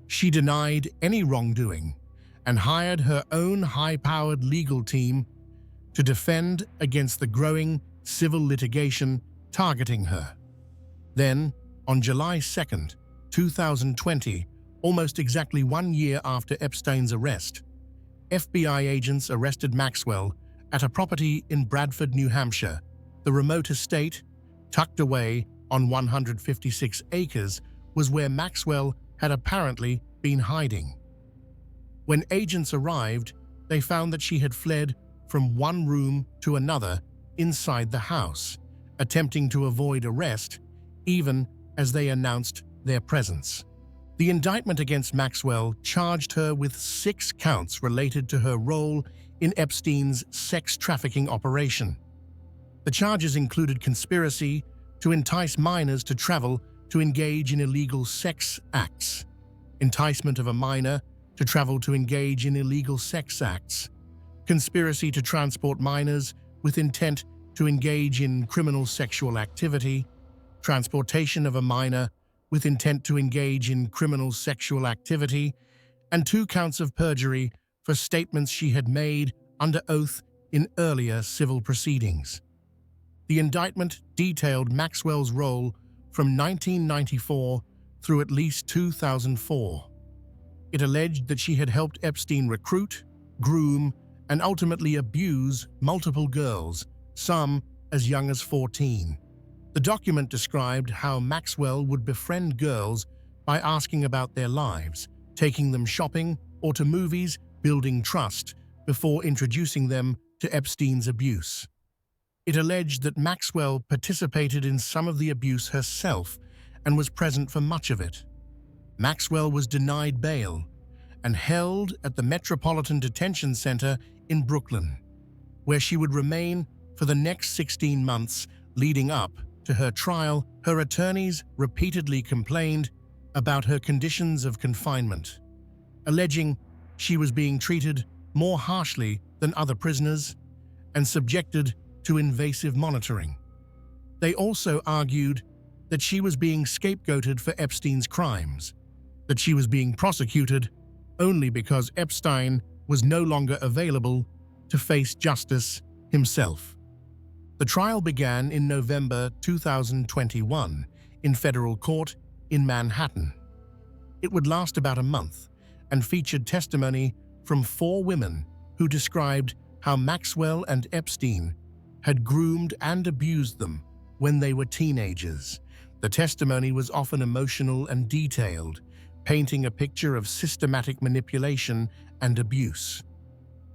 She denied any wrongdoing and hired her own high-powered legal team to defend against the growing civil litigation targeting her. Then, on July 2, 2020, almost exactly 1 year after Epstein's arrest, FBI agents arrested Maxwell at a property in Bradford, New Hampshire. The remote estate, tucked away on 156 acres, was where Maxwell had apparently been hiding. When agents arrived, they found that she had fled from one room to another inside the house, attempting to avoid arrest even as they announced their presence. The indictment against Maxwell charged her with 6 counts related to her role in Epstein's sex trafficking operation. The charges included conspiracy to entice minors to travel to engage in illegal sex acts, enticement of a minor to travel to engage in illegal sex acts, conspiracy to transport minors with intent to engage in criminal sexual activity, transportation of a minor with intent to engage in criminal sexual activity, and 2 counts of perjury for statements she had made under oath in earlier civil proceedings. The indictment detailed Maxwell's role from 1994 through at least 2004. It alleged that she had helped Epstein recruit, groom, and ultimately abuse multiple girls, some as young as 14. The document described how Maxwell would befriend girls by asking about their lives, taking them shopping or to movies, building trust before introducing them to Epstein's abuse. It alleged that Maxwell participated in some of the abuse herself and was present for much of it. Maxwell was denied bail and held at the Metropolitan Detention Center in Brooklyn, where she would remain for the next 16 months leading up to her trial. Her attorneys repeatedly complained about her conditions of confinement, alleging she was being treated more harshly than other prisoners and subjected to invasive monitoring. They also argued that she was being scapegoated for Epstein's crimes, that she was being prosecuted only because Epstein was no longer available to face justice himself. The trial began in November 2021 in federal court in Manhattan. It would last about a month and featured testimony from 4 women who described how Maxwell and Epstein had groomed and abused them when they were teenagers. The testimony was often emotional and detailed, painting a picture of systematic manipulation and abuse.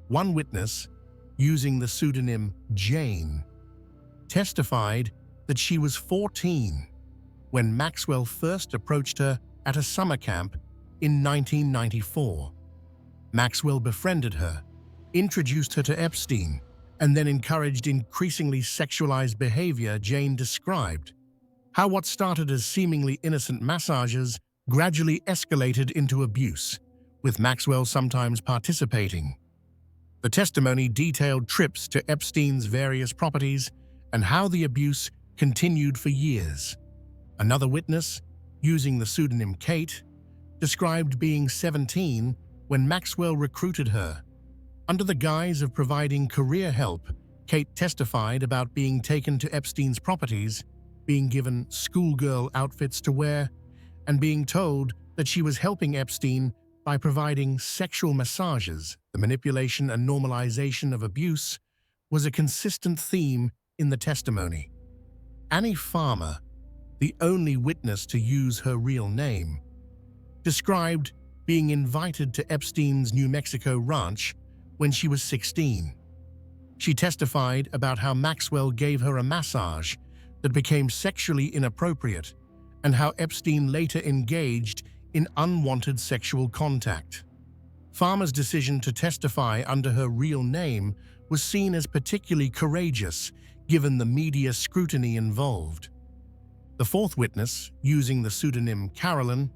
One witness, using the pseudonym Jane, testified that she was 14 when Maxwell first approached her at a summer camp in 1994. Maxwell befriended her, introduced her to Epstein, and then encouraged increasingly sexualized behavior. Jane described how what started as seemingly innocent massages gradually escalated into abuse, with Maxwell sometimes participating. The testimony detailed trips to Epstein's various properties and how the abuse continued for years. Another witness, using the pseudonym Kate, described being 17 when Maxwell recruited her. Under the guise of providing career help, Kate testified about being taken to Epstein's properties, being given schoolgirl outfits to wear, and being told that she was helping Epstein by providing sexual massages. The manipulation and normalization of abuse was a consistent theme in the testimony. Annie Farmer, the only witness to use her real name, described being invited to Epstein's New Mexico ranch when she was 16. She testified about how Maxwell gave her a massage that became sexually inappropriate and how Epstein later engaged in unwanted sexual contact. Farmer's decision to testify under her real name was seen as particularly courageous, given the media scrutiny involved. The fourth witness, using the pseudonym Carolyn,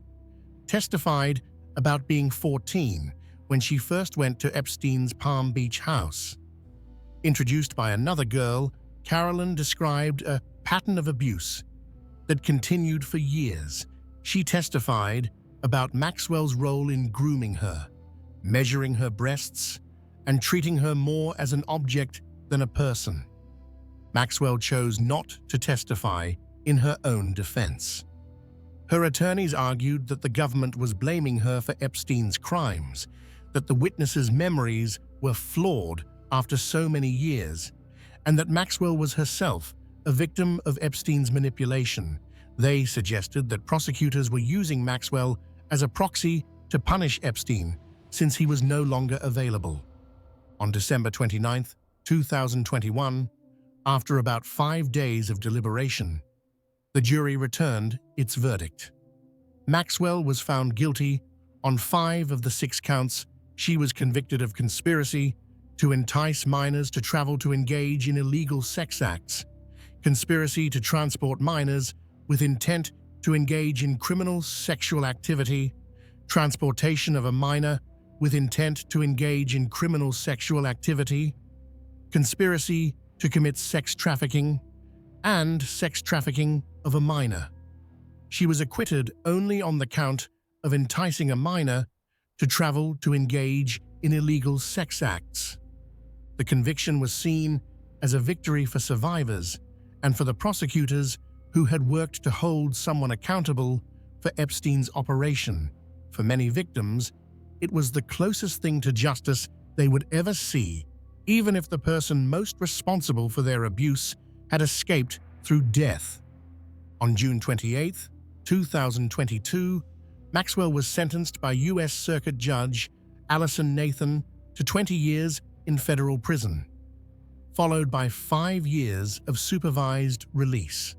testified about being 14 when she first went to Epstein's Palm Beach house. Introduced by another girl, Carolyn described a pattern of abuse that continued for years. She testified about Maxwell's role in grooming her, measuring her breasts, and treating her more as an object than a person. Maxwell chose not to testify in her own defense. Her attorneys argued that the government was blaming her for Epstein's crimes, that the witnesses' memories were flawed after so many years, and that Maxwell was herself a victim of Epstein's manipulation. They suggested that prosecutors were using Maxwell as a proxy to punish Epstein since he was no longer available. On December 29, 2021, after about 5 days of deliberation, the jury returned its verdict. Maxwell was found guilty on 5 of the 6 counts. She was convicted of conspiracy to entice minors to travel to engage in illegal sex acts, conspiracy to transport minors with intent to engage in criminal sexual activity, transportation of a minor with intent to engage in criminal sexual activity, conspiracy to commit sex trafficking, and sex trafficking of a minor. She was acquitted only on the count of enticing a minor to travel to engage in illegal sex acts. The conviction was seen as a victory for survivors and for the prosecutors who had worked to hold someone accountable for Epstein's operation. For many victims, it was the closest thing to justice they would ever see, even if the person most responsible for their abuse had escaped through death. On June 28, 2022, Maxwell was sentenced by U.S. Circuit Judge Allison Nathan to 20 years in federal prison, followed by 5 years of supervised release.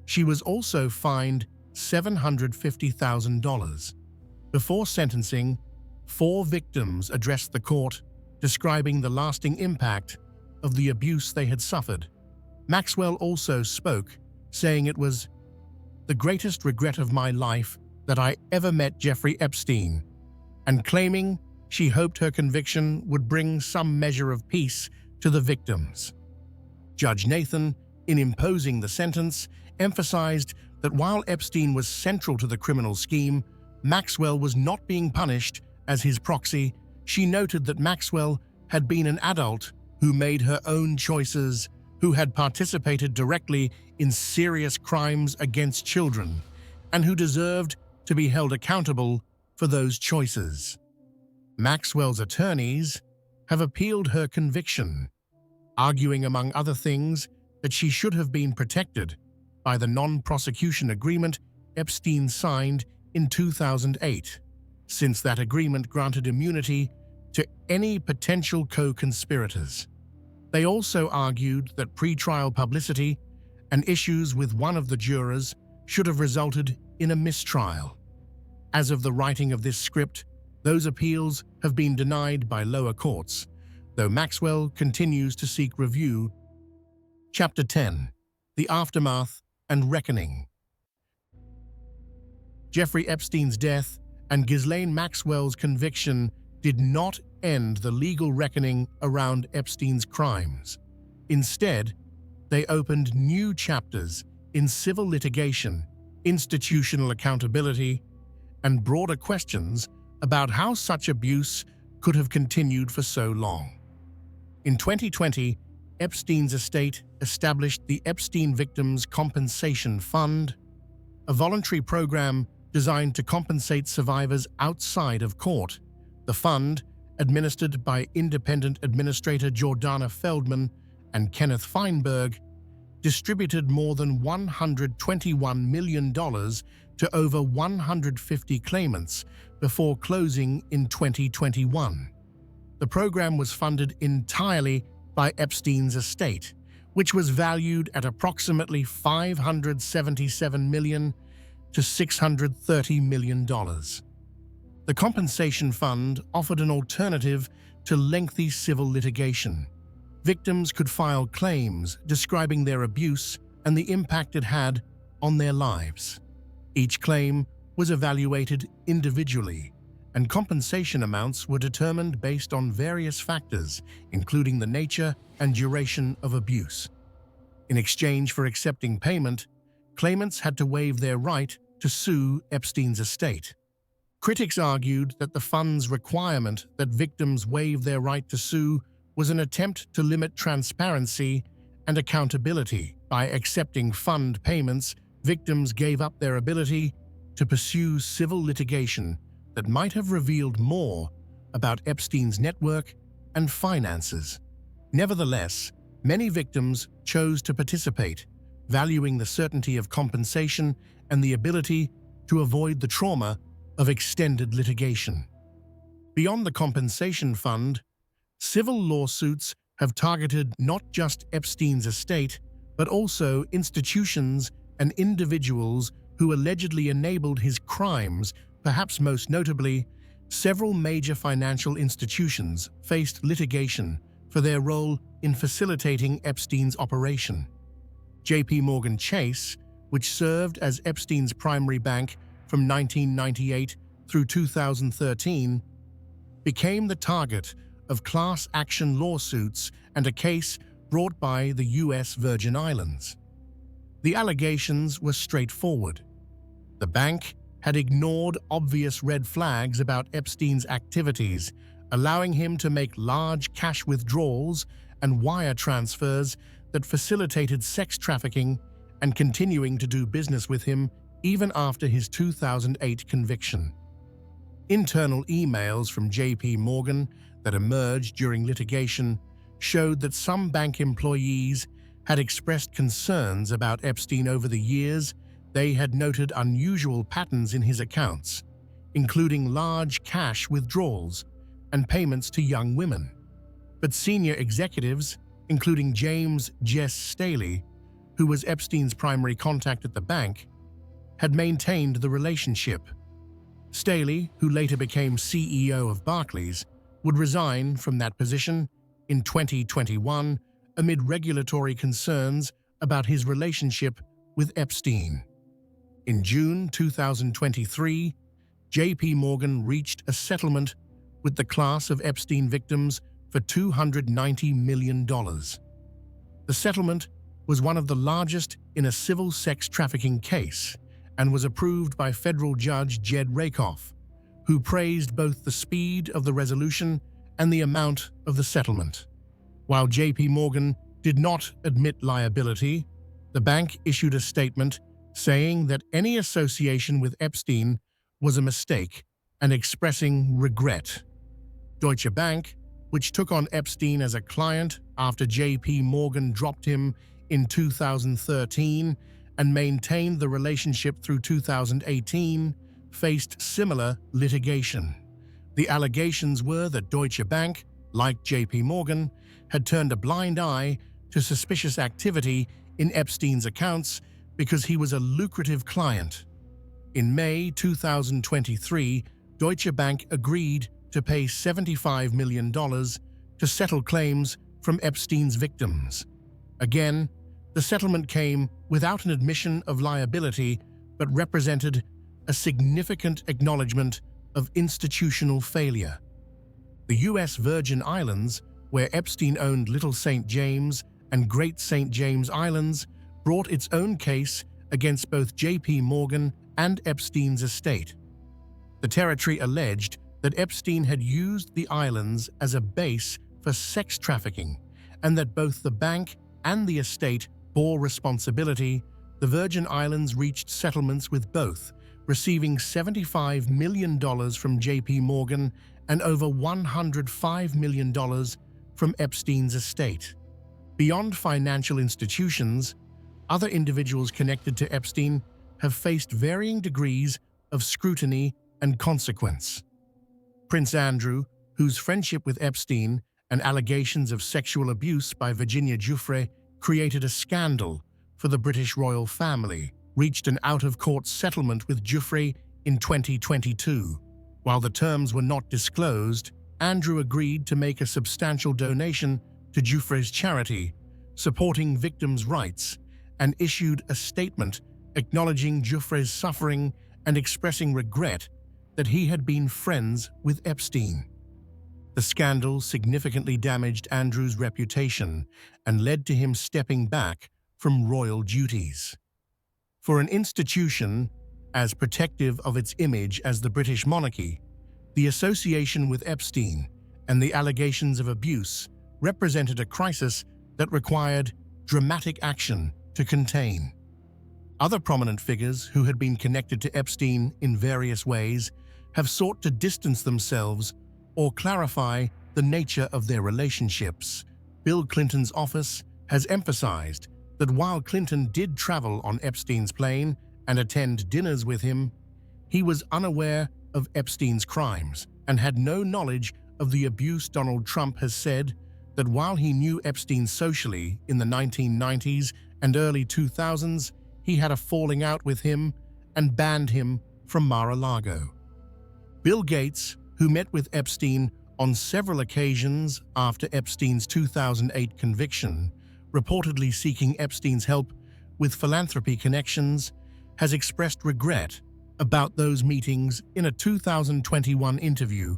She was also fined $750,000. Before sentencing, 4 victims addressed the court, describing the lasting impact of the abuse they had suffered. Maxwell also spoke, saying it was the greatest regret of my life that I ever met Jeffrey Epstein, and claiming she hoped her conviction would bring some measure of peace to the victims. Judge Nathan, in imposing the sentence, emphasized that while Epstein was central to the criminal scheme, Maxwell was not being punished as his proxy. She noted that Maxwell had been an adult who made her own choices, who had participated directly in serious crimes against children, and who deserved to be held accountable for those choices. Maxwell's attorneys have appealed her conviction, arguing, among other things, that she should have been protected by the non-prosecution agreement Epstein signed in 2008, since that agreement granted immunity to any potential co-conspirators. They also argued that pretrial publicity and issues with one of the jurors should have resulted in a mistrial. As of the writing of this script, those appeals have been denied by lower courts, though Maxwell continues to seek review. Chapter 10: The Aftermath and Reckoning. Jeffrey Epstein's death and Ghislaine Maxwell's conviction did not end the legal reckoning around Epstein's crimes. Instead, they opened new chapters in civil litigation, institutional accountability, and broader questions about how such abuse could have continued for so long. In 2020, Epstein's estate established the Epstein Victims Compensation Fund, a voluntary program designed to compensate survivors outside of court. The fund, administered by independent administrator Jordana Feldman and Kenneth Feinberg, distributed more than $121 million to over 150 claimants before closing in 2021. The program was funded entirely by Epstein's estate, which was valued at approximately $577 million to $630 million. The compensation fund offered an alternative to lengthy civil litigation. victims could file claims describing their abuse and the impact it had on their lives. Each claim was evaluated individually, and compensation amounts were determined based on various factors, including the nature and duration of abuse. In exchange for accepting payment, claimants had to waive their right to sue Epstein's estate. Critics argued that the fund's requirement that victims waive their right to sue was an attempt to limit transparency and accountability. By accepting fund payments, victims gave up their ability to pursue civil litigation that might have revealed more about Epstein's network and finances. Nevertheless, many victims chose to participate, valuing the certainty of compensation and the ability to avoid the trauma of extended litigation. Beyond the compensation fund, civil lawsuits have targeted not just Epstein's estate, but also institutions and individuals who allegedly enabled his crimes. Perhaps most notably, several major financial institutions faced litigation for their role in facilitating Epstein's operation. JPMorgan Chase, which served as Epstein's primary bank from 1998 through 2013, became the target of class action lawsuits and a case brought by the U.S. Virgin Islands. The allegations were straightforward. The bank had ignored obvious red flags about Epstein's activities, allowing him to make large cash withdrawals and wire transfers that facilitated sex trafficking, and continuing to do business with him even after his 2008 conviction. Internal emails from JPMorgan that emerged during litigation showed that some bank employees had expressed concerns about Epstein over the years. They had noted unusual patterns in his accounts, including large cash withdrawals and payments to young women. But senior executives, including James Jess Staley, who was Epstein's primary contact at the bank, had maintained the relationship. Staley, who later became CEO of Barclays, would resign from that position in 2021 amid regulatory concerns about his relationship with Epstein. In June 2023, JPMorgan reached a settlement with the class of Epstein victims for $290 million. The settlement was one of the largest in a civil sex trafficking case and was approved by federal judge Jed Rakoff, who praised both the speed of the resolution and the amount of the settlement. While JPMorgan did not admit liability, the bank issued a statement saying that any association with Epstein was a mistake and expressing regret. Deutsche Bank, which took on Epstein as a client after JPMorgan dropped him in 2013 and maintained the relationship through 2018, faced similar litigation. The allegations were that Deutsche Bank, like JPMorgan, had turned a blind eye to suspicious activity in Epstein's accounts because he was a lucrative client. In May 2023, Deutsche Bank agreed to pay $75 million to settle claims from Epstein's victims. Again, the settlement came without an admission of liability, but represented a significant acknowledgement of institutional failure. The U.S. Virgin Islands, where Epstein owned Little St. James and Great St. James Islands, brought its own case against both JPMorgan and Epstein's estate. The territory alleged that Epstein had used the islands as a base for sex trafficking and that both the bank and the estate bore responsibility. The Virgin Islands reached settlements with both, receiving $75 million from JPMorgan and over $105 million from Epstein's estate. Beyond financial institutions, other individuals connected to Epstein have faced varying degrees of scrutiny and consequence. Prince Andrew, whose friendship with Epstein and allegations of sexual abuse by Virginia Giuffre created a scandal for the British royal family, reached an out-of-court settlement with Giuffre in 2022. While the terms were not disclosed, Andrew agreed to make a substantial donation to Jeffrey's charity, supporting victims' rights, and issued a statement acknowledging Jeffrey's suffering and expressing regret that he had been friends with Epstein. The scandal significantly damaged Andrew's reputation and led to him stepping back from royal duties. For an institution as protective of its image as the British monarchy, the association with Epstein and the allegations of abuse represented a crisis that required dramatic action to contain. Other prominent figures who had been connected to Epstein in various ways have sought to distance themselves or clarify the nature of their relationships. Bill Clinton's office has emphasized that while Clinton did travel on Epstein's plane and attend dinners with him, he was unaware of Epstein's crimes and had no knowledge of the abuse. Donald Trump has said that while he knew Epstein socially in the 1990s and early 2000s, he had a falling out with him and banned him from Mar-a-Lago. Bill Gates, who met with Epstein on several occasions after Epstein's 2008 conviction, reportedly seeking Epstein's help with philanthropy connections, has expressed regret about those meetings in a 2021 interview.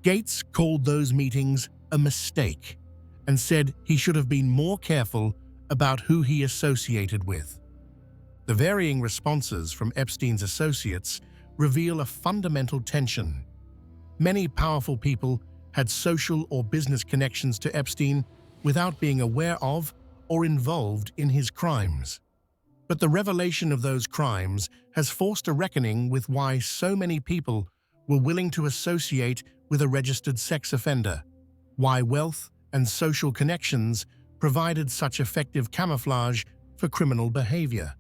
Gates called those meetings a mistake and said he should have been more careful about who he associated with. The varying responses from Epstein's associates reveal a fundamental tension. Many powerful people had social or business connections to Epstein without being aware of or involved in his crimes. But the revelation of those crimes has forced a reckoning with why so many people were willing to associate with a registered sex offender, why wealth and social connections provided such effective camouflage for criminal behavior.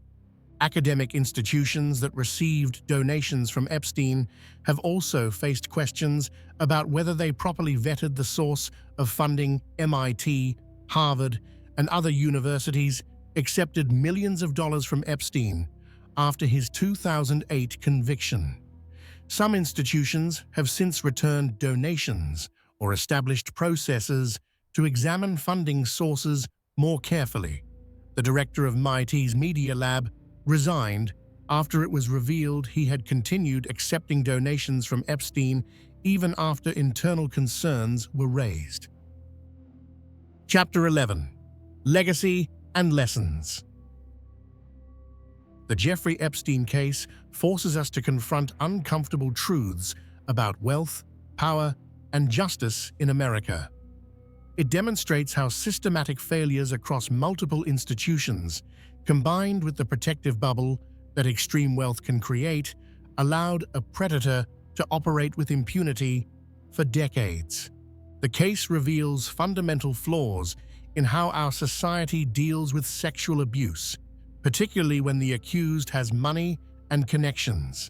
Academic institutions that received donations from Epstein have also faced questions about whether they properly vetted the source of funding. MIT, Harvard, and other universities accepted millions of dollars from Epstein after his 2008 conviction. Some institutions have since returned donations or established processes to examine funding sources more carefully. The director of MIT's Media Lab resigned after it was revealed he had continued accepting donations from Epstein even after internal concerns were raised. Chapter 11. Legacy and Lessons. The Jeffrey Epstein case forces us to confront uncomfortable truths about wealth, power, and justice in America. It demonstrates how systematic failures across multiple institutions, combined with the protective bubble that extreme wealth can create, allowed a predator to operate with impunity for decades. The case reveals fundamental flaws in how our society deals with sexual abuse, particularly when the accused has money and connections.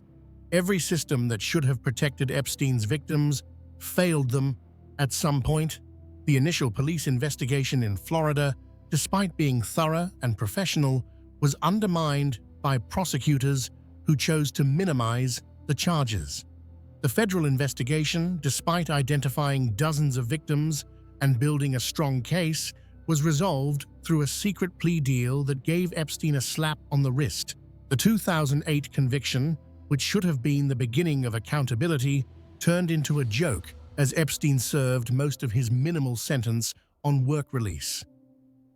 Every system that should have protected Epstein's victims failed them at some point. The initial police investigation in Florida, despite being thorough and professional, was undermined by prosecutors who chose to minimize the charges. The federal investigation, despite identifying dozens of victims and building a strong case, was resolved through a secret plea deal that gave Epstein a slap on the wrist. The 2008 conviction, which should have been the beginning of accountability, turned into a joke as Epstein served most of his minimal sentence on work release.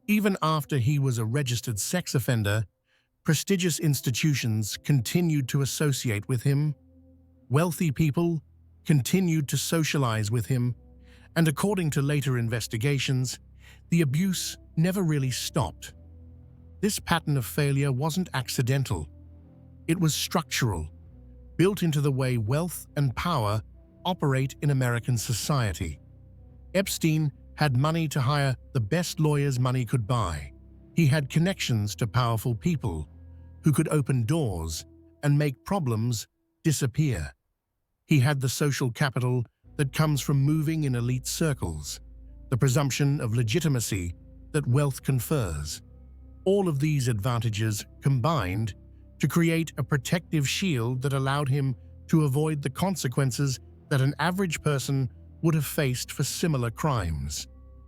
Even after he was a registered sex offender, prestigious institutions continued to associate with him. Wealthy people continued to socialize with him, and according to later investigations, the abuse never really stopped. This pattern of failure wasn't accidental. It was structural, built into the way wealth and power operate in American society. Epstein had money to hire the best lawyers money could buy. He had connections to powerful people who could open doors and make problems disappear. He had the social capital that comes from moving in elite circles, the presumption of legitimacy that wealth confers. All of these advantages combined to create a protective shield that allowed him to avoid the consequences that an average person would have faced for similar crimes.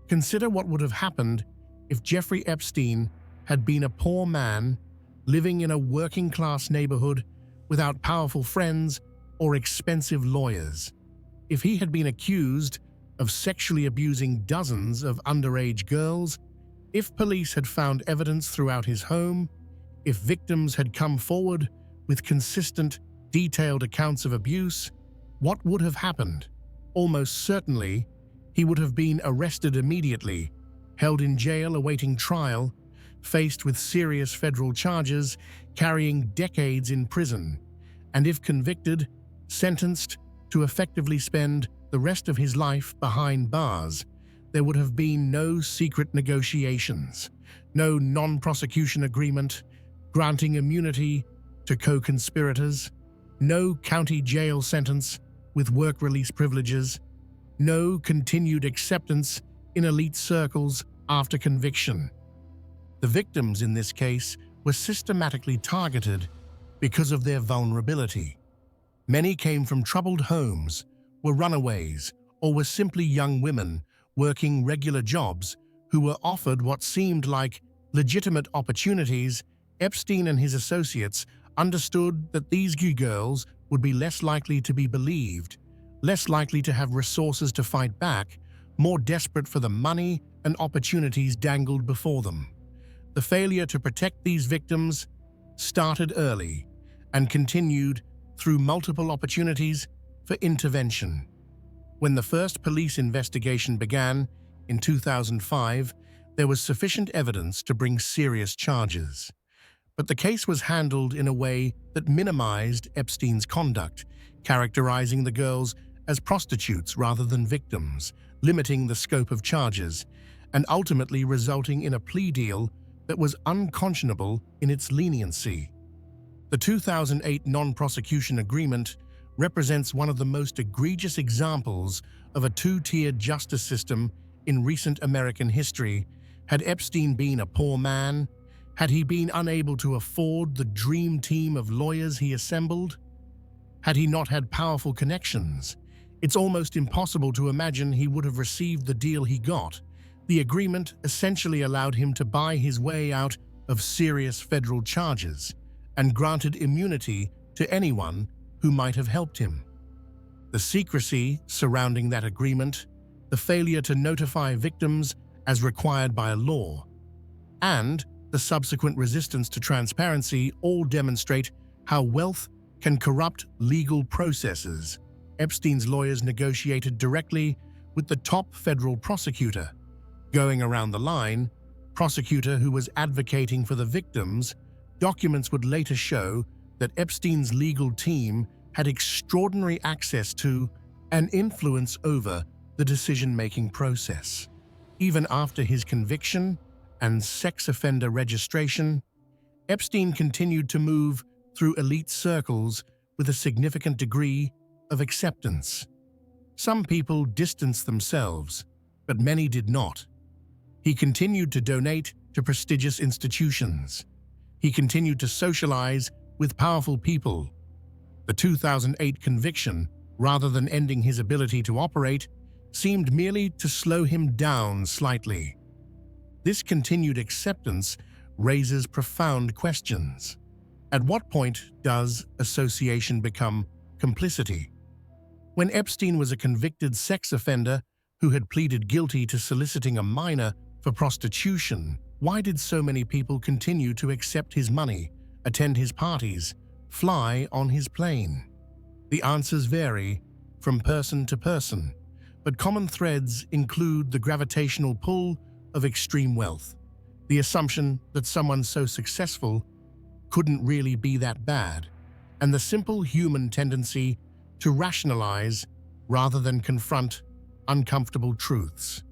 Consider what would have happened if Jeffrey Epstein had been a poor man living in a working-class neighborhood without powerful friends or expensive lawyers. If he had been accused of sexually abusing dozens of underage girls, if police had found evidence throughout his home, if victims had come forward with consistent, detailed accounts of abuse, what would have happened? Almost certainly, he would have been arrested immediately, held in jail awaiting trial, faced with serious federal charges, carrying decades in prison, and if convicted, sentenced to effectively spend the rest of his life behind bars. There would have been no secret negotiations, no non-prosecution agreement granting immunity to co-conspirators, no county jail sentence with work release privileges, no continued acceptance in elite circles after conviction. The victims in this case were systematically targeted because of their vulnerability. Many came from troubled homes, were runaways, or were simply young women working regular jobs who were offered what seemed like legitimate opportunities. Epstein and his associates understood that these girls would be less likely to be believed, less likely to have resources to fight back, more desperate for the money and opportunities dangled before them. The failure to protect these victims started early and continued through multiple opportunities for intervention. When the first police investigation began in 2005, there was sufficient evidence to bring serious charges. But the case was handled in a way that minimized Epstein's conduct, characterizing the girls as prostitutes rather than victims, limiting the scope of charges, and ultimately resulting in a plea deal that was unconscionable in its leniency. The 2008 non-prosecution agreement represents one of the most egregious examples of a two-tiered justice system in recent American history. Had Epstein been a poor man? Had he been unable to afford the dream team of lawyers he assembled? Had he not had powerful connections? It's almost impossible to imagine he would have received the deal he got. The agreement essentially allowed him to buy his way out of serious federal charges and granted immunity to anyone who might have helped him. The secrecy surrounding that agreement, the failure to notify victims as required by law, and the subsequent resistance to transparency all demonstrate how wealth can corrupt legal processes. Epstein's lawyers negotiated directly with the top federal prosecutor. Going around the line, prosecutor who was advocating for the victims, documents would later show that Epstein's legal team had extraordinary access to and influence over the decision-making process. Even after his conviction and sex offender registration, Epstein continued to move through elite circles with a significant degree of acceptance. Some people distanced themselves, but many did not. He continued to donate to prestigious institutions. He continued to socialize with powerful people. The 2008 conviction, rather than ending his ability to operate, seemed merely to slow him down slightly. This continued acceptance raises profound questions. At what point does association become complicity? When Epstein was a convicted sex offender who had pleaded guilty to soliciting a minor for prostitution, why did so many people continue to accept his money, attend his parties, fly on his plane? The answers vary from person to person, but common threads include the gravitational pull of extreme wealth, the assumption that someone so successful couldn't really be that bad, and the simple human tendency to rationalize rather than confront uncomfortable truths.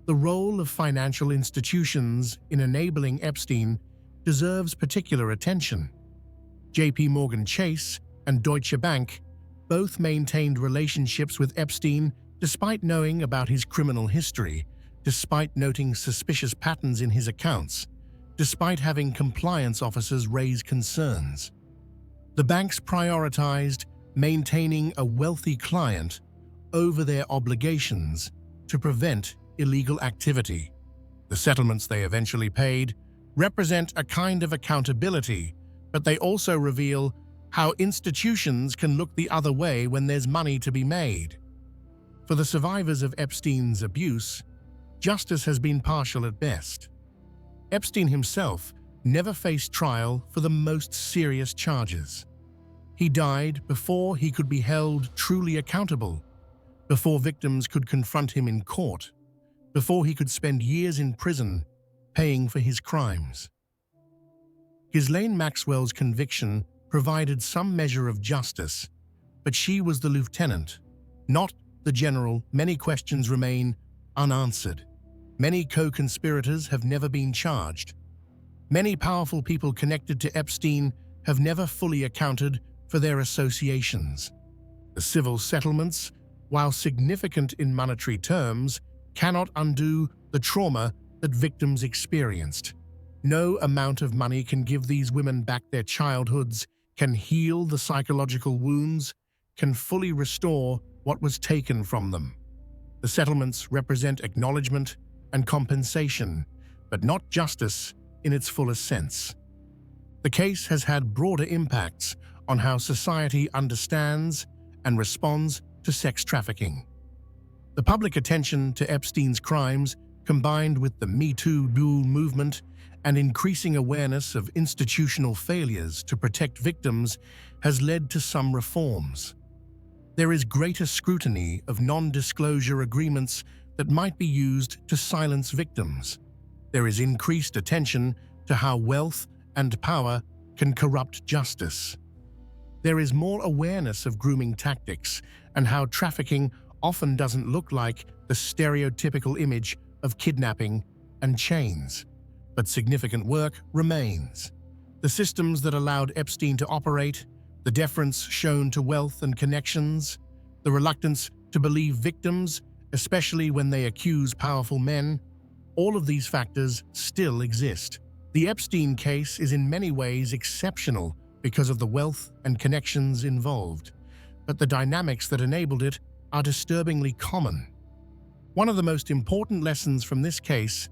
The role of financial institutions in enabling Epstein deserves particular attention. JPMorgan Chase and Deutsche Bank both maintained relationships with Epstein despite knowing about his criminal history, despite noting suspicious patterns in his accounts, despite having compliance officers raise concerns. The banks prioritized maintaining a wealthy client over their obligations to prevent illegal activity. The settlements they eventually paid represent a kind of accountability, but they also reveal how institutions can look the other way when there's money to be made. For the survivors of Epstein's abuse, justice has been partial at best. Epstein himself never faced trial for the most serious charges. He died before he could be held truly accountable, before victims could confront him in court, before he could spend years in prison paying for his crimes. Ghislaine Maxwell's conviction provided some measure of justice, but she was the lieutenant, not the general. Many questions remain unanswered. Many co-conspirators have never been charged. Many powerful people connected to Epstein have never fully accounted for their associations. The civil settlements, while significant in monetary terms, cannot undo the trauma that victims experienced. No amount of money can give these women back their childhoods, can heal the psychological wounds, can fully restore what was taken from them. The settlements represent acknowledgement and compensation, but not justice in its fullest sense. The case has had broader impacts on how society understands and responds to sex trafficking. The public attention to Epstein's crimes, combined with the Me Too movement and increasing awareness of institutional failures to protect victims, has led to some reforms. There is greater scrutiny of non-disclosure agreements that might be used to silence victims. There is increased attention to how wealth and power can corrupt justice. There is more awareness of grooming tactics and how trafficking often doesn't look like the stereotypical image of kidnapping and chains. But significant work remains. The systems that allowed Epstein to operate, the deference shown to wealth and connections, the reluctance to believe victims, especially when they accuse powerful men, all of these factors still exist. The Epstein case is in many ways exceptional because of the wealth and connections involved, but the dynamics that enabled it are disturbingly common. One of the most important lessons from this case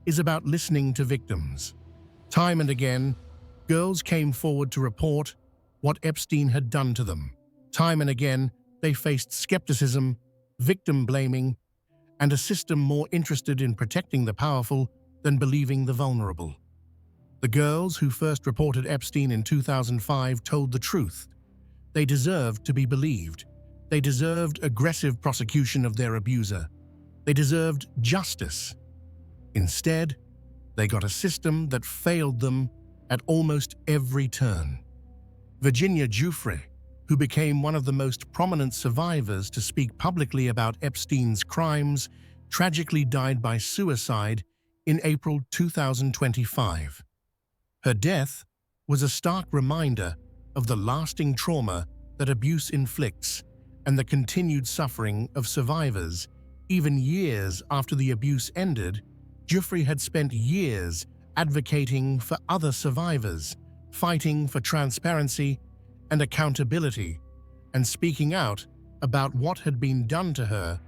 is about listening to victims. Time and again, girls came forward to report what Epstein had done to them. Time and again, they faced skepticism, victim blaming, and a system more interested in protecting the powerful than believing the vulnerable. The girls who first reported Epstein in 2005 told the truth. They deserved to be believed. They deserved aggressive prosecution of their abuser. They deserved justice. Instead, they got a system that failed them at almost every turn. Virginia Giuffre, who became one of the most prominent survivors to speak publicly about Epstein's crimes, tragically died by suicide in April 2025. Her death was a stark reminder of the lasting trauma that abuse inflicts and the continued suffering of survivors. Even years after the abuse ended, Giuffre had spent years advocating for other survivors, fighting for transparency and accountability, and speaking out about what had been done to her.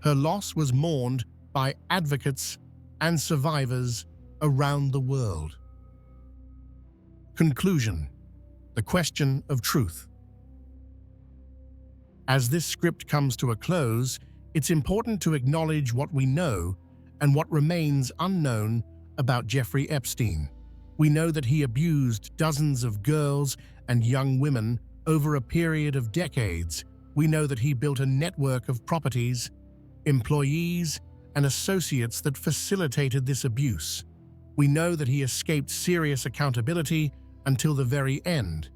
Her loss was mourned by advocates and survivors around the world. Conclusion: the question of truth. As this script comes to a close, it's important to acknowledge what we know and what remains unknown about Jeffrey Epstein. We know that he abused dozens of girls and young women over a period of decades. We know that he built a network of properties, employees, and associates that facilitated this abuse. We know that he escaped serious accountability until the very end,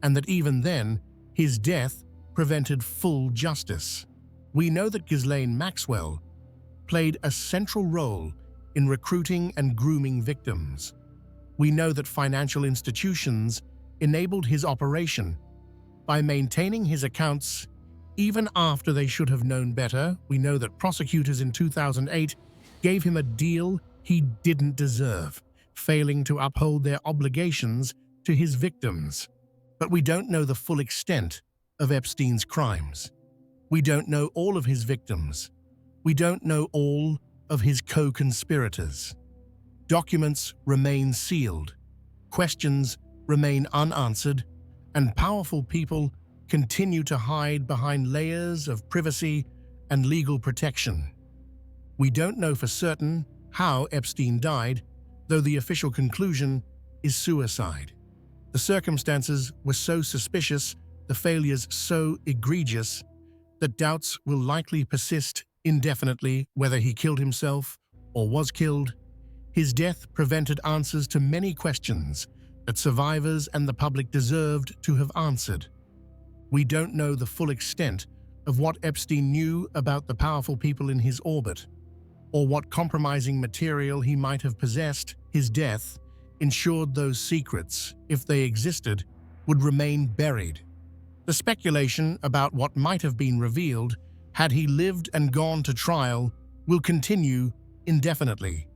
and that even then, his death prevented full justice. We know that Ghislaine Maxwell played a central role in recruiting and grooming victims. We know that financial institutions enabled his operation by maintaining his accounts even after they should have known better. We know that prosecutors in 2008 gave him a deal he didn't deserve, failing to uphold their obligations to his victims. But we don't know the full extent of Epstein's crimes. We don't know all of his victims. We don't know all of his co-conspirators. Documents remain sealed, questions remain unanswered, and powerful people continue to hide behind layers of privacy and legal protection. We don't know for certain how Epstein died, though the official conclusion is suicide. The circumstances were so suspicious, the failures so egregious, that doubts will likely persist indefinitely whether he killed himself or was killed. His death prevented answers to many questions that survivors and the public deserved to have answered. We don't know the full extent of what Epstein knew about the powerful people in his orbit, or what compromising material he might have possessed. His death ensured those secrets, if they existed, would remain buried. The speculation about what might have been revealed had he lived and gone to trial will continue indefinitely.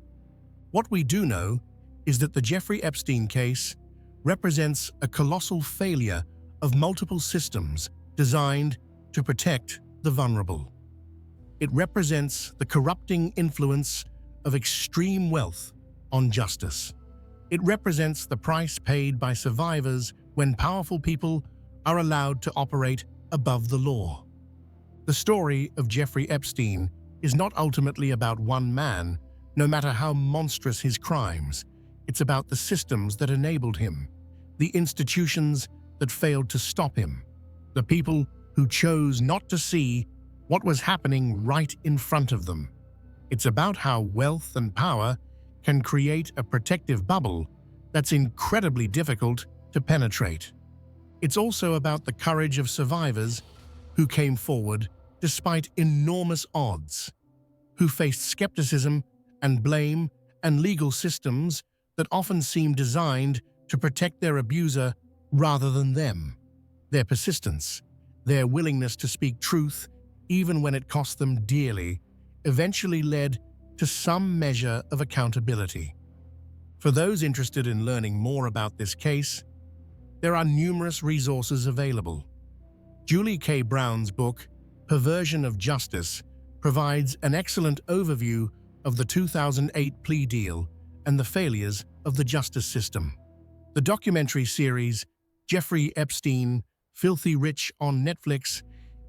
What we do know is that the Jeffrey Epstein case represents a colossal failure of multiple systems designed to protect the vulnerable. It represents the corrupting influence of extreme wealth on justice. It represents the price paid by survivors when powerful people are allowed to operate above the law. The story of Jeffrey Epstein is not ultimately about one man, no matter how monstrous his crimes. It's about the systems that enabled him, the institutions that failed to stop him, the people who chose not to see what was happening right in front of them. It's about how wealth and power can create a protective bubble that's incredibly difficult to penetrate. It's also about the courage of survivors who came forward despite enormous odds, who faced skepticism and blame and legal systems that often seem designed to protect their abuser rather than them. Their persistence, their willingness to speak truth even when it cost them dearly, eventually led to some measure of accountability. For those interested in learning more about this case, there are numerous resources available. Julie K. Brown's book, Perversion of Justice, provides an excellent overview of the 2008 plea deal and the failures of the justice system. The documentary series, Jeffrey Epstein, Filthy Rich on Netflix,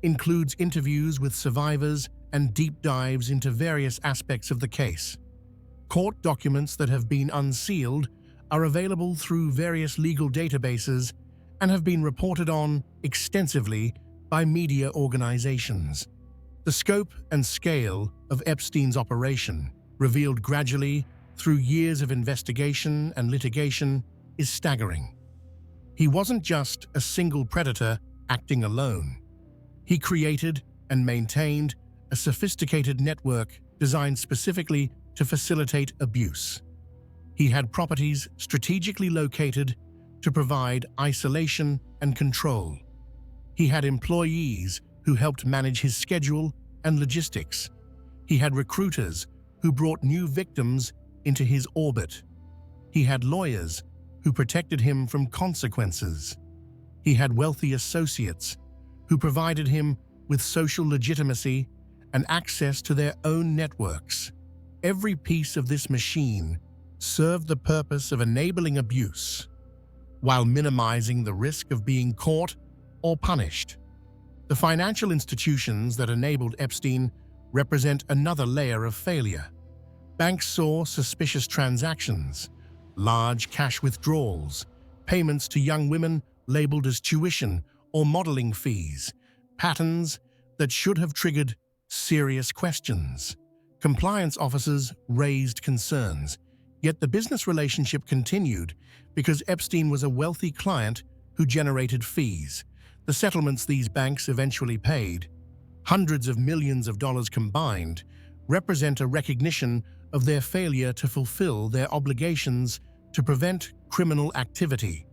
includes interviews with survivors and deep dives into various aspects of the case. Court documents that have been unsealed are available through various legal databases and have been reported on extensively by media organizations. The scope and scale of Epstein's operation, revealed gradually through years of investigation and litigation, is staggering. He wasn't just a single predator acting alone. He created and maintained a sophisticated network designed specifically to facilitate abuse. He had properties strategically located to provide isolation and control. He had employees who helped manage his schedule and logistics. He had recruiters who brought new victims into his orbit. He had lawyers who protected him from consequences. He had wealthy associates who provided him with social legitimacy and access to their own networks. Every piece of this machine served the purpose of enabling abuse, while minimizing the risk of being caught or punished. The financial institutions that enabled Epstein represent another layer of failure. Banks saw suspicious transactions, large cash withdrawals, payments to young women labeled as tuition or modeling fees, patterns that should have triggered serious questions. Compliance officers raised concerns, yet the business relationship continued because Epstein was a wealthy client who generated fees. The settlements these banks eventually paid, hundreds of millions of dollars combined, represent a recognition of their failure to fulfill their obligations to prevent criminal activity.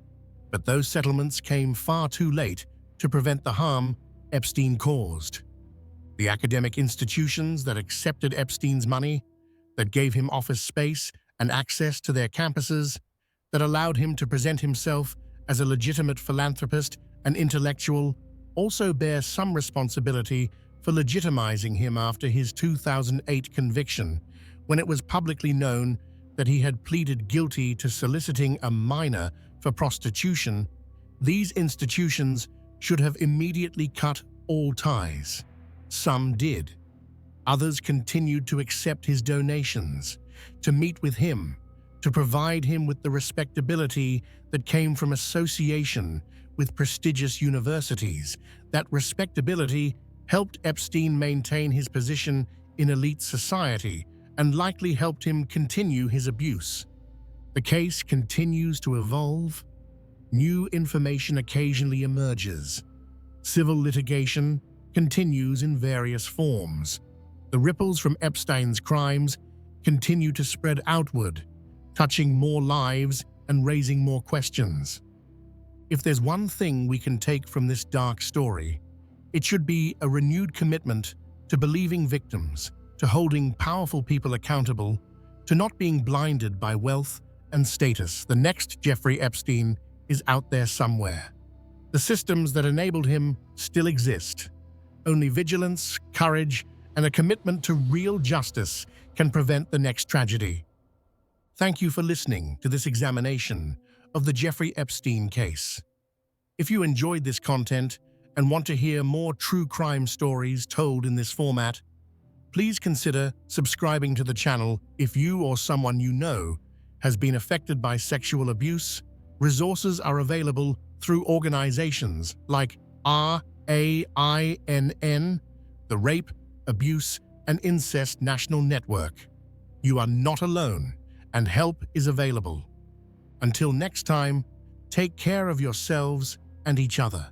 But those settlements came far too late to prevent the harm Epstein caused. The academic institutions that accepted Epstein's money, that gave him office space and access to their campuses, that allowed him to present himself as a legitimate philanthropist and intellectual, also bear some responsibility for legitimizing him after his 2008 conviction When it was publicly known that he had pleaded guilty to soliciting a minor for prostitution, these institutions should have immediately cut all ties. Some did. Others continued to accept his donations, to meet with him, to provide him with the respectability that came from association with prestigious universities. That respectability helped Epstein maintain his position in elite society and likely helped him continue his abuse. The case continues to evolve. New information occasionally emerges. Civil litigation continues in various forms. The ripples from Epstein's crimes continue to spread outward, touching more lives and raising more questions. If there's one thing we can take from this dark story, it should be a renewed commitment to believing victims, to holding powerful people accountable, to not being blinded by wealth and status. The next Jeffrey Epstein is out there somewhere. The systems that enabled him still exist. Only vigilance, courage, and a commitment to real justice can prevent the next tragedy. Thank you for listening to this examination of the Jeffrey Epstein case. If you enjoyed this content and want to hear more true crime stories told in this format, please consider subscribing to the channel. If you or someone you know has been affected by sexual abuse, resources are available through organizations like RAINN, the Rape, Abuse, and Incest National Network. You are not alone, and help is available. Until next time, take care of yourselves and each other.